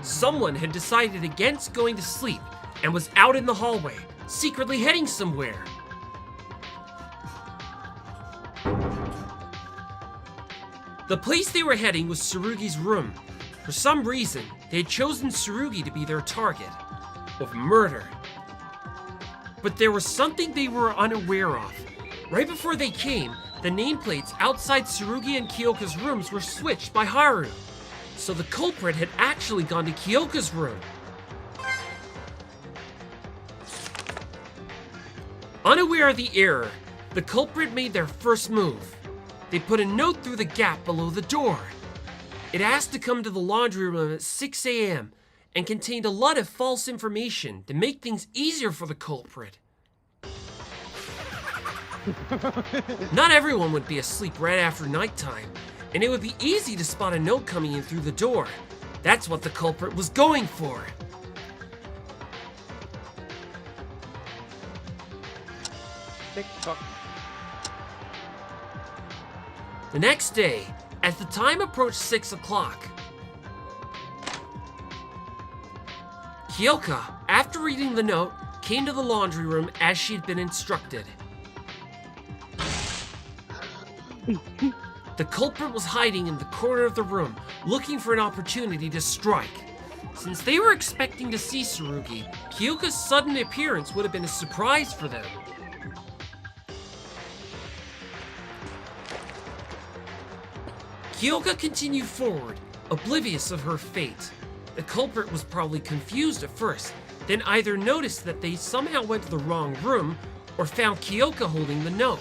someone had decided against going to sleep and was out in the hallway, secretly heading somewhere. The place they were heading was Tsurugi's room. For some reason, they had chosen Tsurugi to be their target of murder. But there was something they were unaware of. Right before they came, the nameplates outside Tsurugi and Kiyoka's rooms were switched by Haru. So the culprit had actually gone to Kiyoka's room. Unaware of the error, the culprit made their first move. They put a note through the gap below the door. It asked to come to the laundry room at 6 a.m. and contained a lot of false information to make things easier for the culprit. Not everyone would be asleep right after nighttime, and it would be easy to spot a note coming in through the door. That's what the culprit was going for. TikTok. The next day, as the time approached 6 o'clock, Kiyoka, after reading the note, came to the laundry room as she had been instructed. The culprit was hiding in the corner of the room, looking for an opportunity to strike. Since they were expecting to see Tsurugi, Kiyoka's sudden appearance would have been a surprise for them. Kiyoka continued forward, oblivious of her fate. The culprit was probably confused at first, then either noticed that they somehow went to the wrong room or found Kiyoka holding the note.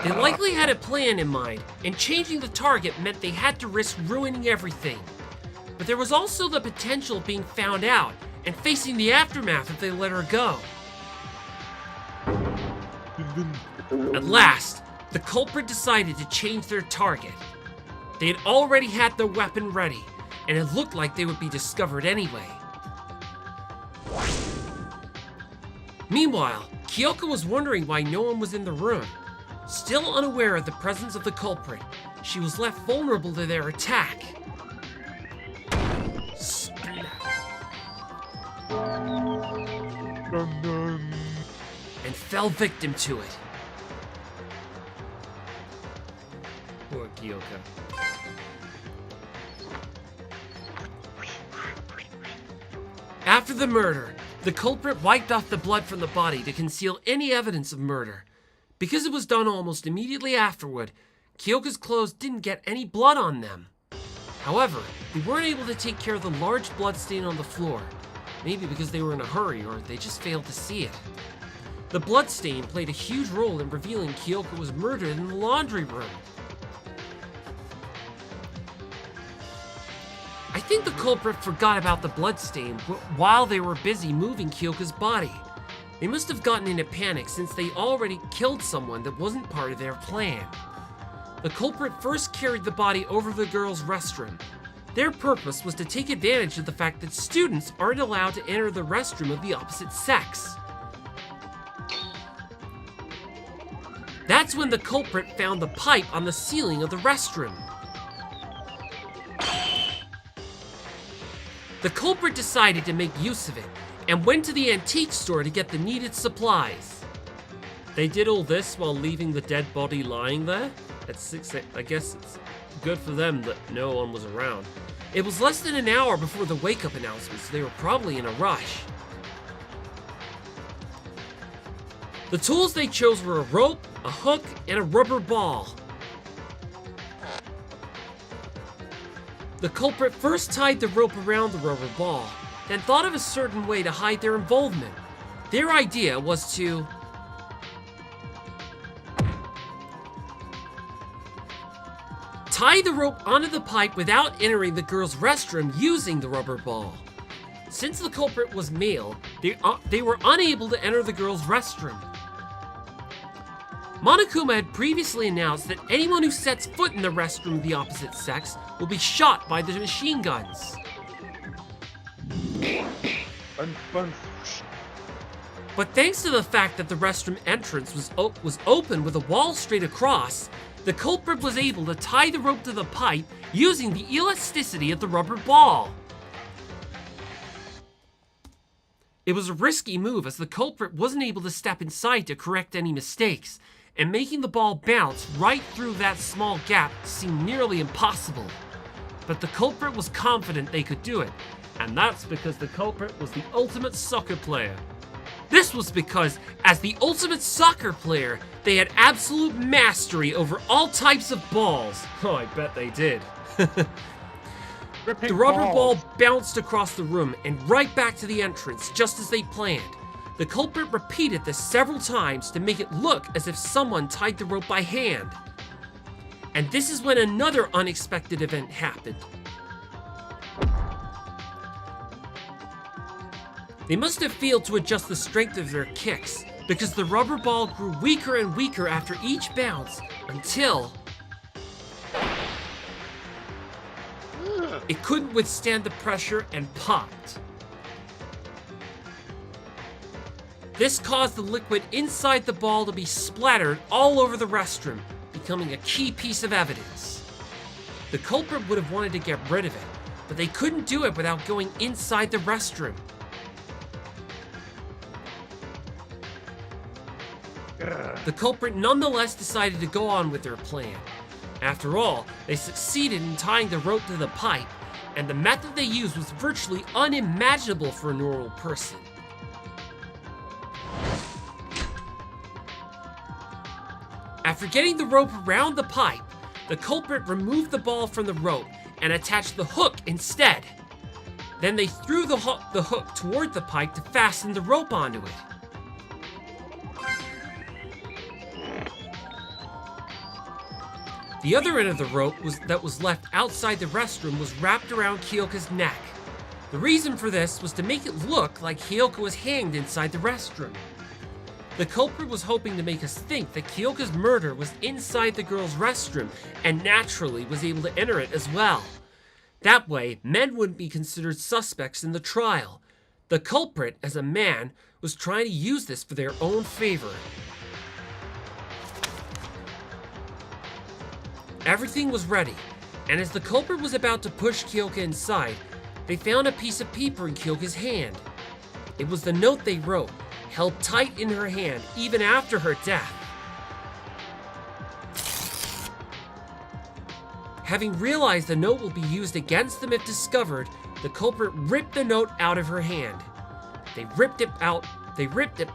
They likely had a plan in mind, and changing the target meant they had to risk ruining everything. But there was also the potential of being found out and facing the aftermath if they let her go. At last, the culprit decided to change their target. They had already had their weapon ready, and it looked like they would be discovered anyway. Meanwhile, Kiyoka was wondering why no one was in the room. Still unaware of the presence of the culprit, she was left vulnerable to their attack. And fell victim to it. Poor Kiyoka. After the murder, the culprit wiped off the blood from the body to conceal any evidence of murder. Because it was done almost immediately afterward, Kiyoka's clothes didn't get any blood on them. However, they weren't able to take care of the large blood stain on the floor. Maybe because they were in a hurry or they just failed to see it. The blood stain played a huge role in revealing Kiyoka was murdered in the laundry room. I think the culprit forgot about the blood stain while they were busy moving Kiyoka's body. They must have gotten in a panic since they already killed someone that wasn't part of their plan. The culprit first carried the body over to the girls' restroom. Their purpose was to take advantage of the fact that students aren't allowed to enter the restroom of the opposite sex. That's when the culprit found the pipe on the ceiling of the restroom. The culprit decided to make use of it and went to the antique store to get the needed supplies. They did all this while leaving the dead body lying there? At 6 I guess it's good for them that no one was around. It was less than an hour before the wake-up announcement, so they were probably in a rush. The tools they chose were a rope, a hook, and a rubber ball. The culprit first tied the rope around the rubber ball, then thought of a certain way to hide their involvement. Their idea was to tie the rope onto the pipe without entering the girls' restroom using the rubber ball. Since the culprit was male, they were unable to enter the girls' restroom. Monokuma had previously announced that anyone who sets foot in the restroom of the opposite sex will be shot by the machine guns. But thanks to the fact that the restroom entrance was open with a wall straight across, the culprit was able to tie the rope to the pipe using the elasticity of the rubber ball. It was a risky move as the culprit wasn't able to step inside to correct any mistakes, and making the ball bounce right through that small gap seemed nearly impossible. But the culprit was confident they could do it, and that's because the culprit was the ultimate soccer player. This was because, as the ultimate soccer player, they had absolute mastery over all types of balls. Oh, I bet they did. The rubber ball bounced across the room and right back to the entrance, just as they planned. The culprit repeated this several times to make it look as if someone tied the rope by hand. And this is when another unexpected event happened. They must have failed to adjust the strength of their kicks, because the rubber ball grew weaker and weaker after each bounce, until it couldn't withstand the pressure and popped. This caused the liquid inside the ball to be splattered all over the restroom, becoming a key piece of evidence. The culprit would have wanted to get rid of it, but they couldn't do it without going inside the restroom. The culprit nonetheless decided to go on with their plan. After all, they succeeded in tying the rope to the pipe, and the method they used was virtually unimaginable for a normal person. After getting the rope around the pipe, the culprit removed the ball from the rope and attached the hook instead. Then they threw the hook toward the pipe to fasten the rope onto it. The other end of the rope that was left outside the restroom was wrapped around Kiyoka's neck. The reason for this was to make it look like Kiyoka was hanged inside the restroom. The culprit was hoping to make us think that Kiyoka's murder was inside the girl's restroom and naturally was able to enter it as well. That way, men wouldn't be considered suspects in the trial. The culprit, as a man, was trying to use this for their own favor. Everything was ready, and as the culprit was about to push Kiyoka inside, they found a piece of paper in Kiyoka's hand. It was the note they wrote, held tight in her hand even after her death. Having realized the note will be used against them if discovered, the culprit ripped the note out of her hand. They ripped it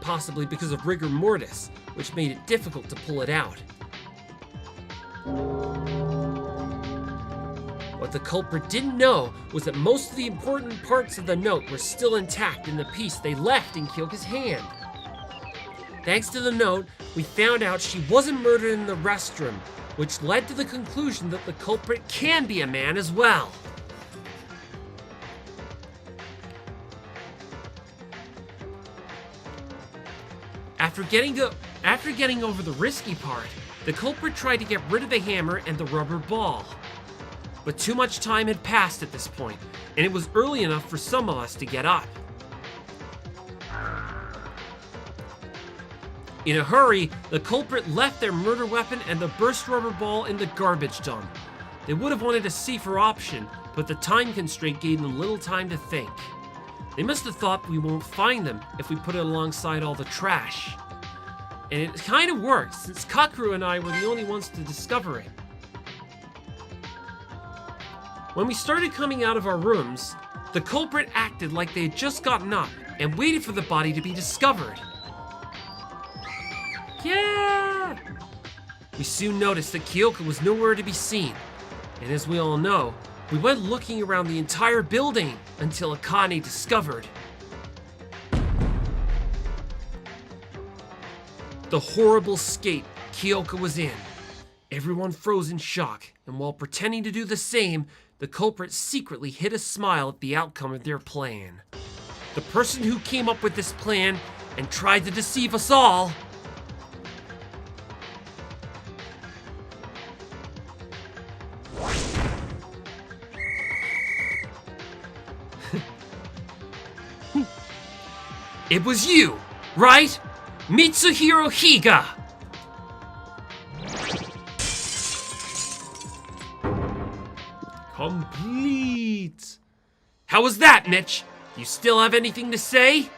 possibly because of rigor mortis, which made it difficult to pull it out. What the culprit didn't know was that most of the important parts of the note were still intact in the piece they left in Kiyoka's hand. Thanks to the note, we found out she wasn't murdered in the restroom, which led to the conclusion that the culprit can be a man as well. After getting over the risky part, the culprit tried to get rid of the hammer and the rubber ball. But too much time had passed at this point, and it was early enough for some of us to get up. In a hurry, the culprit left their murder weapon and the burst rubber ball in the garbage dump. They would have wanted a safer option, but the time constraint gave them little time to think. They must have thought we won't find them if we put it alongside all the trash. And it kind of worked, since Kakeru and I were the only ones to discover it. When we started coming out of our rooms, the culprit acted like they had just gotten up and waited for the body to be discovered. Yeah! We soon noticed that Kiyoka was nowhere to be seen, and as we all know, we went looking around the entire building until Akane discovered. The horrible state Kiyoka was in. Everyone froze in shock, and while pretending to do the same, the culprit secretly hid a smile at the outcome of their plan. The person who came up with this plan and tried to deceive us all it was you, right? Mitsuhiro Higa! Complete! How was that, Mitch? You still have anything to say?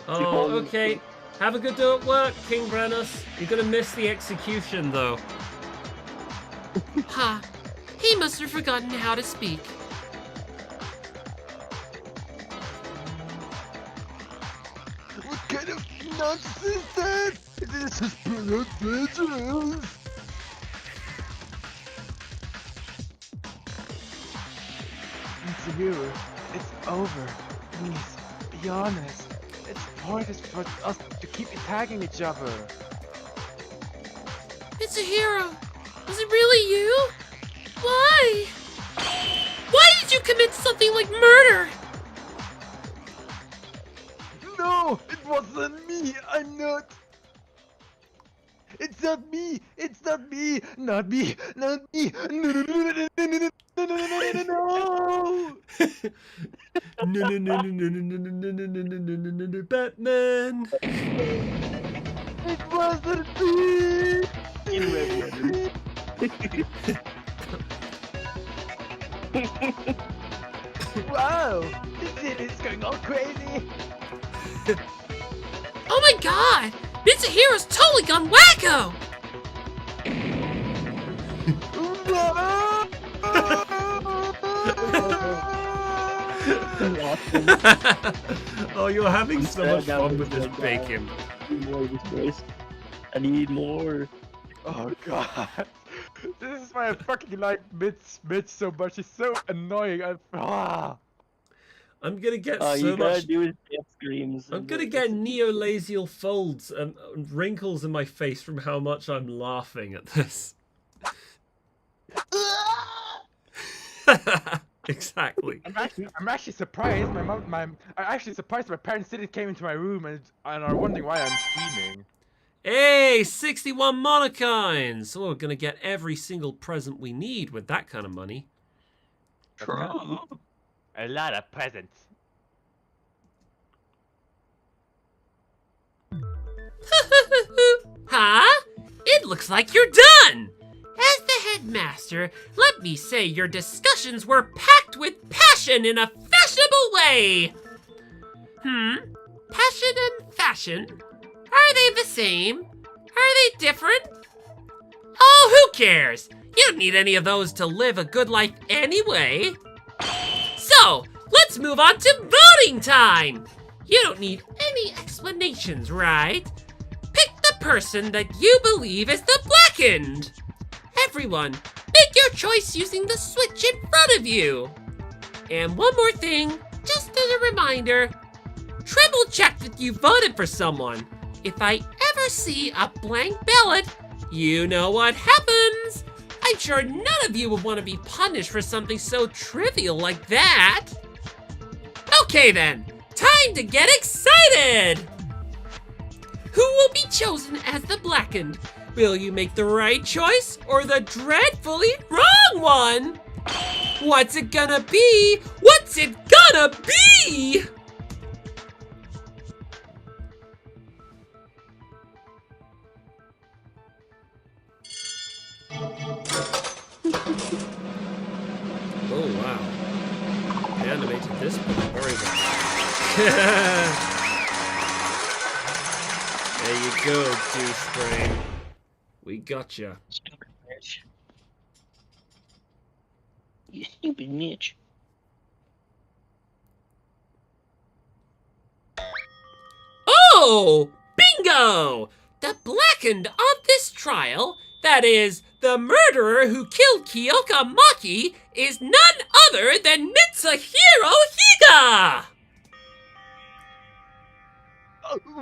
Oh, okay. Have a good day at work, King Brennus. You're gonna miss the execution, though. Ha! He must have forgotten how to speak. What kind of nonsense is that? This is dangerous. Mitsuhiro, it's over. Please, be honest. It's pointless for us to keep attacking each other. Mitsuhiro, was it really you? Why? Why did you commit something like murder? No, it wasn't me. I'm not. It's not me! It's not me! Not me! Not me! No, no, no, no, no, no, no, no, no, no, no, no! No, no, no, no, no, no, no, no, no, no, no, no, no, no, no, Batman. It wasn't me! In red letters. Wow! This city is going all crazy! Oh my god! Mitsuhiro's totally gone wacko! Oh, you're having so much down fun to with this the bacon. More of this voice. I need more. Oh god! This is why I fucking like Mitch so much. He's so annoying. I'm gonna get All you so gotta much. do is death screams. I'm and gonna the- get neolasial folds and wrinkles in my face from how much I'm laughing at this. Exactly. I'm actually surprised. I'm actually surprised my parents didn't came into my room and are wondering why I'm screaming. Hey, 61 monokines! So we're gonna get every single present we need with that kind of money. A lot of presents. Huh? It looks like you're done! As the headmaster, let me say your discussions were packed with passion in a fashionable way! Passion and fashion? Are they the same? Are they different? Oh, who cares? You don't need any of those to live a good life anyway. So, let's move on to voting time! You don't need any explanations, right? Pick the person that you believe is the blackened! Everyone, make your choice using the switch in front of you! And one more thing, just as a reminder, triple check that you voted for someone. If I ever see a blank ballot, you know what happens! I'm sure none of you would want to be punished for something so trivial like that! Okay then, time to get excited! Who will be chosen as the blackened? Will you make the right choice or the dreadfully wrong one? What's it gonna be? What's it gonna be? Oh, wow. They animated this one very well. There you go, Deuce Brain. We gotcha. Stupid bitch. You stupid Mitch. Oh, bingo! The blackened of this trial, that is, the murderer who killed Kiyoka Maki, is none other than Mitsuhiro Higa!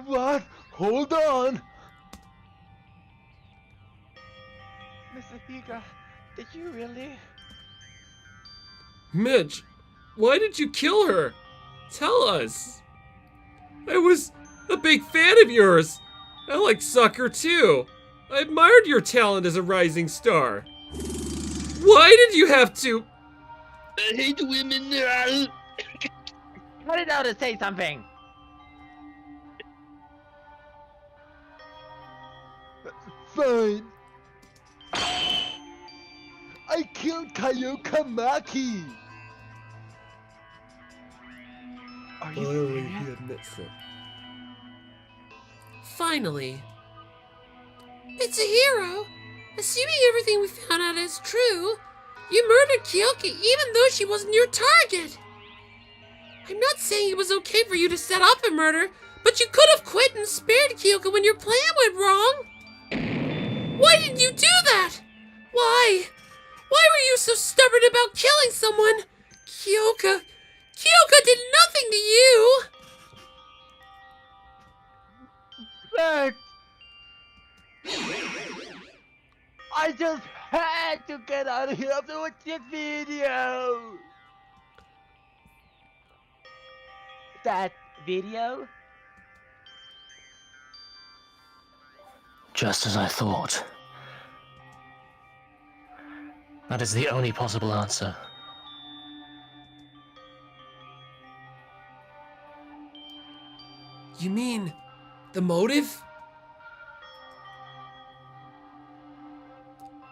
What? Hold on! Mr. Higa, did you really? Mitch, why did you kill her? Tell us. I was a big fan of yours. I like soccer too. I admired your talent as a rising star. Why did you have to? I hate women. Cut it out and say something! Fine. I killed Kiyoka Maki. Are you serious? He admits it. Finally. Mitsuhiro, assuming everything we found out is true, you murdered Kiyoka even though she wasn't your target. I'm not saying it was okay for you to set up a murder, but you could have quit and spared Kiyoka when your plan went wrong. Why did you do that? Why? Why were you so stubborn about killing someone? Kiyoka did nothing to you. Back. I just had to get out of here after watching this video. That video? Just as I thought. That is the only possible answer. You mean the motive?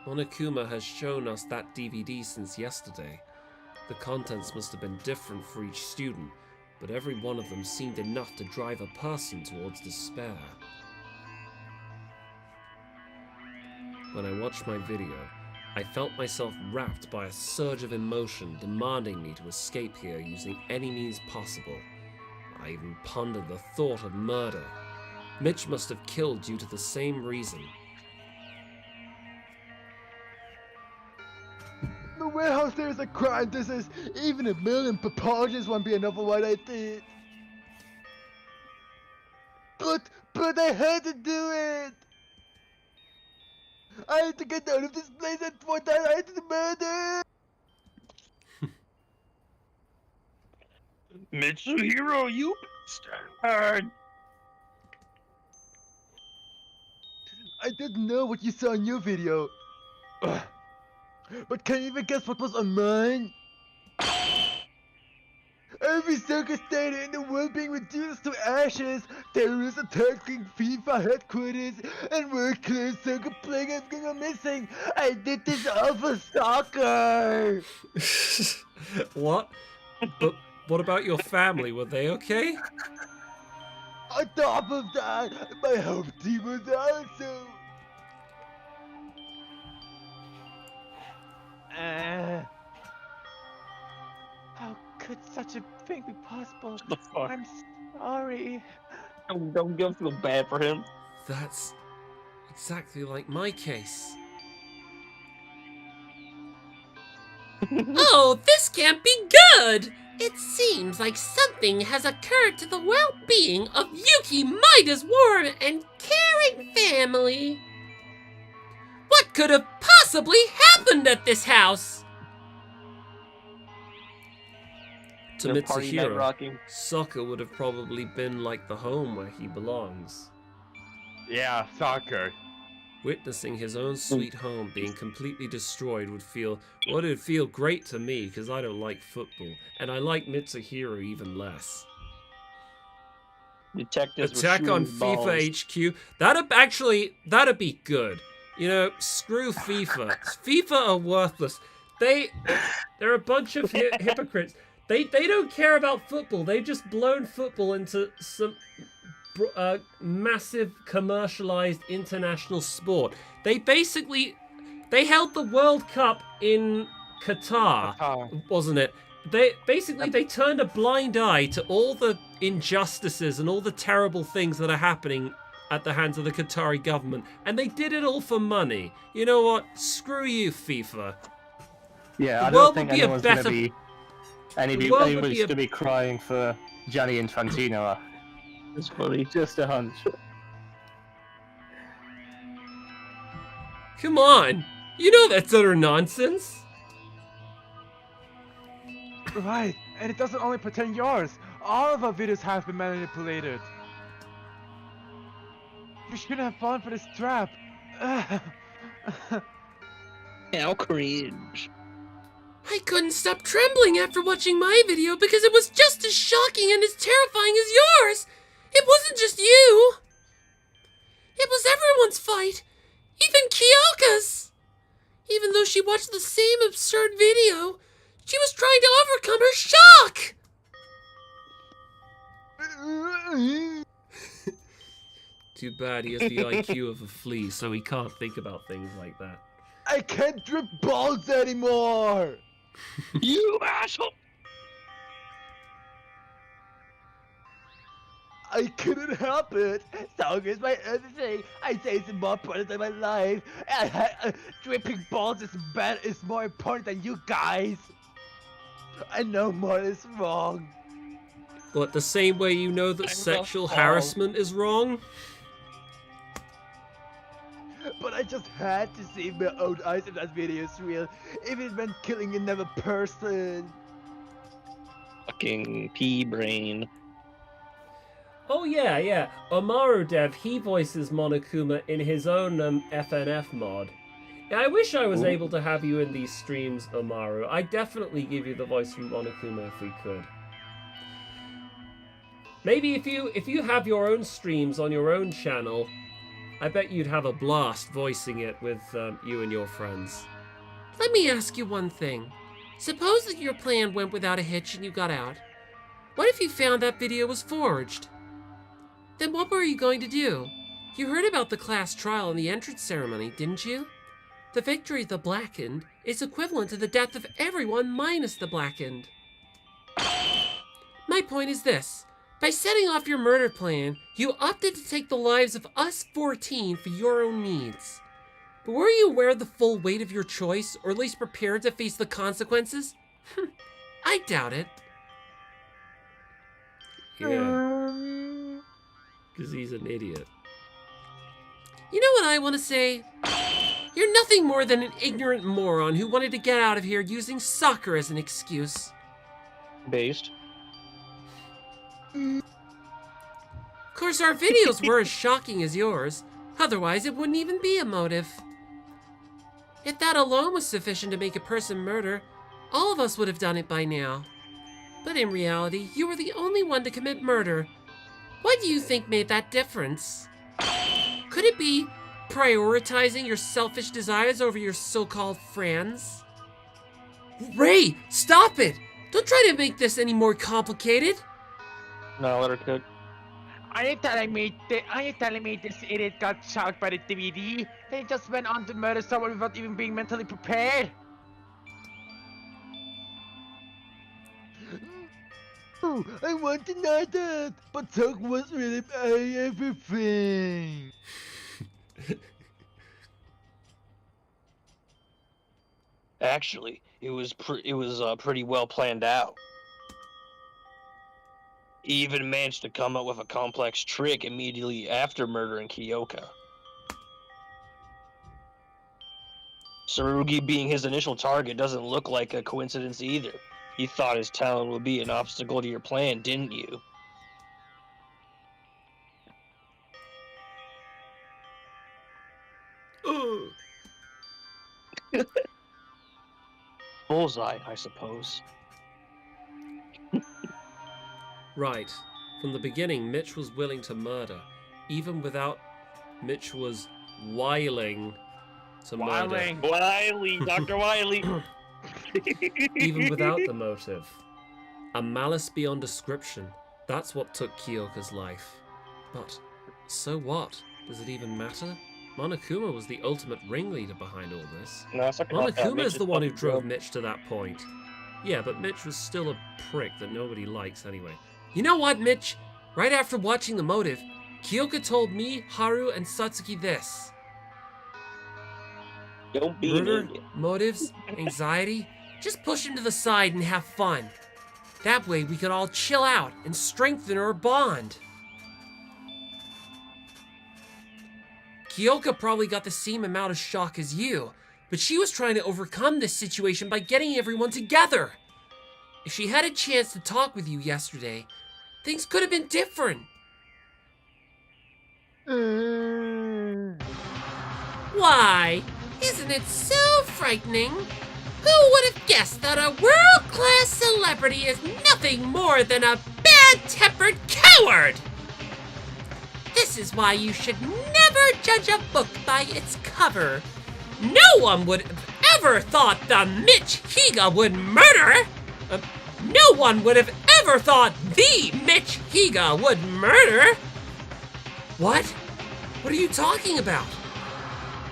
Monokuma has shown us that DVD since yesterday. The contents must have been different for each student, but every one of them seemed enough to drive a person towards despair. When I watched my video, I felt myself wrapped by a surge of emotion demanding me to escape here using any means possible. I even pondered the thought of murder. Mitch must have killed due to the same reason. The warehouse there is a crime. This is even a million apologies won't be enough for what I did. But I had to do it. I had to get out of this place, and for that I had to murder. Mitsuhiro, you bastard! I didn't know what you saw in your video. But can you even guess what was on mine? Every circus theater in the world being reduced to ashes, terrorists attacking FIFA headquarters, and world-class soccer players going missing. I did this all for soccer! What? But what about your family? Were they okay? On top of that, my home team was also... How could such a thing be possible? What the fuck? I'm sorry. Don't feel bad for him. That's exactly like my case. Oh, this can't be good! It seems like something has occurred to the well-being of Yuki Maida's warm and caring family. What could have possibly happened at this house? To No party night Mitsuhiro, rocking. soccer would have probably been like the home where he belongs. Yeah, soccer. Witnessing his own sweet home being completely destroyed would feel great to me because I don't like football, and I like Mitsuhiro even less. Detectives were Attack on shooting balls. FIFA HQ. That'd be good. You know, screw FIFA. FIFA are worthless. They're a bunch of hypocrites. They don't care about football. They've just blown football into some massive commercialized international sport. They held the World Cup in Qatar, wasn't it? They turned a blind eye to all the injustices and all the terrible things that are happening at the hands of the Qatari government, and they did it all for money. You know what? Screw you, FIFA. Yeah, I The world don't think would be a anyone's better- going to be... the world would Anybody's be going to be crying for Gianni Infantino. It's funny. Just a hunch. Come on, you know that's utter nonsense. Right, and it doesn't only pertain yours. All of our videos have been manipulated. You shouldn't have fallen for this trap. How cringe. I couldn't stop trembling after watching my video because it was just as shocking and as terrifying as yours. It wasn't just you. It was everyone's fight. Even Kiyoka's. Even though she watched the same absurd video, she was trying to overcome her shock. Too bad he has the IQ of a flea, so he can't think about things like that. I can't drip balls anymore! You asshole! I couldn't help it. Song is my everything. I say it's more important than my life. Dripping balls is more important than you guys. I know more is wrong. What, the same way you know that sexual harassment is wrong? But I just had to see my own eyes if that video is real. If it meant killing another person. Fucking pea brain. Oh yeah, yeah. Omaru Dev, he voices Monokuma in his own FNF mod. Yeah, I wish I was able to have you in these streams, Omaru. I'd definitely give you the voice from Monokuma if we could. Maybe if you have your own streams on your own channel, I bet you'd have a blast voicing it with you and your friends. Let me ask you one thing. Suppose that your plan went without a hitch and you got out. What if you found that video was forged? Then what were you going to do? You heard about the class trial and the entrance ceremony, didn't you? The victory of the Blackened is equivalent to the death of everyone minus the Blackened. My point is this. By setting off your murder plan, you opted to take the lives of us 14 for your own needs. But were you aware of the full weight of your choice, or at least prepared to face the consequences? I doubt it. Yeah. Because he's an idiot. You know what I want to say? You're nothing more than an ignorant moron who wanted to get out of here using soccer as an excuse. Based. Of course, our videos were as shocking as yours. Otherwise, it wouldn't even be a motive. If that alone was sufficient to make a person murder, all of us would have done it by now. But in reality, you were the only one to commit murder. What do you think made that difference? Could it be prioritizing your selfish desires over your so-called friends? Ray, stop it! Don't try to make this any more complicated. No, let her cook. Are you telling me this idiot got shocked by the DVD? They just went on to murder someone without even being mentally prepared? Oh, I want to know that, but Tuck was really buying everything. Actually, it was pretty well planned out. He even managed to come up with a complex trick immediately after murdering Kiyoka. Tsurugi being his initial target doesn't look like a coincidence either. You thought his talent would be an obstacle to your plan, didn't you? Bullseye, I suppose. Right. From the beginning, Mitch was willing to murder. Even without... Mitch was wiling to murder. Wiley, Dr. Wiley. Even without the motive. A malice beyond description. That's what took Kiyoka's life. But, so what? Does it even matter? Monokuma was the ultimate ringleader behind all this. No, it's a cop-out. Monokuma Mitch is the one who fucking drove drunk. Mitch to that point. Yeah, but Mitch was still a prick that nobody likes anyway. You know what, Mitch? Right after watching the motive, Kiyoka told me, Haru, and Satsuki this. Don't be an Murder, idiot. motives, anxiety, just push him to the side and have fun. That way we could all chill out and strengthen our bond. Kiyoka probably got the same amount of shock as you, but she was trying to overcome this situation by getting everyone together. If she had a chance to talk with you yesterday, things could have been different. Why? Isn't it so frightening? Who would have guessed that a world-class celebrity is nothing more than a bad-tempered coward? This is why you should never judge a book by its cover. No one would have ever thought the Mitch Higa would murder. No one would have ever thought the Mitch Higa would murder. What? What are you talking about?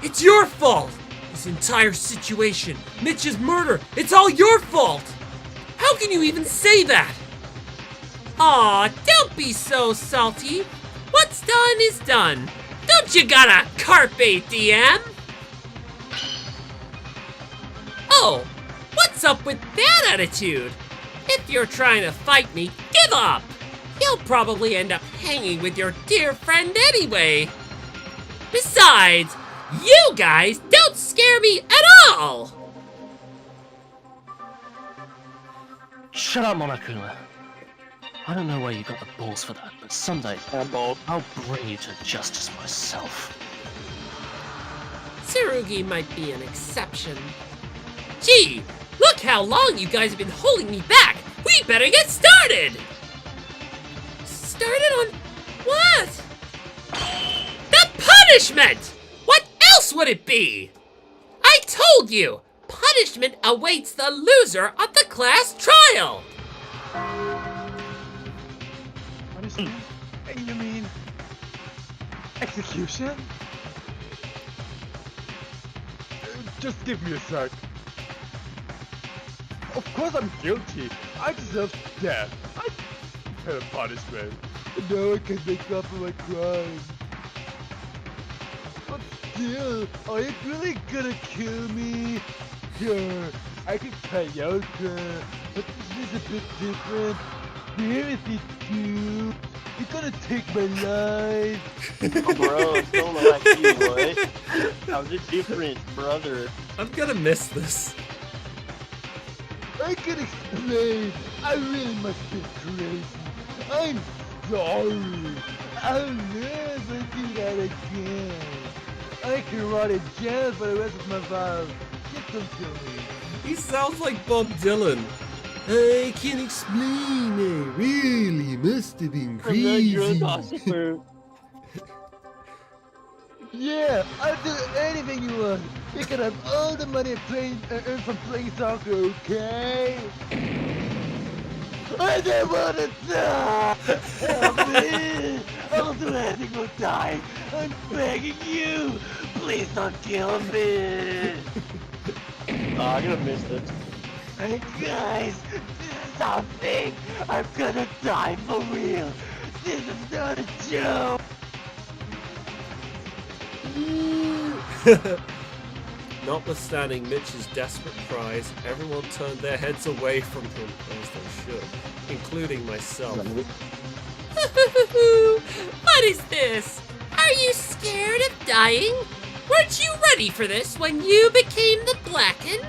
It's your fault. This entire situation, Mitch's murder, it's all your fault. How can you even say that? Aw, don't be so salty. What's done is done. Don't you gotta carpe diem? Oh, what's up with that attitude? If you're trying to fight me, give up! You'll probably end up hanging with your dear friend anyway. Besides, you guys don't scare me at all! Shut up, Monokuma. I don't know where you got the balls for that, but someday I'll bring you to justice myself. Tsurugi might be an exception. Gee, look how long you guys have been holding me back! We better get started! Started on what? The punishment! What else would it be? I told you! Punishment awaits the loser of the class trial! Punishment? You mean execution? Just give me a sec. Of course I'm guilty. I deserve death. I had a punishment. Now I can make up for my crime. But still, are you really gonna kill me? Sure, I can Kiyoka, but this is a bit different. Here is it too. You're gonna take my life. Oh, bro, it's not like you, what? How's it different, brother? I'm gonna miss this. I can explain. I really must be crazy. I'm sorry. I'll never do that again. I can rot in jail for the rest of my life. Just don't kill me. He sounds like Bob Dylan. I can explain. I really must have been crazy. Yeah, I'll do anything you want. You can have all the money I earn from playing soccer, okay? I don't want to die! Help me! I'll do anything but die! I'm begging you! Please don't kill me! Oh, I'm gonna miss this. Hey guys, do something! I'm gonna die for real! This is not a joke! Notwithstanding Mitch's desperate cries, everyone turned their heads away from him, as they should, including myself. What is this? Are you scared of dying? Weren't you ready for this when you became the Blackened?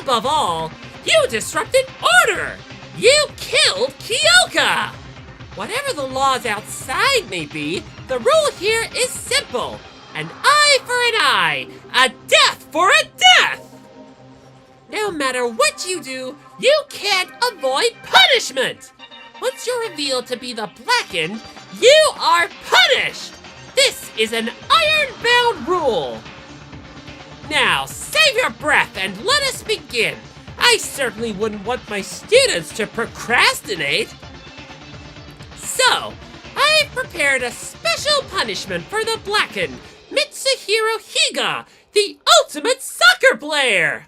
Above all, you disrupted order! You killed Kiyoka! Whatever the laws outside may be, the rule here is simple. An eye for an eye, a death for a death! No matter what you do, you can't avoid punishment! Once you're revealed to be the Blackened, you are punished! This is an iron-bound rule! Now, save your breath and let us begin! I certainly wouldn't want my students to procrastinate! So, I've prepared a special punishment for the Blackened, Mitsuhiro Higa, the ultimate soccer player!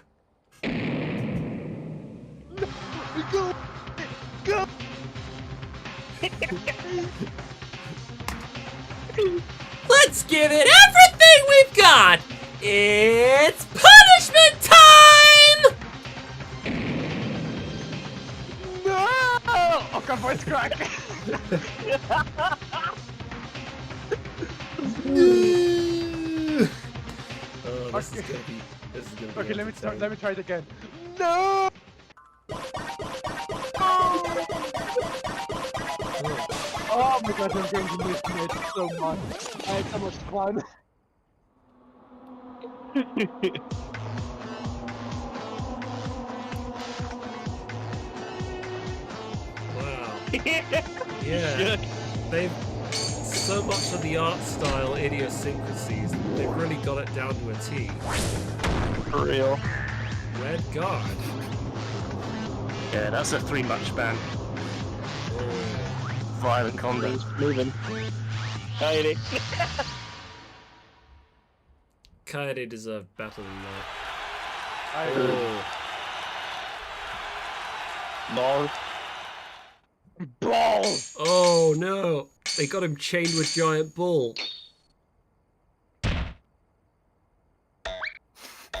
Go! Go! Let's give it everything we've got! It's punishment time! No! Oh, God, voice crack! Oh, this is gonna be Okay, let me entertaining. try it again. No! Oh my God, I'm going to miss it so much. I had so much fun. Wow. Yeah. They've so much of the art style idiosyncrasies. They've really got it down to a T. For real. Red guard. Yeah, that's a 3-match ban. Oh. Violent conduct. Moving. Kaede. Kaede deserved better than that. I agree. Oh. Balls. Balls! Oh no! They got him chained with giant bull.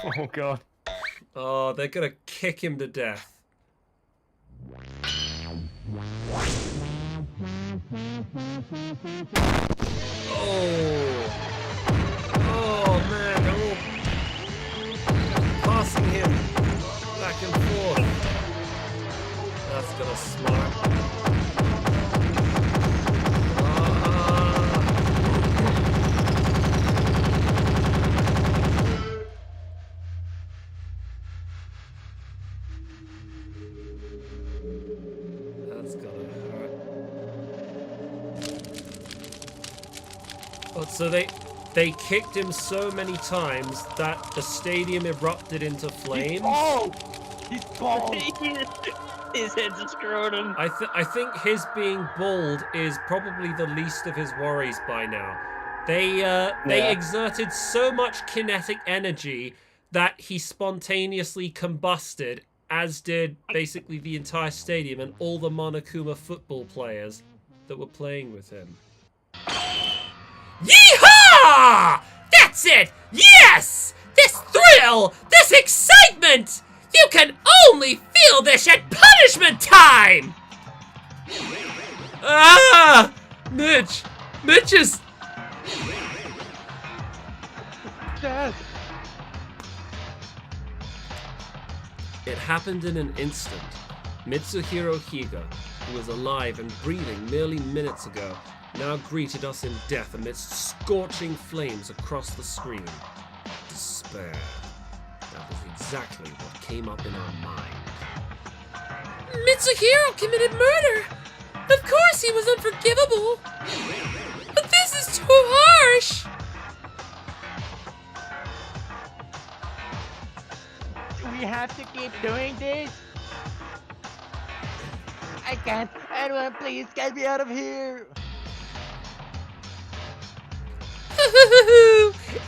Oh god. Oh, they're gonna kick him to death. Oh! Oh man, they're all passing him back and forth. That's gonna smart. So they kicked him so many times that the stadium erupted into flames. He's bald! His head's a scrotum. I think his being bald is probably the least of his worries by now. They exerted so much kinetic energy that he spontaneously combusted, as did basically the entire stadium and all the Monokuma football players that were playing with him. Yeehaw! That's it! Yes! This thrill! This excitement! You can only feel this at punishment time! Ah! Mitch is... Dad! It happened in an instant. Mitsuhiro Higa, who was alive and breathing merely minutes ago, now greeted us in death amidst scorching flames across the screen. Despair. That was exactly what came up in our mind. Mitsuhiro committed murder! Of course he was unforgivable! But this is too harsh! Do we have to keep doing this? I can't. Anyone please get me out of here!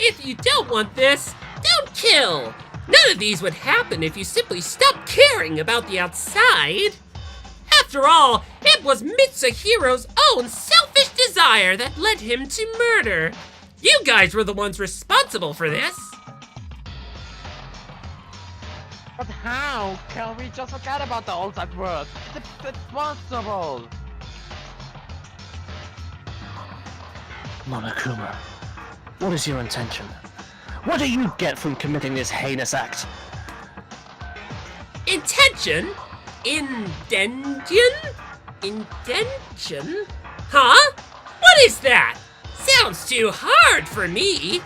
If you don't want this, don't kill! None of these would happen if you simply stopped caring about the outside. After all, it was Mitsuhiro's own selfish desire that led him to murder. You guys were the ones responsible for this. But how can we just forget about the old that world? It's impossible! Monokuma, what is your intention? What do you get from committing this heinous act? Intention? Intention? Intention? Huh? What is that? Sounds too hard for me.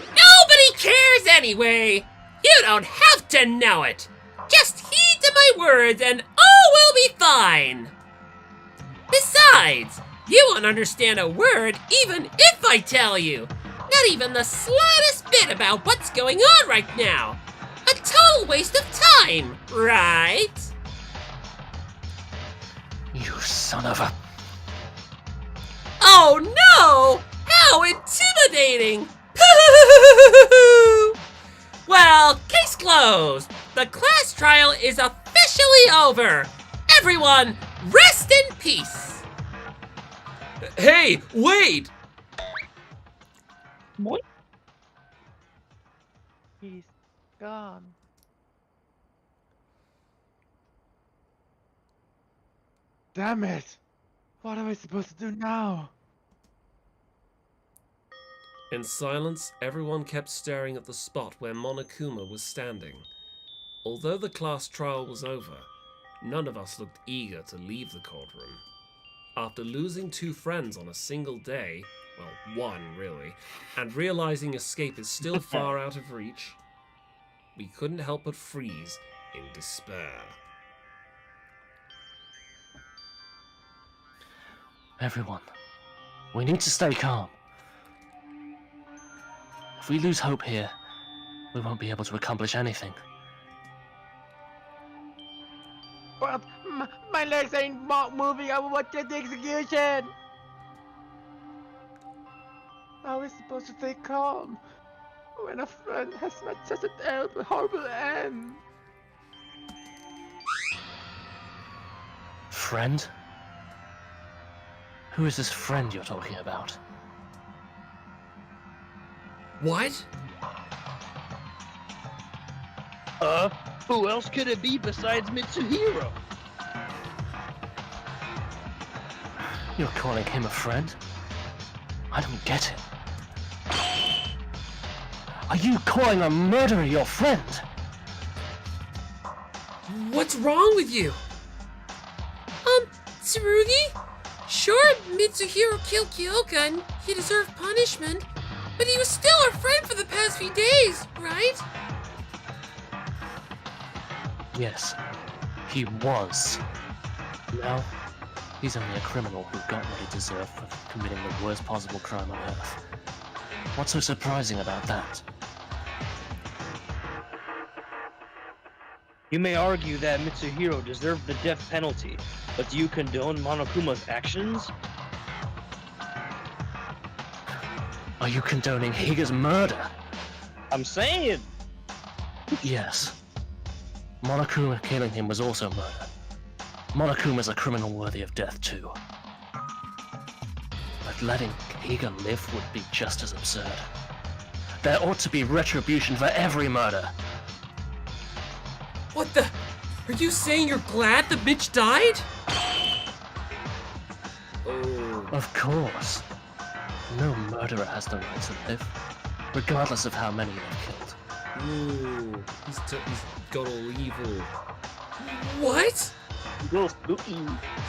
Nobody cares anyway. You don't have to know it. Just heed to my words and all will be fine. Besides, you won't understand a word even if I tell you. Not even the slightest bit about what's going on right now. A total waste of time, right? You son of a... Oh no! How intimidating! Well, case closed. The class trial is officially over. Everyone, rest in peace. Hey, wait! What? He's gone. Damn it! What am I supposed to do now? In silence, everyone kept staring at the spot where Monokuma was standing. Although the class trial was over, none of us looked eager to leave the courtroom. After losing 2 friends on a single day, well, 1 really, and realizing escape is still far out of reach, we couldn't help but freeze in despair. Everyone, we need to stay calm. If we lose hope here, we won't be able to accomplish anything. But my legs ain't moving. I will watch the execution. How are we supposed to stay calm when a friend has met such a terrible, horrible end? Friend? Who is this friend you're talking about? What? Who else could it be besides Mitsuhiro? You're calling him a friend? I don't get it. Are you calling a murderer your friend? What's wrong with you? Tsurugi? Sure, Mitsuhiro killed Kiyoka and he deserved punishment, but he was still our friend for the past few days, right? Yes, he was. Now, He's only a criminal who got what he deserved for committing the worst possible crime on Earth. What's so surprising about that? You may argue that Mitsuhiro deserved the death penalty, but do you condone Monokuma's actions? Are you condoning Higa's murder? I'm saying! Yes. Monokuma killing him was also murder. Monokuma's a criminal worthy of death too. But letting Higa live would be just as absurd. There ought to be retribution for every murder. What the? Are you saying you're glad that Mitch died? Oh, Of course. No murderer has the right to live, regardless of how many they've killed. ooh, he's got all evil. What? Real spooky.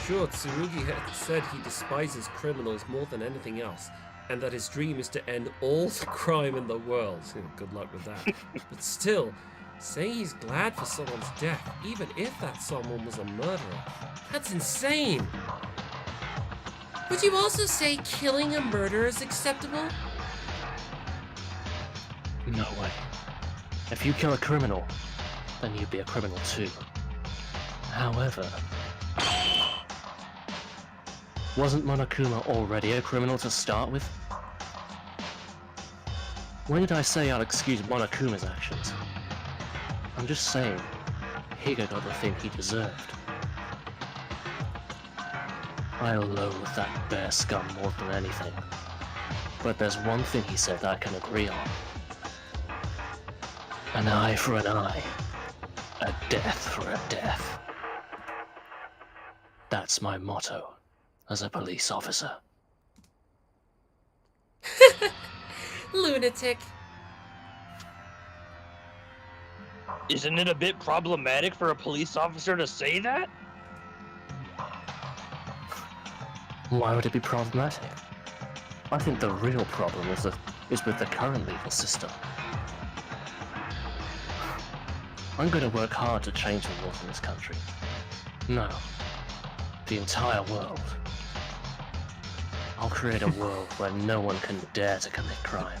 Sure, Tsurugi had said he despises criminals more than anything else, and that his dream is to end all the crime in the world. Good luck with that. But still, saying he's glad for someone's death, even if that someone was a murderer, that's insane. Would you also say killing a murderer is acceptable? No way. If you kill a criminal, then you'd be a criminal too. However, wasn't Monokuma already a criminal to start with? When did I say I'll excuse Monokuma's actions? I'm just saying, Higa got the thing he deserved. I loathe that bear scum more than anything. But there's one thing he said I can agree on. An eye for an eye. A death for a death. That's my motto as a police officer. Lunatic. Isn't it a bit problematic for a police officer to say that? Why would it be problematic? I think the real problem is with the current legal system. I'm going to work hard to change the laws in this country. No, the entire world. I'll create a world where no one can dare to commit crime.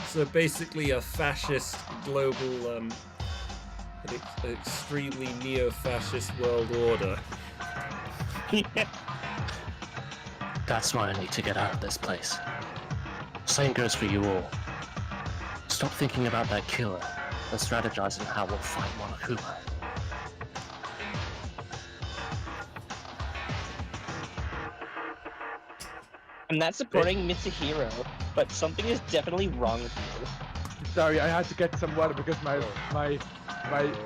So basically a fascist global, an extremely neo-fascist world order. That's why I need to get out of this place. Same goes for you all. Stop thinking about that killer and strategize on how we'll fight Monokuma. I'm not supporting Mitsuhiro, but something is definitely wrong with you. Sorry, I had to get some water because my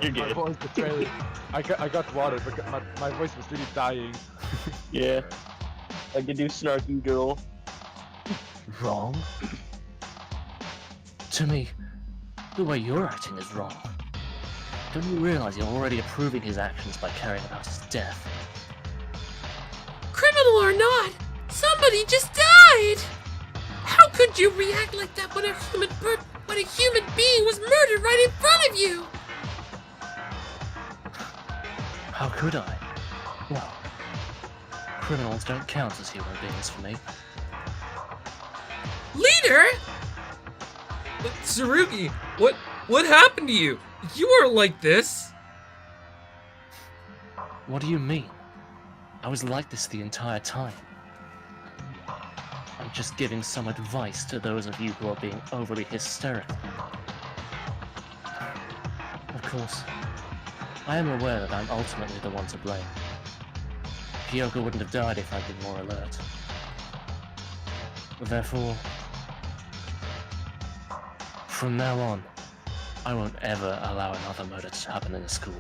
You're good. voice betrayed. I got water because my voice was really dying. Yeah. Like a new snarky girl. Wrong? To me, the way you're acting is wrong. Don't you realize you're already approving his actions by caring about his death? Criminal or not, somebody just died! How could you react like that when a human being was murdered right in front of you? How could I? Well, criminals don't count as human beings for me. Leader? But Tsurugi, what happened to you? You weren't like this. What do you mean? I was like this the entire time. I'm just giving some advice to those of you who are being overly hysterical. Of course, I am aware that I'm ultimately the one to blame. Kiyoka wouldn't have died if I'd been more alert. Therefore, from now on, I won't ever allow another murder to happen in the school,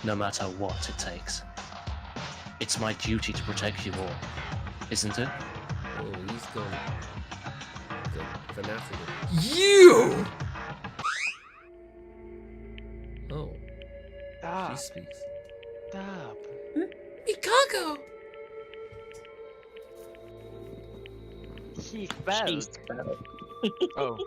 no matter what it takes. It's my duty to protect you all, isn't it? Oh, he's gone fanatical. You! Oh, she Stop. speaks. Stop. Mikako! She fell. Oh.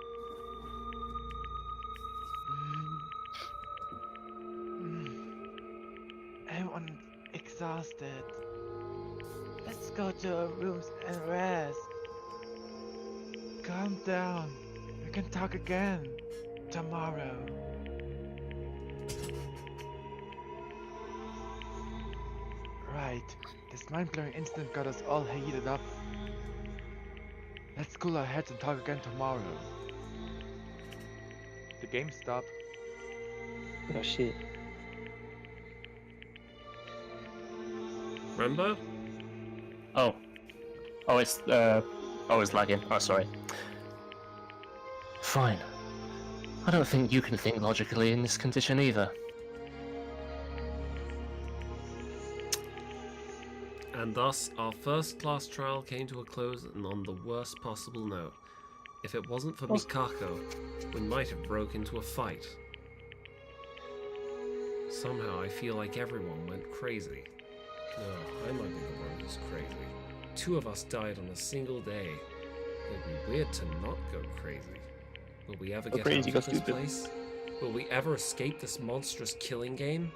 I'm exhausted. go to our rooms and rest. Calm down. We can talk again. Tomorrow. Right. This mind-blowing incident got us all heated up. Let's cool our heads and talk again tomorrow. The game stopped. Oh shit. Rambo? Oh, it's lagging. Oh, sorry. Fine. I don't think you can think logically in this condition either. And thus, our first class trial came to a close, and on the worst possible note. If it wasn't for Mikako, we might have broke into a fight. Somehow I feel like everyone went crazy. No, I might be the one who's crazy. 2 of us died on a single day. It'd be weird to not go crazy. Will we ever get out of this place? Will we ever escape this monstrous killing game?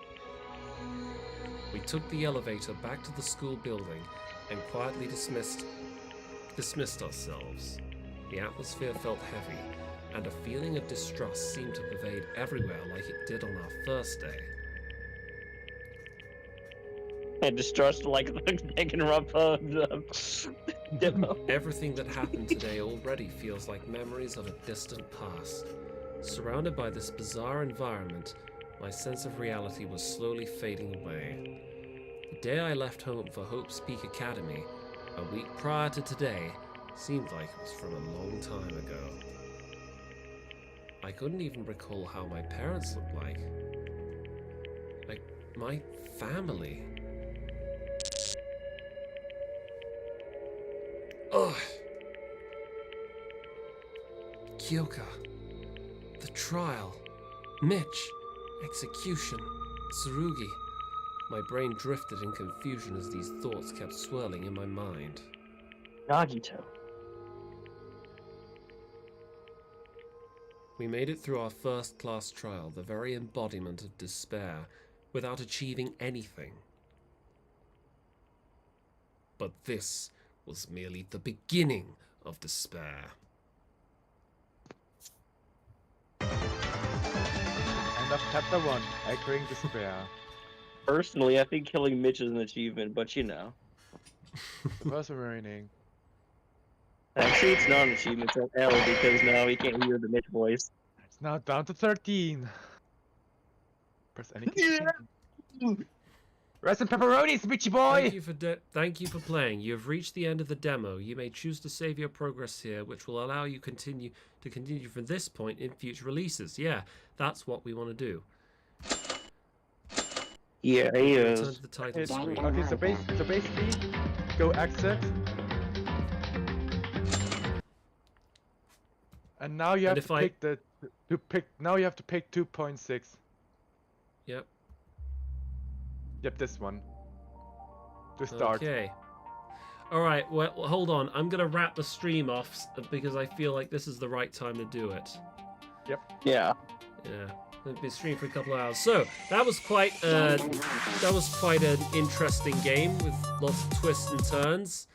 We took the elevator back to the school building and quietly dismissed ourselves. The atmosphere felt heavy, and a feeling of distrust seemed to pervade everywhere like it did on our first day. And distrust like the Danganronpa demo. Everything that happened today already feels like memories of a distant past. Surrounded by this bizarre environment, my sense of reality was slowly fading away. The day I left home for Hope's Peak Academy, a week prior to today, seemed like it was from a long time ago. I couldn't even recall how my parents looked like. Like, my family. Ugh. Kiyoka. The trial. Mitch. Execution. Tsurugi. My brain drifted in confusion as these thoughts kept swirling in my mind. Nagito. We made it through our first class trial, the very embodiment of despair, without achieving anything. But this was merely the beginning of despair. End of chapter 1. Echoing despair. Personally, I think killing Mitch is an achievement, but you know. What's remaining? Actually, it's not an achievement, it's an L because now he can't hear the Mitch voice. It's now down to 13. Press any key. Rice and pepperonis, bitchy boy! Thank you for playing. You have reached the end of the demo. You may choose to save your progress here, which will allow you to continue from this point in future releases. Yeah, that's what we want to do. Yeah, he Return is. to the title screen. Okay, so basically, go exit. And now you have to pick now you have to pick 2.6. Yep. Yep, this one. To start. Okay. Alright, well, hold on. I'm going to wrap the stream off because I feel like this is the right time to do it. Yep. Yeah. Yeah. I've been streaming for a couple of hours. So, that was quite an interesting game with lots of twists and turns.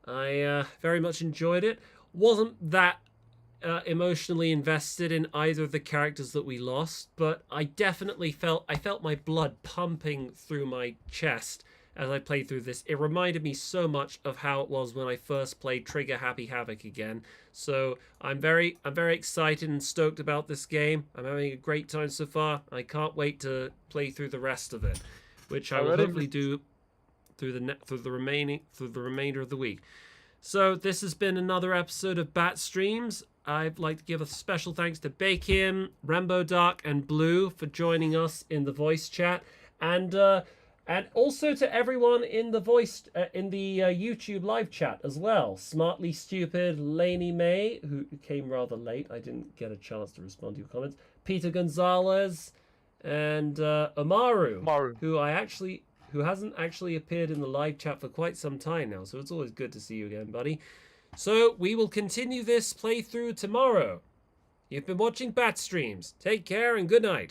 I very much enjoyed it. Wasn't that emotionally invested in either of the characters that we lost, but I definitely felt my blood pumping through my chest as I played through this. It reminded me so much of how it was when I first played Trigger Happy Havoc again. So I'm very excited and stoked about this game. I'm having a great time so far. I can't wait to play through the rest of it, which I will hopefully do through the remainder of the week. So this has been another episode of Bat Streams. I'd like to give a special thanks to Bakim, Rambo Dark, and Blue for joining us in the voice chat, and also to everyone in the YouTube live chat as well. Smartly Stupid, Lainey May, who came rather late. I didn't get a chance to respond to your comments. Peter Gonzalez, and Amaru, who hasn't actually appeared in the live chat for quite some time now. So it's always good to see you again, buddy. So we will continue this playthrough tomorrow. You've been watching Bat Streams. Take care and good night.